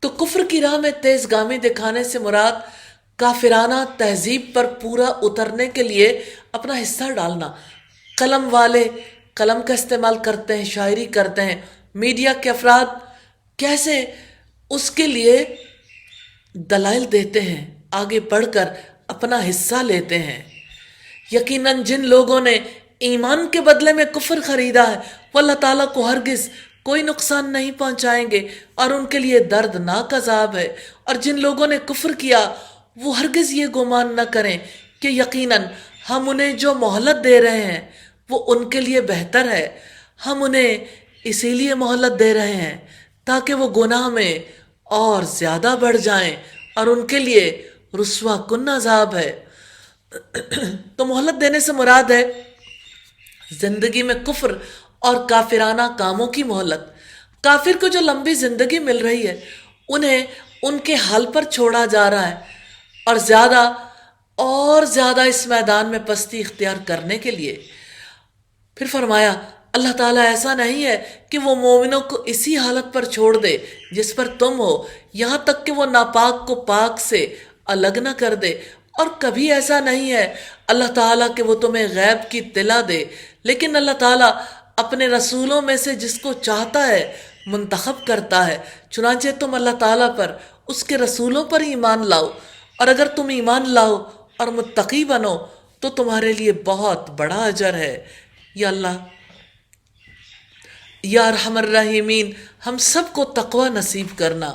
[SPEAKER 1] تو کفر کی راہ میں تیز گامی دکھانے سے مراد کافرانہ تہذیب پر پورا اترنے کے لیے اپنا حصہ ڈالنا۔ قلم والے قلم کا استعمال کرتے ہیں، شاعری کرتے ہیں، میڈیا کے افراد کیسے اس کے لیے دلائل دیتے ہیں، آگے بڑھ کر اپنا حصہ لیتے ہیں۔ یقیناً جن لوگوں نے ایمان کے بدلے میں کفر خریدا ہے وہ اللہ تعالیٰ کو ہرگز کوئی نقصان نہیں پہنچائیں گے اور ان کے لیے دردناک عذاب ہے۔ اور جن لوگوں نے کفر کیا وہ ہرگز یہ گمان نہ کریں کہ یقیناً ہم انہیں جو مہلت دے رہے ہیں وہ ان کے لیے بہتر ہے، ہم انہیں اسی لیے مہلت دے رہے ہیں تاکہ وہ گناہ میں اور زیادہ بڑھ جائیں اور ان کے لیے رسوا کن عذاب ہے۔ تو مہلت دینے سے مراد ہے زندگی میں کفر اور کافرانہ کاموں کی مہلت۔ کافر کو جو لمبی زندگی مل رہی ہے انہیں ان کے حال پر چھوڑا جا رہا ہے اور زیادہ اس میدان میں پستی اختیار کرنے کے لیے۔ پھر فرمایا اللہ تعالیٰ ایسا نہیں ہے کہ وہ مومنوں کو اسی حالت پر چھوڑ دے جس پر تم ہو، یہاں تک کہ وہ ناپاک کو پاک سے الگ نہ کر دے، اور کبھی ایسا نہیں ہے اللہ تعالیٰ کہ وہ تمہیں غیب کی اطلاع دے، لیکن اللہ تعالیٰ اپنے رسولوں میں سے جس کو چاہتا ہے منتخب کرتا ہے۔ چنانچہ تم اللہ تعالیٰ پر، اس کے رسولوں پر ایمان لاؤ، اور اگر تم ایمان لاؤ اور متقی بنو تو تمہارے لیے بہت بڑا اجر ہے۔ یا اللہ، یا ارحم الراحمین، ہم سب کو تقوی نصیب کرنا۔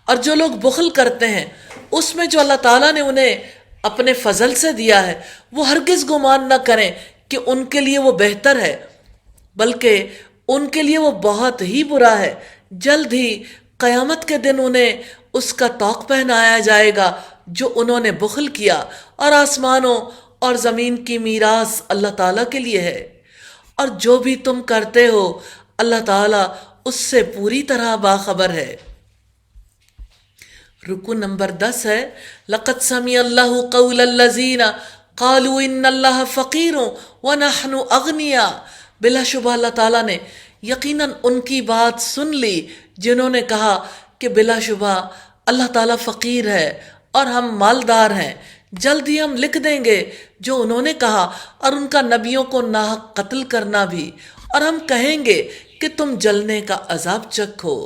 [SPEAKER 1] اور جو لوگ بخل کرتے ہیں اس میں جو اللہ تعالیٰ نے انہیں اپنے فضل سے دیا ہے، وہ ہرگز گمان نہ کریں کہ ان کے لیے وہ بہتر ہے، بلکہ ان کے لیے وہ بہت ہی برا ہے۔ جلد ہی قیامت کے دن انہیں اس کا طوق پہنایا جائے گا جو انہوں نے بخل کیا، اور آسمانوں اور زمین کی میراث اللہ تعالیٰ کے لیے ہے، اور جو بھی تم کرتے ہو اللہ تعالیٰ اس سے پوری طرح باخبر ہے۔ رکو نمبر 10 ہے لَقَدْ سَمِعَ اللَّهُ قَوْلَ الَّذِينَ قَالُوا إِنَّ اللَّهَ فَقِيرٌ وَنَحْنُ أَغْنِيَاءُ۔ بلا شبہ اللہ تعالیٰ نے یقیناً ان کی بات سن لی جنہوں نے کہا کہ بلا شبہ اللہ تعالیٰ فقیر ہے اور ہم مالدار ہیں۔ جلد ہی ہم لکھ دیں گے جو انہوں نے کہا، اور ان کا نبیوں کو ناحق قتل کرنا بھی، اور ہم کہیں گے کہ تم جلنے کا عذاب چکھو۔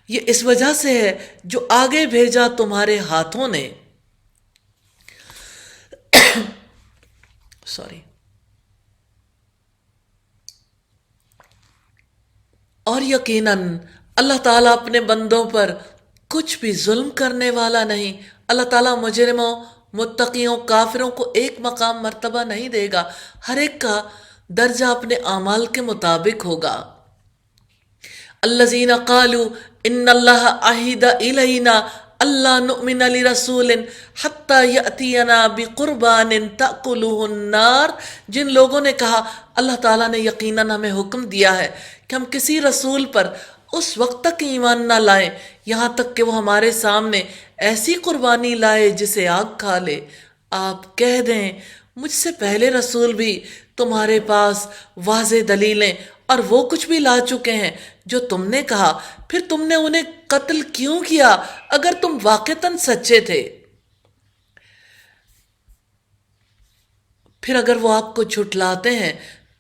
[SPEAKER 1] یہ اس وجہ سے ہے جو آگے بھیجا تمہارے ہاتھوں نے۔ اور یقیناً اللہ تعالیٰ اپنے بندوں پر کچھ بھی ظلم کرنے والا نہیں۔ اللہ تعالیٰ مجرموں، متقیوں، کافروں کو ایک مقام مرتبہ نہیں دے گا، ہر ایک کا درجہ اپنے اعمال کے مطابق ہوگا۔ الذین قالوا ان اللہ عہد الینا اللہ نؤمن لرسول حتی یأتینا بقربان تأکلہ النار۔ جن لوگوں نے کہا اللہ تعالیٰ نے یقیناً ہمیں حکم دیا ہے کہ ہم کسی رسول پر اس وقت تک ایمان نہ لائیں یہاں تک کہ وہ ہمارے سامنے ایسی قربانی لائے جسے آگ کھا لے۔ آپ کہہ دیں مجھ سے پہلے رسول بھی تمہارے پاس واضح دلیلیں اور وہ کچھ بھی لا چکے ہیں جو تم نے کہا، پھر تم نے انہیں قتل کیوں کیا اگر تم واقعتاً سچے تھے؟ پھر اگر وہ آپ کو جھٹلاتے ہیں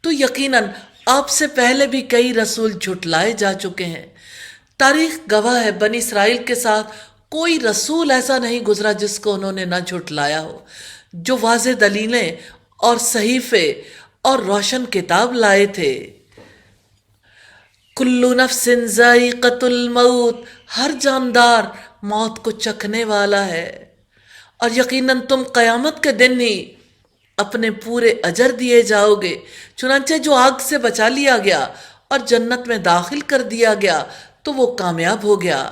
[SPEAKER 1] تو یقیناً آپ سے پہلے بھی کئی رسول جھٹلائے جا چکے ہیں۔ تاریخ گواہ ہے بنی اسرائیل کے ساتھ کوئی رسول ایسا نہیں گزرا جس کو انہوں نے نہ جھٹلایا ہو، جو واضح دلیلیں اور صحیفے اور روشن کتاب لائے تھے۔ کل نفس ذائقۃ الموت، ہر جاندار موت کو چکھنے والا ہے، اور یقیناً تم قیامت کے دن ہی اپنے پورے اجر دیے جاؤ گے۔ چنانچہ جو آگ سے بچا لیا گیا اور جنت میں داخل کر دیا گیا تو وہ کامیاب ہو گیا،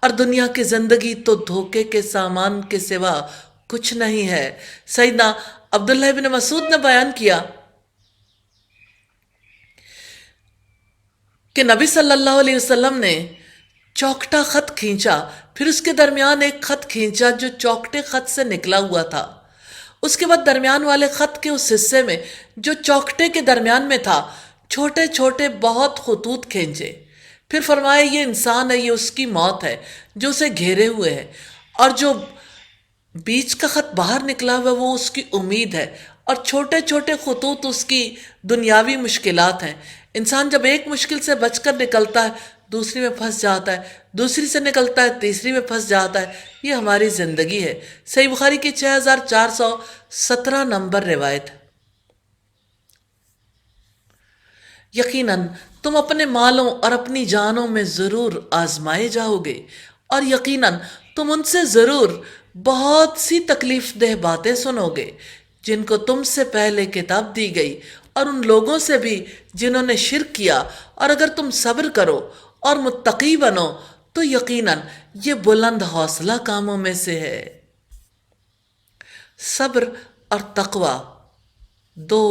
[SPEAKER 1] اور دنیا کی زندگی تو دھوکے کے سامان کے سوا کچھ نہیں ہے۔ سیدنا عبداللہ بن مسعود نے بیان کیا کہ نبی صلی اللہ علیہ وسلم نے چوکٹا خط کھینچا، پھر اس کے درمیان ایک خط کھینچا جو چوکٹے خط سے نکلا ہوا تھا، اس کے بعد درمیان والے خط کے اس حصے میں جو چوکٹے کے درمیان میں تھا چھوٹے چھوٹے بہت خطوط کھینچے، پھر فرمایا یہ انسان ہے، یہ اس کی موت ہے جو اسے گھیرے ہوئے ہے، اور جو بیچ کا خط باہر نکلا ہوا وہ اس کی امید ہے، اور چھوٹے چھوٹے خطوط اس کی دنیاوی مشکلات ہیں۔ انسان جب ایک مشکل سے بچ کر نکلتا ہے دوسری میں پھنس جاتا ہے، دوسری سے نکلتا ہے تیسری میں پھنس جاتا ہے۔ یہ ہماری زندگی ہے۔ صحیح بخاری کی 6417 نمبر روایت۔ یقیناً تم اپنے مالوں اور اپنی جانوں میں ضرور آزمائے جاؤ گے، اور یقیناً تم ان سے ضرور بہت سی تکلیف دہ باتیں سنو گے جن کو تم سے پہلے کتاب دی گئی، اور ان لوگوں سے بھی جنہوں نے شرک کیا، اور اگر تم صبر کرو اور متقی بنو تو یقیناً یہ بلند حوصلہ کاموں میں سے ہے۔ صبر اور تقوی دو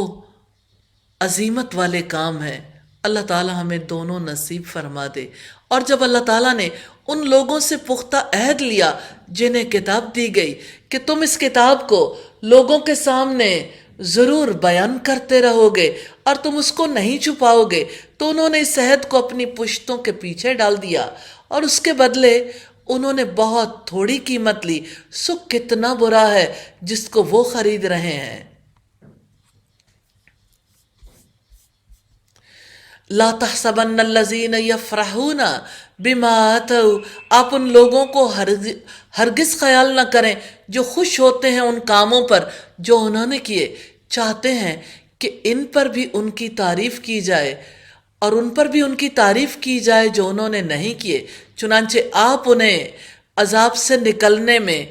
[SPEAKER 1] عظیمت والے کام ہیں، اللہ تعالیٰ ہمیں دونوں نصیب فرما دے۔ اور جب اللہ تعالیٰ نے ان لوگوں سے پختہ عہد لیا جنہیں کتاب دی گئی کہ تم اس کتاب کو لوگوں کے سامنے ضرور بیان کرتے رہو گے اور تم اس کو نہیں چھپاؤ گے، تو انہوں نے اس عہد کو اپنی پشتوں کے پیچھے ڈال دیا اور اس کے بدلے انہوں نے بہت تھوڑی قیمت لی۔ سو کتنا برا ہے جس کو وہ خرید رہے ہیں۔ لا تحسبن الذین یفرحون بما اتوا، آپ ان لوگوں کو ہرگز خیال نہ کریں جو خوش ہوتے ہیں ان کاموں پر جو انہوں نے کیے، چاہتے ہیں کہ ان پر بھی ان کی تعریف کی جائے اور ان پر بھی ان کی تعریف کی جائے جو انہوں نے نہیں کیے۔ چنانچہ آپ انہیں عذاب سے نکلنے میں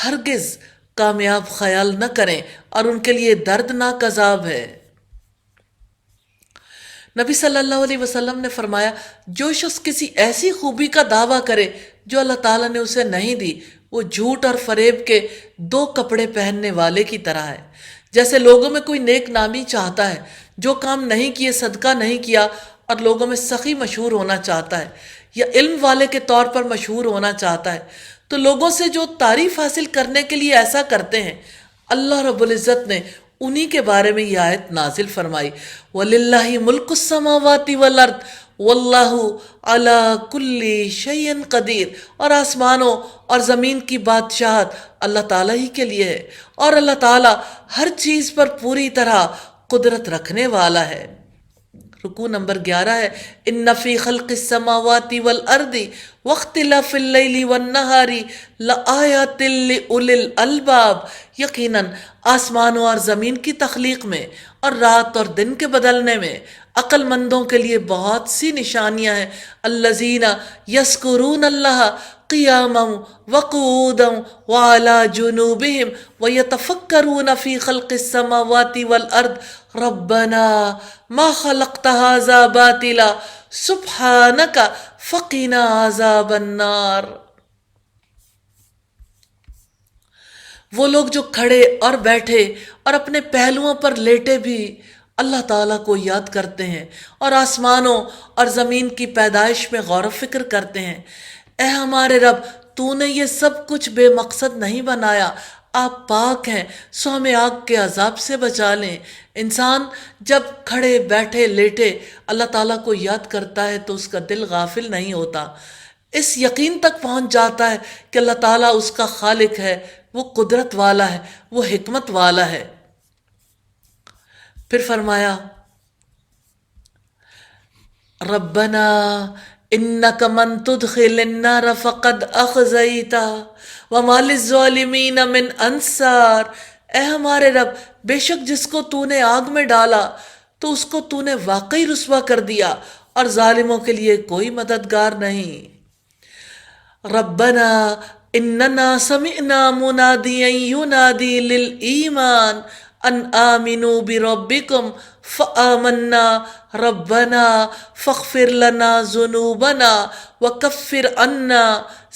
[SPEAKER 1] ہرگز کامیاب خیال نہ کریں اور ان کے لیے دردناک عذاب ہے۔ نبی صلی اللہ علیہ وسلم نے فرمایا، جو شخص کسی ایسی خوبی کا دعویٰ کرے جو اللہ تعالیٰ نے اسے نہیں دی، وہ جھوٹ اور فریب کے دو کپڑے پہننے والے کی طرح ہے۔ جیسے لوگوں میں کوئی نیک نامی چاہتا ہے، جو کام نہیں کیے، صدقہ نہیں کیا اور لوگوں میں سخی مشہور ہونا چاہتا ہے یا علم والے کے طور پر مشہور ہونا چاہتا ہے، تو لوگوں سے جو تعریف حاصل کرنے کے لیے ایسا کرتے ہیں، اللہ رب العزت نے انہی کے بارے میں یہ آیت نازل فرمائی، وَلِلَّهِ مُلْكُ السَّمَاوَاتِ وَالْأَرْضِ وَاللَّهُ عَلَى كُلِّ شَيْءٍ قَدِيرٌ، اور آسمانوں اور زمین کی بادشاہت اللہ تعالیٰ ہی کے لیے ہے، اور اللہ تعالیٰ ہر چیز پر پوری طرح قدرت رکھنے والا ہے۔ رکوع نمبر 11 ہے، ان فی خلق السماوات والارض واختلاف اللیل والنہار لآیات لأولی الالباب، یقیناً آسمانوں اور زمین کی تخلیق میں اور رات اور دن کے بدلنے میں عقل مندوں کے لیے بہت سی نشانیاں ہیں۔ الذین یذکرون اللہ قیاما وقعودا وعلی جنوبہم ویتفکرون فی خلق السماوات والارض ربنا ما خلقت ھذا باطلا سبحانک فقنا عذاب النار۔ وہ لوگ جو کھڑے اور بیٹھے اور اپنے پہلوؤں پر لیٹے بھی اللہ تعالیٰ کو یاد کرتے ہیں اور آسمانوں اور زمین کی پیدائش میں غور و فکر کرتے ہیں، اے ہمارے رب، تو نے یہ سب کچھ بے مقصد نہیں بنایا، آپ پاک ہیں، سو ہمیں آگ کے عذاب سے بچا لیں۔ انسان جب کھڑے بیٹھے لیٹے اللہ تعالیٰ کو یاد کرتا ہے تو اس کا دل غافل نہیں ہوتا، اس یقین تک پہنچ جاتا ہے کہ اللہ تعالیٰ اس کا خالق ہے، وہ قدرت والا ہے، وہ حکمت والا ہے۔ پھر فرمایا، ربنا انک من تدخل النار فقد اخزیتہ وما للظالمین من انصار، اے ہمارے رب، بے شک جس کو تو نے آگ میں ڈالا تو اس کو تو نے واقعی رسوا کر دیا اور ظالموں کے لیے کوئی مددگار نہیں۔ ربنا اننا سمعنا منادیا ینادی للایمان ان آمنوا بربکم فآمنا ربنا فاغفر لنا ذنوبنا وکفر عنا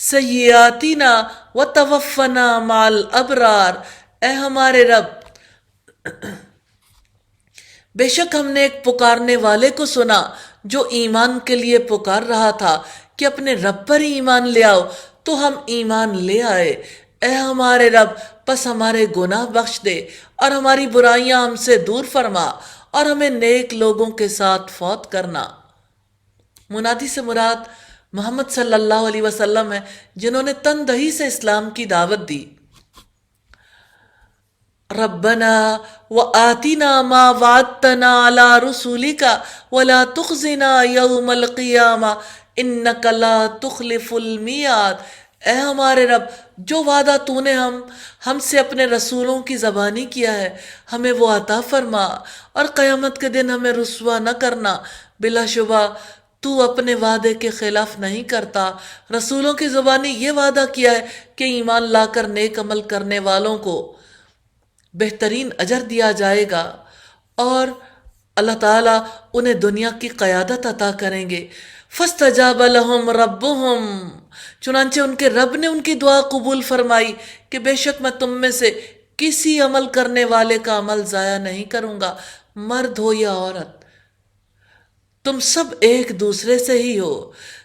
[SPEAKER 1] سیئاتنا وتوفنا مع الابرار، اے ہمارے رب، بے شک ہم نے ایک پکارنے والے کو سنا جو ایمان کے لیے پکار رہا تھا کہ اپنے رب پر ایمان لے آؤ، تو ہم ایمان لے آئے۔ اے ہمارے رب، پس ہمارے گناہ بخش دے اور ہماری برائیاں ہم سے دور فرما اور ہمیں نیک لوگوں کے ساتھ فوت کرنا۔ منادی سے مراد محمد صلی اللہ علیہ وسلم ہے، جنہوں نے تندہی سے اسلام کی دعوت دی۔ ربنا وآتنا ما وعدتنا على رسولك ولا تخزنا يوم القیامہ انک لا تخلف المیعاد، اے ہمارے رب، جو وعدہ تو نے ہم سے اپنے رسولوں کی زبانی کیا ہے ہمیں وہ عطا فرما اور قیامت کے دن ہمیں رسوا نہ کرنا، بلا شبہ تو اپنے وعدے کے خلاف نہیں کرتا، رسولوں کی زبانی یہ وعدہ کیا ہے کہ ایمان لا کر نیک عمل کرنے والوں کو بہترین اجر دیا جائے گا، اور اللہ تعالیٰ انہیں دنیا کی قیادت عطا کریں گے۔ فَاسْتَجَابَ لَهُمْ رَبُّهُمْ، چنانچہ ان کے رب نے ان کی دعا قبول فرمائی کہ بے شک میں تم میں سے کسی عمل کرنے والے کا عمل ضائع نہیں کروں گا، مرد ہو یا عورت، تم سب ایک دوسرے سے ہی ہو۔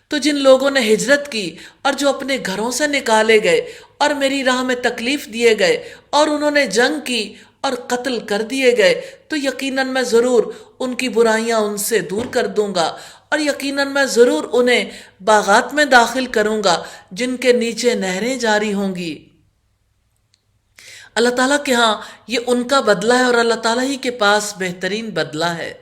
[SPEAKER 1] تو جن لوگوں نے ہجرت کی اور جو اپنے گھروں سے نکالے گئے اور میری راہ میں تکلیف دیے گئے اور انہوں نے جنگ کی اور قتل کر دیے گئے، تو یقیناً میں ضرور ان کی برائیاں ان سے دور کر دوں گا، اور یقیناً میں ضرور انہیں باغات میں داخل کروں گا جن کے نیچے نہریں جاری ہوں گی۔ اللہ تعالیٰ کے ہاں یہ ان کا بدلہ ہے، اور اللہ تعالیٰ ہی کے پاس بہترین بدلہ ہے۔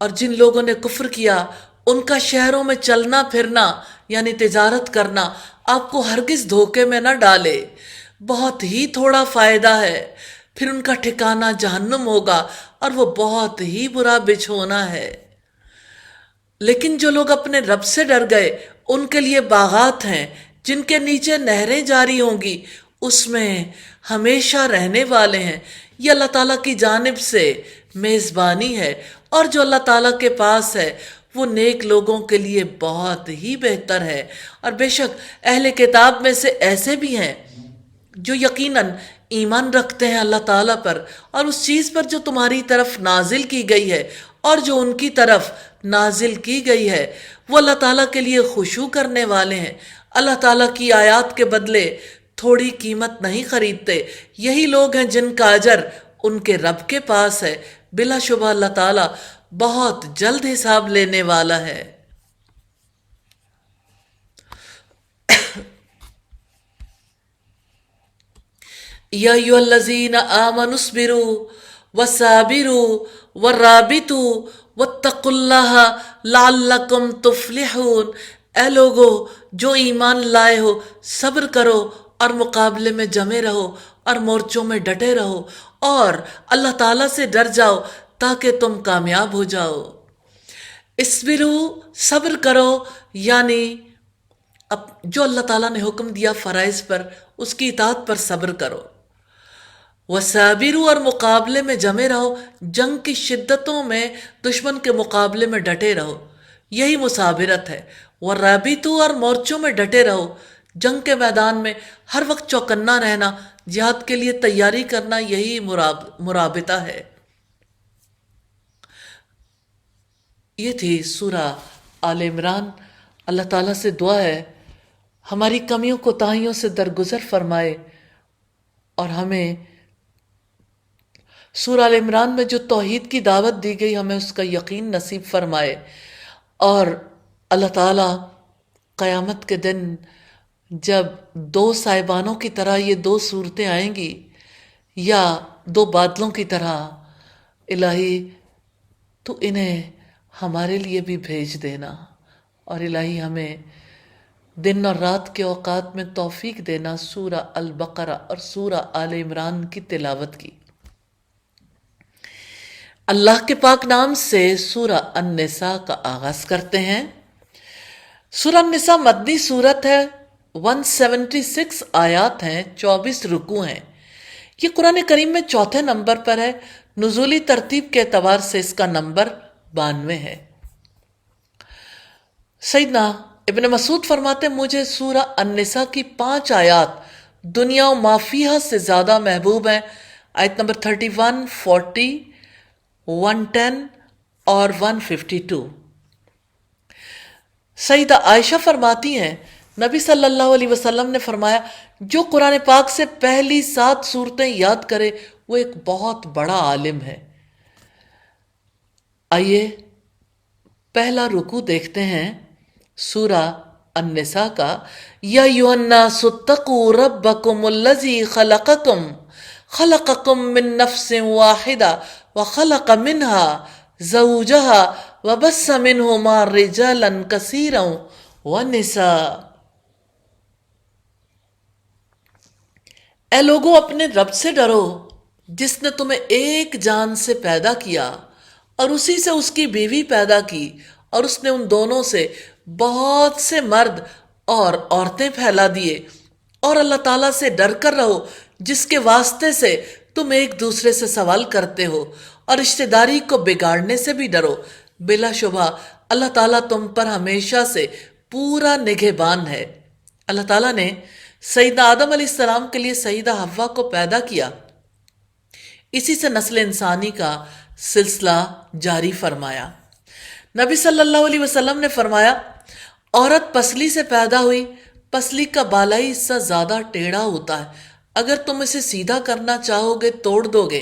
[SPEAKER 1] اور جن لوگوں نے کفر کیا ان کا شہروں میں چلنا پھرنا یعنی تجارت کرنا آپ کو ہرگز دھوکے میں نہ ڈالے، بہت ہی تھوڑا فائدہ ہے، پھر ان کا ٹھکانہ جہنم ہوگا اور وہ بہت ہی برا بچھونا ہے۔ لیکن جو لوگ اپنے رب سے ڈر گئے ان کے لیے باغات ہیں جن کے نیچے نہریں جاری ہوں گی، اس میں ہمیشہ رہنے والے ہیں۔ یہ اللہ تعالیٰ کی جانب سے میزبانی ہے، اور جو اللہ تعالیٰ کے پاس ہے وہ نیک لوگوں کے لیے بہت ہی بہتر ہے۔ اور بے شک اہل کتاب میں سے ایسے بھی ہیں جو یقیناً ایمان رکھتے ہیں اللہ تعالیٰ پر اور اس چیز پر جو تمہاری طرف نازل کی گئی ہے، اور جو ان کی طرف نازل کی گئی ہے وہ اللہ تعالیٰ کے لیے خشوع کرنے والے ہیں۔ اللہ تعالیٰ کی آیات کے بدلے تھوڑی قیمت نہیں خریدتے۔ یہی لوگ ہیں جن کا اجر ان کے رب کے پاس ہے، بلا شبہ اللہ تعالیٰ بہت جلد حساب لینے والا ہے۔ یا ایھا الذین آمنوا اصبروا وصابروا ورابطوا واتقوا اللہ لعلکم تفلحون۔ اے لوگو جو ایمان لائے ہو، صبر کرو اور مقابلے میں جمے رہو اور مورچوں میں ڈٹے رہو، اور اللہ تعالیٰ سے ڈر جاؤ تاکہ تم کامیاب ہو جاؤ۔ اسبرو، صبر کرو، یعنی جو اللہ تعالیٰ نے حکم دیا فرائض پر اس کی اطاعت پر صبر کرو۔ وصابروا، اور مقابلے میں جمے رہو، جنگ کی شدتوں میں دشمن کے مقابلے میں ڈٹے رہو، یہی مصابرت ہے۔ ورابطوا، اور مورچوں میں ڈٹے رہو، جنگ کے میدان میں ہر وقت چوکنا رہنا، جہاد کے لیے تیاری کرنا، یہی مرابطہ ہے۔ یہ تھی سورہ آل عمران۔ اللہ تعالیٰ سے دعا ہے ہماری کمیوں کوتاہیوں سے درگزر فرمائے، اور ہمیں سورہ آل عمران میں جو توحید کی دعوت دی گئی ہمیں اس کا یقین نصیب فرمائے، اور اللہ تعالیٰ قیامت کے دن جب دو سائبانوں کی طرح یہ دو صورتیں آئیں گی یا دو بادلوں کی طرح، الہی تو انہیں ہمارے لیے بھی بھیج دینا، اور الہی ہمیں دن اور رات کے اوقات میں توفیق دینا سورہ البقرہ اور سورہ آل عمران کی تلاوت کی۔ اللہ کے پاک نام سے سورہ النساء کا آغاز کرتے ہیں۔ سورہ النساء مدنی سورت ہے، 176 آیات ہیں، 24 رکوع ہیں۔ یہ قرآن کریم میں چوتھے نمبر پر ہے، نزولی ترتیب کے اعتبار سے اس کا نمبر 92 ہے۔ سیدنا ابن مسعود فرماتے مجھے سورہ النساء کی 5 آیات دنیا و ما فیہا سے زیادہ محبوب ہیں۔ آیت نمبر 31، 40، 110 اور 152۔ سیدہ عائشہ فرماتی ہیں نبی صلی اللہ علیہ وسلم نے فرمایا جو قرآن پاک سے پہلی 7 سورتیں یاد کرے وہ ایک بہت بڑا عالم ہے۔ آئیے پہلا رکوع دیکھتے ہیں سورہ النساء کا۔ یا ایھا الناس اتقوا ربکم الذی خلقکم من نفس واحدہ وخلق منها زوجها وبث منہما رجالا کثیرا ونساء۔ اے لوگو اپنے رب سے ڈرو جس نے تمہیں ایک جان سے پیدا کیا اور اسی سے اس کی بیوی پیدا کی، اور اس نے ان دونوں سے بہت سے مرد اور عورتیں پھیلا دیے، اور اللہ تعالیٰ سے ڈر کر رہو جس کے واسطے سے تم ایک دوسرے سے سوال کرتے ہو، اور رشتہ داری کو بگاڑنے سے بھی ڈرو۔ بلا شبہ اللہ تعالیٰ تم پر ہمیشہ سے پورا نگہبان ہے۔ اللہ تعالیٰ نے سیدنا آدم علیہ السلام کے لیے سیدہ حوا کو پیدا کیا، اسی سے نسل انسانی کا سلسلہ جاری فرمایا۔ نبی صلی اللہ علیہ وسلم نے فرمایا، عورت پسلی سے پیدا ہوئی، پسلی کا بالائی حصہ زیادہ ٹیڑھا ہوتا ہے، اگر تم اسے سیدھا کرنا چاہو گے توڑ دو گے،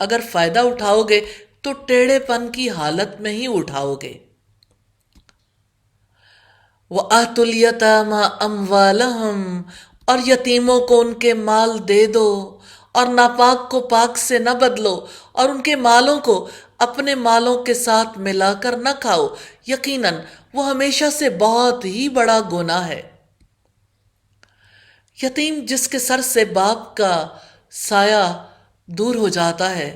[SPEAKER 1] اگر فائدہ اٹھاؤ گے تو ٹیڑھے پن کی حالت میں ہی اٹھاؤ گے۔ وَآتُوا الْيَتَامَىٰ أَمْوَالَهُمْ، اور یتیموں کو ان کے مال دے دو، اور ناپاک کو پاک سے نہ بدلو، اور ان کے مالوں کو اپنے مالوں کے ساتھ ملا کر نہ کھاؤ، یقیناً وہ ہمیشہ سے بہت ہی بڑا گناہ ہے۔ یتیم جس کے سر سے باپ کا سایہ دور ہو جاتا ہے۔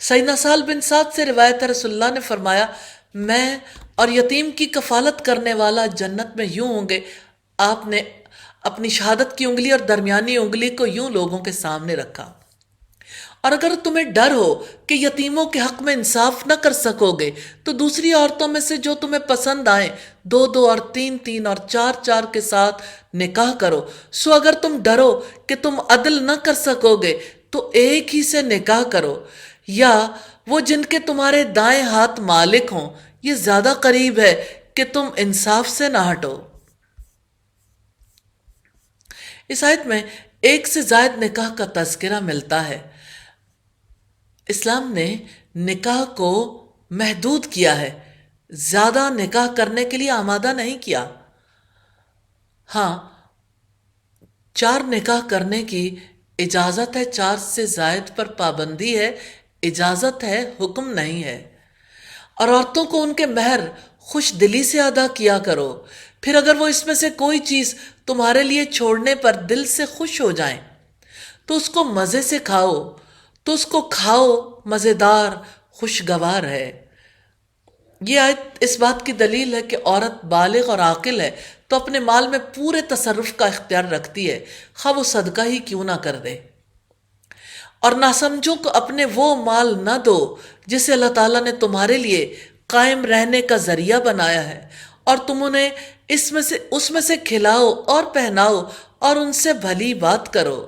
[SPEAKER 1] سیدنا سہل بن سعد سے روایت ہے، رسول اللہ نے فرمایا، میں اور یتیم کی کفالت کرنے والا جنت میں یوں ہوں گے۔ آپ نے اپنی شہادت کی انگلی اور درمیانی انگلی کو یوں لوگوں کے سامنے رکھا۔ اور اگر تمہیں ڈر ہو کہ یتیموں کے حق میں انصاف نہ کر سکو گے تو دوسری عورتوں میں سے جو تمہیں پسند آئیں، 2 اور 3 اور 4 کے ساتھ نکاح کرو۔ سو اگر تم ڈرو کہ تم عدل نہ کر سکو گے تو ایک ہی سے نکاح کرو، یا وہ جن کے تمہارے دائیں ہاتھ مالک ہوں، یہ زیادہ قریب ہے کہ تم انصاف سے نہ ہٹو۔ اس آیت میں ایک سے زائد نکاح کا تذکرہ ملتا ہے۔ اسلام نے نکاح کو محدود کیا ہے، زیادہ نکاح کرنے کے لیے آمادہ نہیں کیا۔ ہاں، 4 نکاح کرنے کی اجازت ہے، 4 سے زائد پر پابندی ہے، اجازت ہے، حکم نہیں ہے۔ اور عورتوں کو ان کے مہر خوش دلی سے ادا کیا کرو، پھر اگر وہ اس میں سے کوئی چیز تمہارے لیے چھوڑنے پر دل سے خوش ہو جائیں تو اس کو مزے سے کھاؤ، تو اس کو کھاؤ، مزیدار خوشگوار ہے۔ یہ آیت اس بات کی دلیل ہے کہ عورت بالغ اور عاقل ہے تو اپنے مال میں پورے تصرف کا اختیار رکھتی ہے، خواہ وہ صدقہ ہی کیوں نہ کر دے۔ اور ناسمجھوں کو اپنے وہ مال نہ دو جسے اللہ تعالیٰ نے تمہارے لیے قائم رہنے کا ذریعہ بنایا ہے، اور تم انہیں اس میں سے کھلاؤ اور پہناؤ اور ان سے بھلی بات کرو۔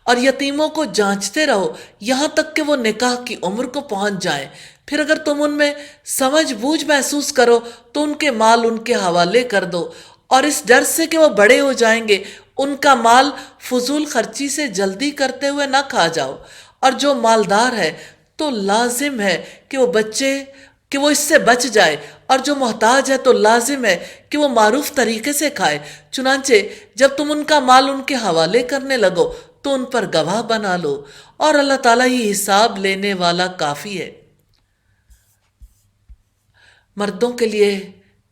[SPEAKER 1] اور یتیموں کو جانچتے رہو یہاں تک کہ وہ نکاح کی عمر کو پہنچ جائیں، پھر اگر تم ان میں سمجھ بوجھ محسوس کرو تو ان کے مال ان کے حوالے کر دو، اور اس ڈر سے کہ وہ بڑے ہو جائیں گے ان کا مال فضول خرچی سے جلدی کرتے ہوئے نہ کھا جاؤ۔ اور جو مالدار ہے تو لازم ہے کہ وہ اس سے بچ جائے، اور جو محتاج ہے تو لازم ہے کہ وہ معروف طریقے سے کھائے۔ چنانچہ جب تم ان کا مال ان کے حوالے کرنے لگو تو ان پر گواہ بنا لو، اور اللہ تعالیٰ ہی حساب لینے والا کافی ہے۔ مردوں کے لیے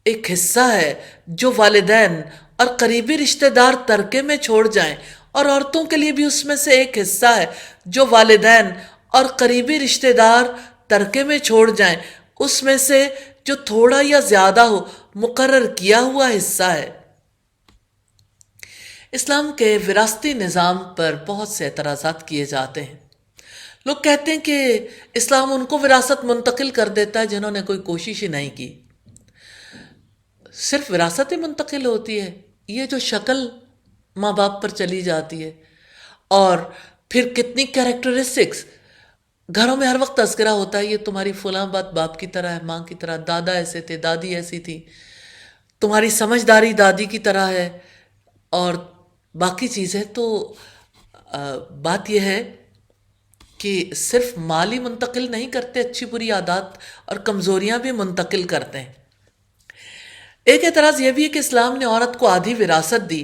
[SPEAKER 1] ایک حصہ ہے جو والدین اور قریبی رشتہ دار ترکے میں چھوڑ جائیں، اور عورتوں کے لیے بھی اس میں سے ایک حصہ ہے جو والدین اور قریبی رشتہ دار ترکے میں چھوڑ جائیں، اس میں سے جو تھوڑا یا زیادہ ہو مقرر کیا ہوا حصہ ہے۔ اسلام کے وراثتی نظام پر بہت سے اعتراضات کیے جاتے ہیں۔ لوگ کہتے ہیں کہ اسلام ان کو وراثت منتقل کر دیتا ہے جنہوں نے کوئی کوشش ہی نہیں کی۔ صرف وراثت ہی منتقل ہوتی ہے؟ یہ جو شکل ماں باپ پر چلی جاتی ہے، اور پھر کتنی کیریکٹرسٹکس گھروں میں ہر وقت تذکرہ ہوتا ہے، یہ تمہاری فلاں بات باپ کی طرح ہے، ماں کی طرح، دادا ایسے تھے، دادی ایسی تھی، تمہاری سمجھداری دادی کی طرح ہے، اور باقی چیزیں۔ تو بات یہ ہے کہ صرف مال ہی منتقل نہیں کرتے، اچھی بری عادات اور کمزوریاں بھی منتقل کرتے ہیں۔ ایک اعتراض یہ بھی ہے کہ اسلام نے عورت کو آدھی وراثت دی۔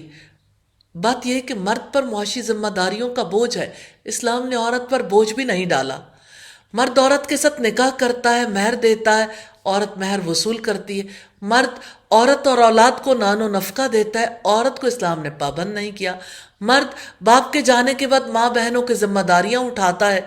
[SPEAKER 1] بات یہ ہے کہ مرد پر معاشی ذمہ داریوں کا بوجھ ہے، اسلام نے عورت پر بوجھ بھی نہیں ڈالا۔ مرد عورت کے ساتھ نکاح کرتا ہے، مہر دیتا ہے، عورت مہر وصول کرتی ہے۔ مرد عورت اور اولاد کو نان و نفقہ دیتا ہے، عورت کو اسلام نے پابند نہیں کیا۔ مرد باپ کے جانے کے بعد ماں بہنوں کی ذمہ داریاں اٹھاتا ہے،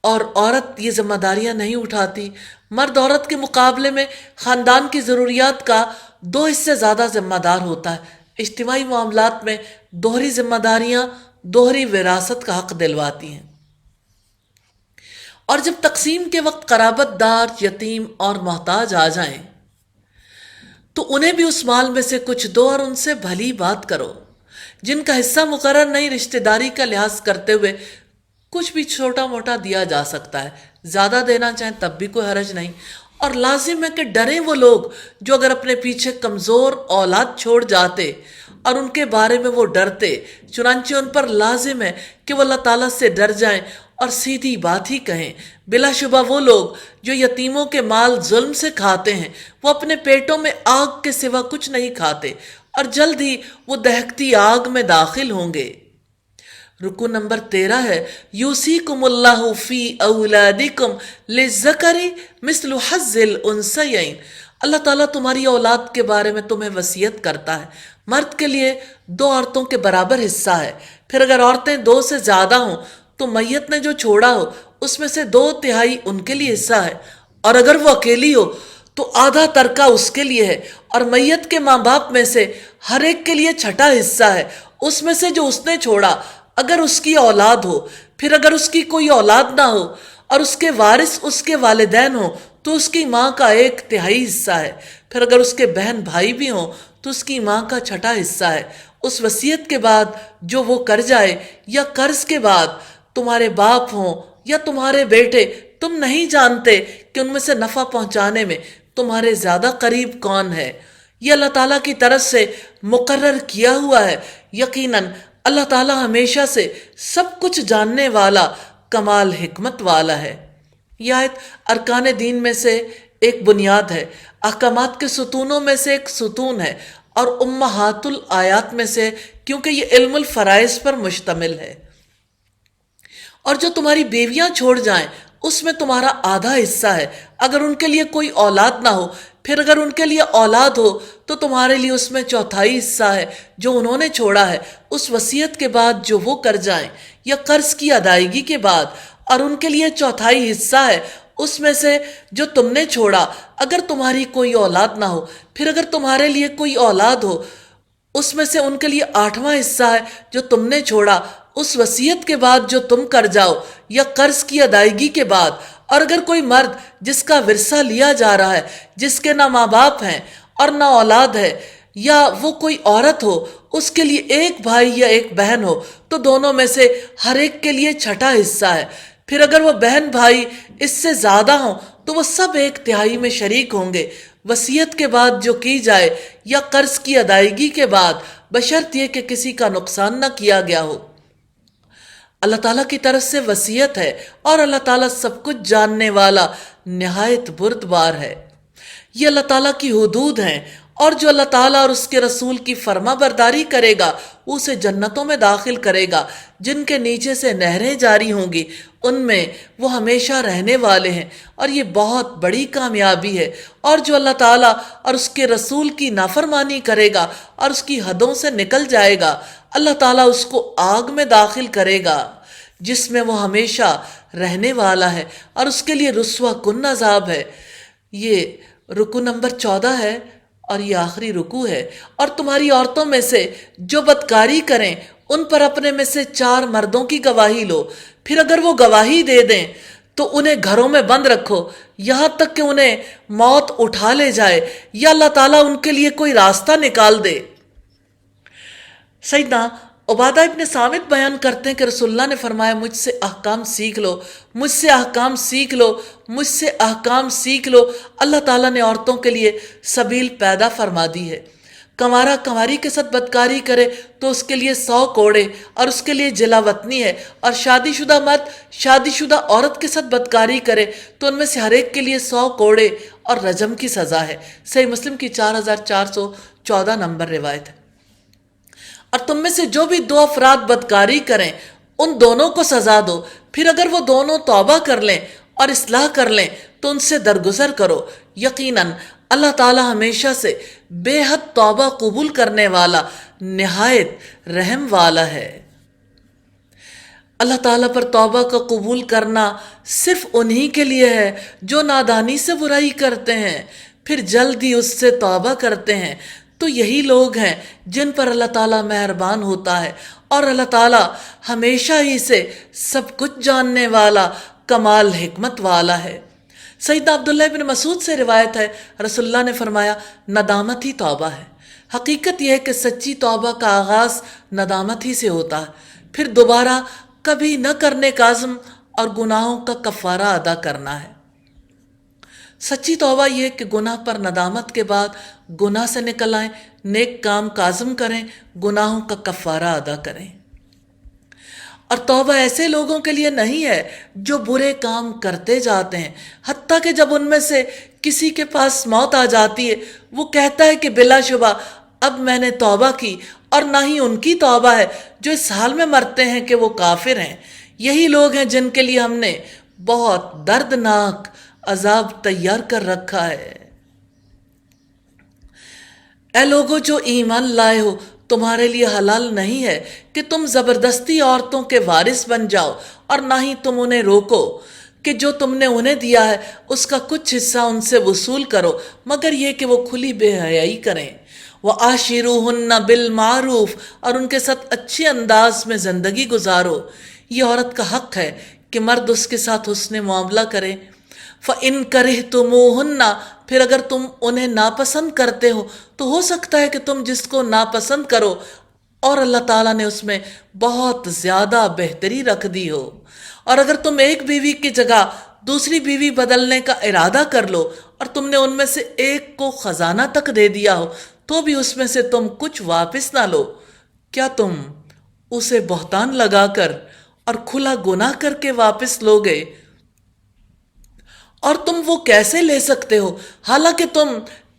[SPEAKER 1] اور عورت یہ ذمہ داریاں نہیں اٹھاتی. مرد عورت کے مقابلے میں خاندان کی ضروریات کا 2 حصے زیادہ ذمہ دار ہوتا ہے. اجتماعی معاملات میں دوہری ذمہ داریاں دوہری وراثت کا حق دلواتی ہیں. اور جب تقسیم کے وقت قرابت دار، یتیم اور محتاج آ جائیں تو انہیں بھی اس مال میں سے کچھ دو اور ان سے بھلی بات کرو. جن کا حصہ مقرر نہیں، رشتہ داری کا لحاظ کرتے ہوئے کچھ بھی چھوٹا موٹا دیا جا سکتا ہے. زیادہ دینا چاہیں تب بھی کوئی حرج نہیں. اور لازم ہے کہ ڈریں وہ لوگ جو اگر اپنے پیچھے کمزور اولاد چھوڑ جاتے اور ان کے بارے میں وہ ڈرتے. چنانچہ ان پر لازم ہے کہ وہ اللہ تعالیٰ سے ڈر جائیں اور سیدھی بات ہی کہیں. بلا شبہ وہ لوگ جو یتیموں کے مال ظلم سے کھاتے ہیں وہ اپنے پیٹوں میں آگ کے سوا کچھ نہیں کھاتے اور جلد ہی وہ دہکتی آگ میں داخل ہوں گے. رکو نمبر 13 ہے یوصیکم اللہ فی اولادکم للذکر مثل حظ الانثیین. اللہ تعالیٰ تمہاری اولاد کے بارے میں تمہیں وصیت کرتا ہے. مرد کے لیے 2 عورتوں کے برابر حصہ ہے. پھر اگر عورتیں 2 سے زیادہ ہوں تو میت نے جو چھوڑا ہو اس میں سے 2/3 ان کے لیے حصہ ہے. اور اگر وہ اکیلی ہو تو آدھا ترکہ اس کے لیے ہے. اور میت کے ماں باپ میں سے ہر ایک کے لیے چھٹا حصہ ہے اس میں سے جو اس نے چھوڑا اگر اس کی اولاد ہو. پھر اگر اس کی کوئی اولاد نہ ہو اور اس کے وارث اس کے والدین ہوں تو اس کی ماں کا 1/3 حصہ ہے. پھر اگر اس کے بہن بھائی بھی ہوں تو اس کی ماں کا چھٹا حصہ ہے. اس وصیت کے بعد جو وہ کر جائے یا قرض کے بعد تمہارے باپ ہوں یا تمہارے بیٹے، تم نہیں جانتے کہ ان میں سے نفع پہنچانے میں تمہارے زیادہ قریب کون ہے. یہ اللہ تعالیٰ کی طرف سے مقرر کیا ہوا ہے. یقیناً اللہ تعالیٰ ہمیشہ سے سب کچھ جاننے والا، کمال حکمت والا ہے. یہ آیت ارکان دین میں سے ایک بنیاد ہے، احکامات کے ستونوں میں سے ایک ستون ہے اور امہات الآیات میں سے، کیونکہ یہ علم الفرائض پر مشتمل ہے. اور جو تمہاری بیویاں چھوڑ جائیں اس میں تمہارا آدھا حصہ ہے اگر ان کے لیے کوئی اولاد نہ ہو. پھر اگر ان کے لیے اولاد ہو تو تمہارے لیے اس میں 1/4 حصہ ہے جو انہوں نے چھوڑا ہے اس وصیت کے بعد جو وہ کر جائیں یا قرض کی ادائیگی کے بعد. اور ان کے لیے 1/4 حصہ ہے اس میں سے جو تم نے چھوڑا اگر تمہاری کوئی اولاد نہ ہو. پھر اگر تمہارے لیے کوئی اولاد ہو اس میں سے ان کے لیے 8واں حصہ ہے جو تم نے چھوڑا اس وصیت کے بعد جو تم کر جاؤ یا قرض کی ادائیگی کے بعد. اور اگر کوئی مرد جس کا ورثہ لیا جا رہا ہے، جس کے نہ ماں باپ ہیں اور نہ اولاد ہے، یا وہ کوئی عورت ہو اس کے لیے 1 بھائی یا 1 بہن ہو تو دونوں میں سے ہر ایک کے لیے چھٹا حصہ ہے. پھر اگر وہ بہن بھائی اس سے زیادہ ہوں تو وہ سب 1/3 میں شریک ہوں گے وصیت کے بعد جو کی جائے یا قرض کی ادائیگی کے بعد، بشرط یہ کہ کسی کا نقصان نہ کیا گیا ہو. اللہ تعالیٰ کی طرف سے وصیت ہے اور اللہ تعالیٰ سب کچھ جاننے والا، نہایت بردبار ہے. یہ اللہ تعالیٰ کی حدود ہیں اور جو اللہ تعالیٰ اور اس کے رسول کی فرما برداری کرے گا وہ اسے جنتوں میں داخل کرے گا جن کے نیچے سے نہریں جاری ہوں گی، ان میں وہ ہمیشہ رہنے والے ہیں. اور یہ بہت بڑی کامیابی ہے. اور جو اللہ تعالیٰ اور اس کے رسول کی نافرمانی کرے گا اور اس کی حدوں سے نکل جائے گا، اللہ تعالیٰ اس کو آگ میں داخل کرے گا جس میں وہ ہمیشہ رہنے والا ہے اور اس کے لیے رسوا کن عذاب ہے. یہ رکو نمبر 14 ہے اور یہ آخری رکو ہے. اور تمہاری عورتوں میں سے جو بدکاری کریں ان پر اپنے میں سے 4 مردوں کی گواہی لو. پھر اگر وہ گواہی دے دیں تو انہیں گھروں میں بند رکھو یہاں تک کہ انہیں موت اٹھا لے جائے یا اللہ تعالیٰ ان کے لیے کوئی راستہ نکال دے. سیدنا عبادہ ابن صامت بیان کرتے ہیں کہ رسول اللہ نے فرمایا مجھ سے احکام سیکھ لو، مجھ سے احکام سیکھ لو، مجھ سے احکام سیکھ لو. اللہ تعالیٰ نے عورتوں کے لیے سبیل پیدا فرما دی ہے. کنوارا کنواری کے ساتھ بدکاری کرے تو اس کے لیے 100 کوڑے اور اس کے لیے جلا وطنی ہے. اور شادی شدہ مرد شادی شدہ عورت کے ساتھ بدکاری کرے تو ان میں سے ہر ایک کے لیے 100 کوڑے اور رجم کی سزا ہے. صحیح مسلم کی 4414 نمبر روایت ہے. اور تم میں سے جو بھی 2 افراد بدکاری کریں ان دونوں کو سزا دو. پھر اگر وہ دونوں توبہ کر لیں اور اصلاح کر لیں تو ان سے درگزر کرو. یقیناً اللہ تعالیٰ ہمیشہ سے بے حد توبہ قبول کرنے والا، نہایت رحم والا ہے. اللہ تعالیٰ پر توبہ کا قبول کرنا صرف انہی کے لیے ہے جو نادانی سے برائی کرتے ہیں پھر جلدی اس سے توبہ کرتے ہیں، تو یہی لوگ ہیں جن پر اللہ تعالیٰ مہربان ہوتا ہے، اور اللہ تعالیٰ ہمیشہ ہی سے سب کچھ جاننے والا، کمال حکمت والا ہے۔ سیدنا عبداللہ بن مسعود سے روایت ہے، رسول اللہ نے فرمایا ندامت ہی توبہ ہے۔ حقیقت یہ ہے کہ سچی توبہ کا آغاز ندامت ہی سے ہوتا ہے، پھر دوبارہ کبھی نہ کرنے کا عزم اور گناہوں کا کفارہ ادا کرنا ہے۔ سچی توبہ یہ کہ گناہ پر ندامت کے بعد گناہ سے نکل آئیں، نیک کام کا عزم کریں، گناہوں کا کفارہ ادا کریں۔ اور توبہ ایسے لوگوں کے لیے نہیں ہے جو برے کام کرتے جاتے ہیں، حتیٰ کہ جب ان میں سے کسی کے پاس موت آ جاتی ہے وہ کہتا ہے کہ بلا شبہ اب میں نے توبہ کی، اور نہ ہی ان کی توبہ ہے جو اس حال میں مرتے ہیں کہ وہ کافر ہیں۔ یہی لوگ ہیں جن کے لیے ہم نے بہت دردناک عذاب تیار کر رکھا ہے۔ اے لوگو جو ایمان لائے ہو، تمہارے لیے حلال نہیں ہے کہ تم زبردستی عورتوں کے وارث بن جاؤ، اور نہ ہی تم انہیں روکو کہ جو تم نے انہیں دیا ہے اس کا کچھ حصہ ان سے وصول کرو، مگر یہ کہ وہ کھلی بے حیائی کریں۔ وَعَاشِرُوهُنَّ بِالْمَعْرُوفِ، اور ان کے ساتھ اچھے انداز میں زندگی گزارو۔ یہ عورت کا حق ہے کہ مرد اس کے ساتھ حسن معاملہ کرے۔ فَإِن كَرِهْتُمُوهُنَّ، پھر اگر تم انہیں ناپسند کرتے ہو تو ہو سکتا ہے کہ تم جس کو ناپسند کرو اور اللہ تعالیٰ نے اس میں بہت زیادہ بہتری رکھ دی ہو، اور اگر تم ایک بیوی کی جگہ دوسری بیوی بدلنے کا ارادہ کر لو اور تم نے ان میں سے ایک کو خزانہ تک دے دیا ہو تو بھی اس میں سے تم کچھ واپس نہ لو، کیا تم اسے بہتان لگا کر اور کھلا گناہ کر کے واپس لوگے؟ اور تم وہ کیسے لے سکتے ہو حالانکہ تم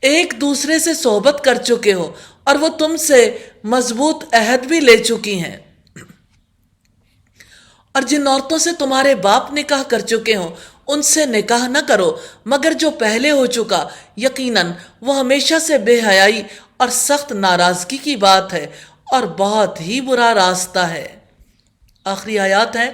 [SPEAKER 1] ایک دوسرے سے صحبت کر چکے ہو اور وہ تم سے مضبوط عہد بھی لے چکی ہیں؟ اور جن عورتوں سے تمہارے باپ نکاح کر چکے ہوں ان سے نکاح نہ کرو مگر جو پہلے ہو چکا، یقیناً وہ ہمیشہ سے بے حیائی اور سخت ناراضگی کی بات ہے اور بہت ہی برا راستہ ہے۔ آخری آیات ہیں،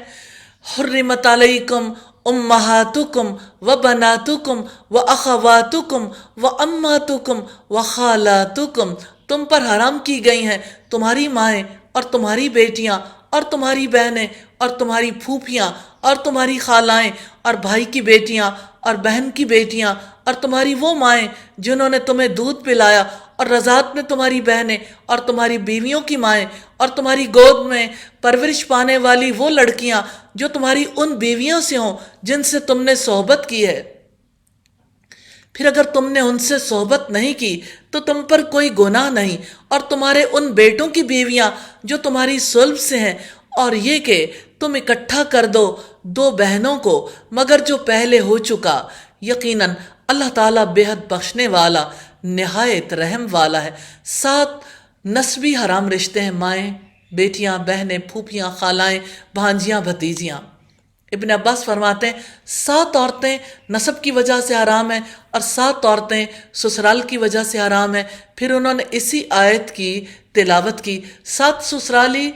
[SPEAKER 1] حرمت علیکم امہاتکم وبناتکم واخواتکم واماتکم وخالاتکم، تم پر حرام کی گئی ہیں تمہاری مائیں اور تمہاری بیٹیاں اور تمہاری بہنیں اور تمہاری پھوپھیاں اور تمہاری خالائیں اور بھائی کی بیٹیاں اور بہن کی بیٹیاں اور تمہاری وہ مائیں جنہوں نے تمہیں دودھ پلایا، اور رضاعت میں تمہاری بہنیں اور تمہاری بیویوں کی مائیں، اور تمہاری گود میں پرورش پانے والی وہ لڑکیاں جو تمہاری ان بیویوں سے ہوں جن سے تم نے صحبت کی ہے۔ پھر اگر تم نے ان سے صحبت نہیں کی تو تم پر کوئی گناہ نہیں، اور تمہارے ان بیٹوں کی بیویاں جو تمہاری صلب سے ہیں، اور یہ کہ تم اکٹھا کر دو دو بہنوں کو مگر جو پہلے ہو چکا، یقیناً اللہ تعالیٰ بے حد بخشنے والا نہایت رحم والا ہے۔ 7 نسبی حرام رشتے ہیں، مائیں، بیٹیاں، بہنیں، پھوپھیاں، خالائیں، بھانجیاں، بھتیجیاں۔ ابن عباس فرماتے ہیں 7 عورتیں نسب کی وجہ سے حرام ہیں اور 7 عورتیں سسرال کی وجہ سے حرام ہیں۔ پھر انہوں نے اسی آیت کی تلاوت کی۔ 7 سسرالی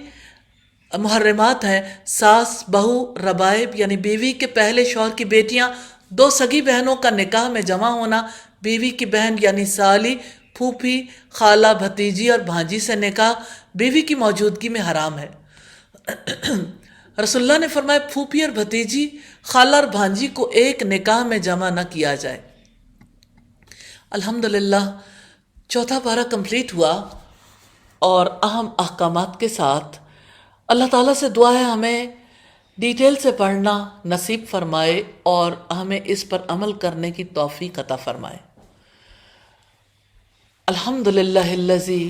[SPEAKER 1] محرمات ہیں، ساس، بہو، ربائب یعنی بیوی کے پہلے شوہر کی بیٹیاں، 2 سگی بہنوں کا نکاح میں جمع ہونا، بیوی کی بہن یعنی سالی، پھوپھی، خالہ، بھتیجی اور بھانجی سے نکاح بیوی کی موجودگی میں حرام ہے۔ رسول اللہ نے فرمایا پھوپھی اور بھتیجی، خالہ اور بھانجی کو ایک نکاح میں جمع نہ کیا جائے۔ الحمدللہ 4تھا پارہ کمپلیٹ ہوا اور اہم احکامات کے ساتھ۔ اللہ تعالیٰ سے دعا ہے ہمیں ڈیٹیل سے پڑھنا نصیب فرمائے اور ہمیں اس پر عمل کرنے کی توفیق عطا فرمائے۔ الحمدللہ الذی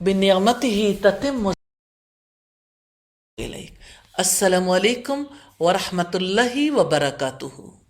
[SPEAKER 1] بنعمتہ تتم۔ السلام علیکم ورحمۃ اللہ وبرکاتہ۔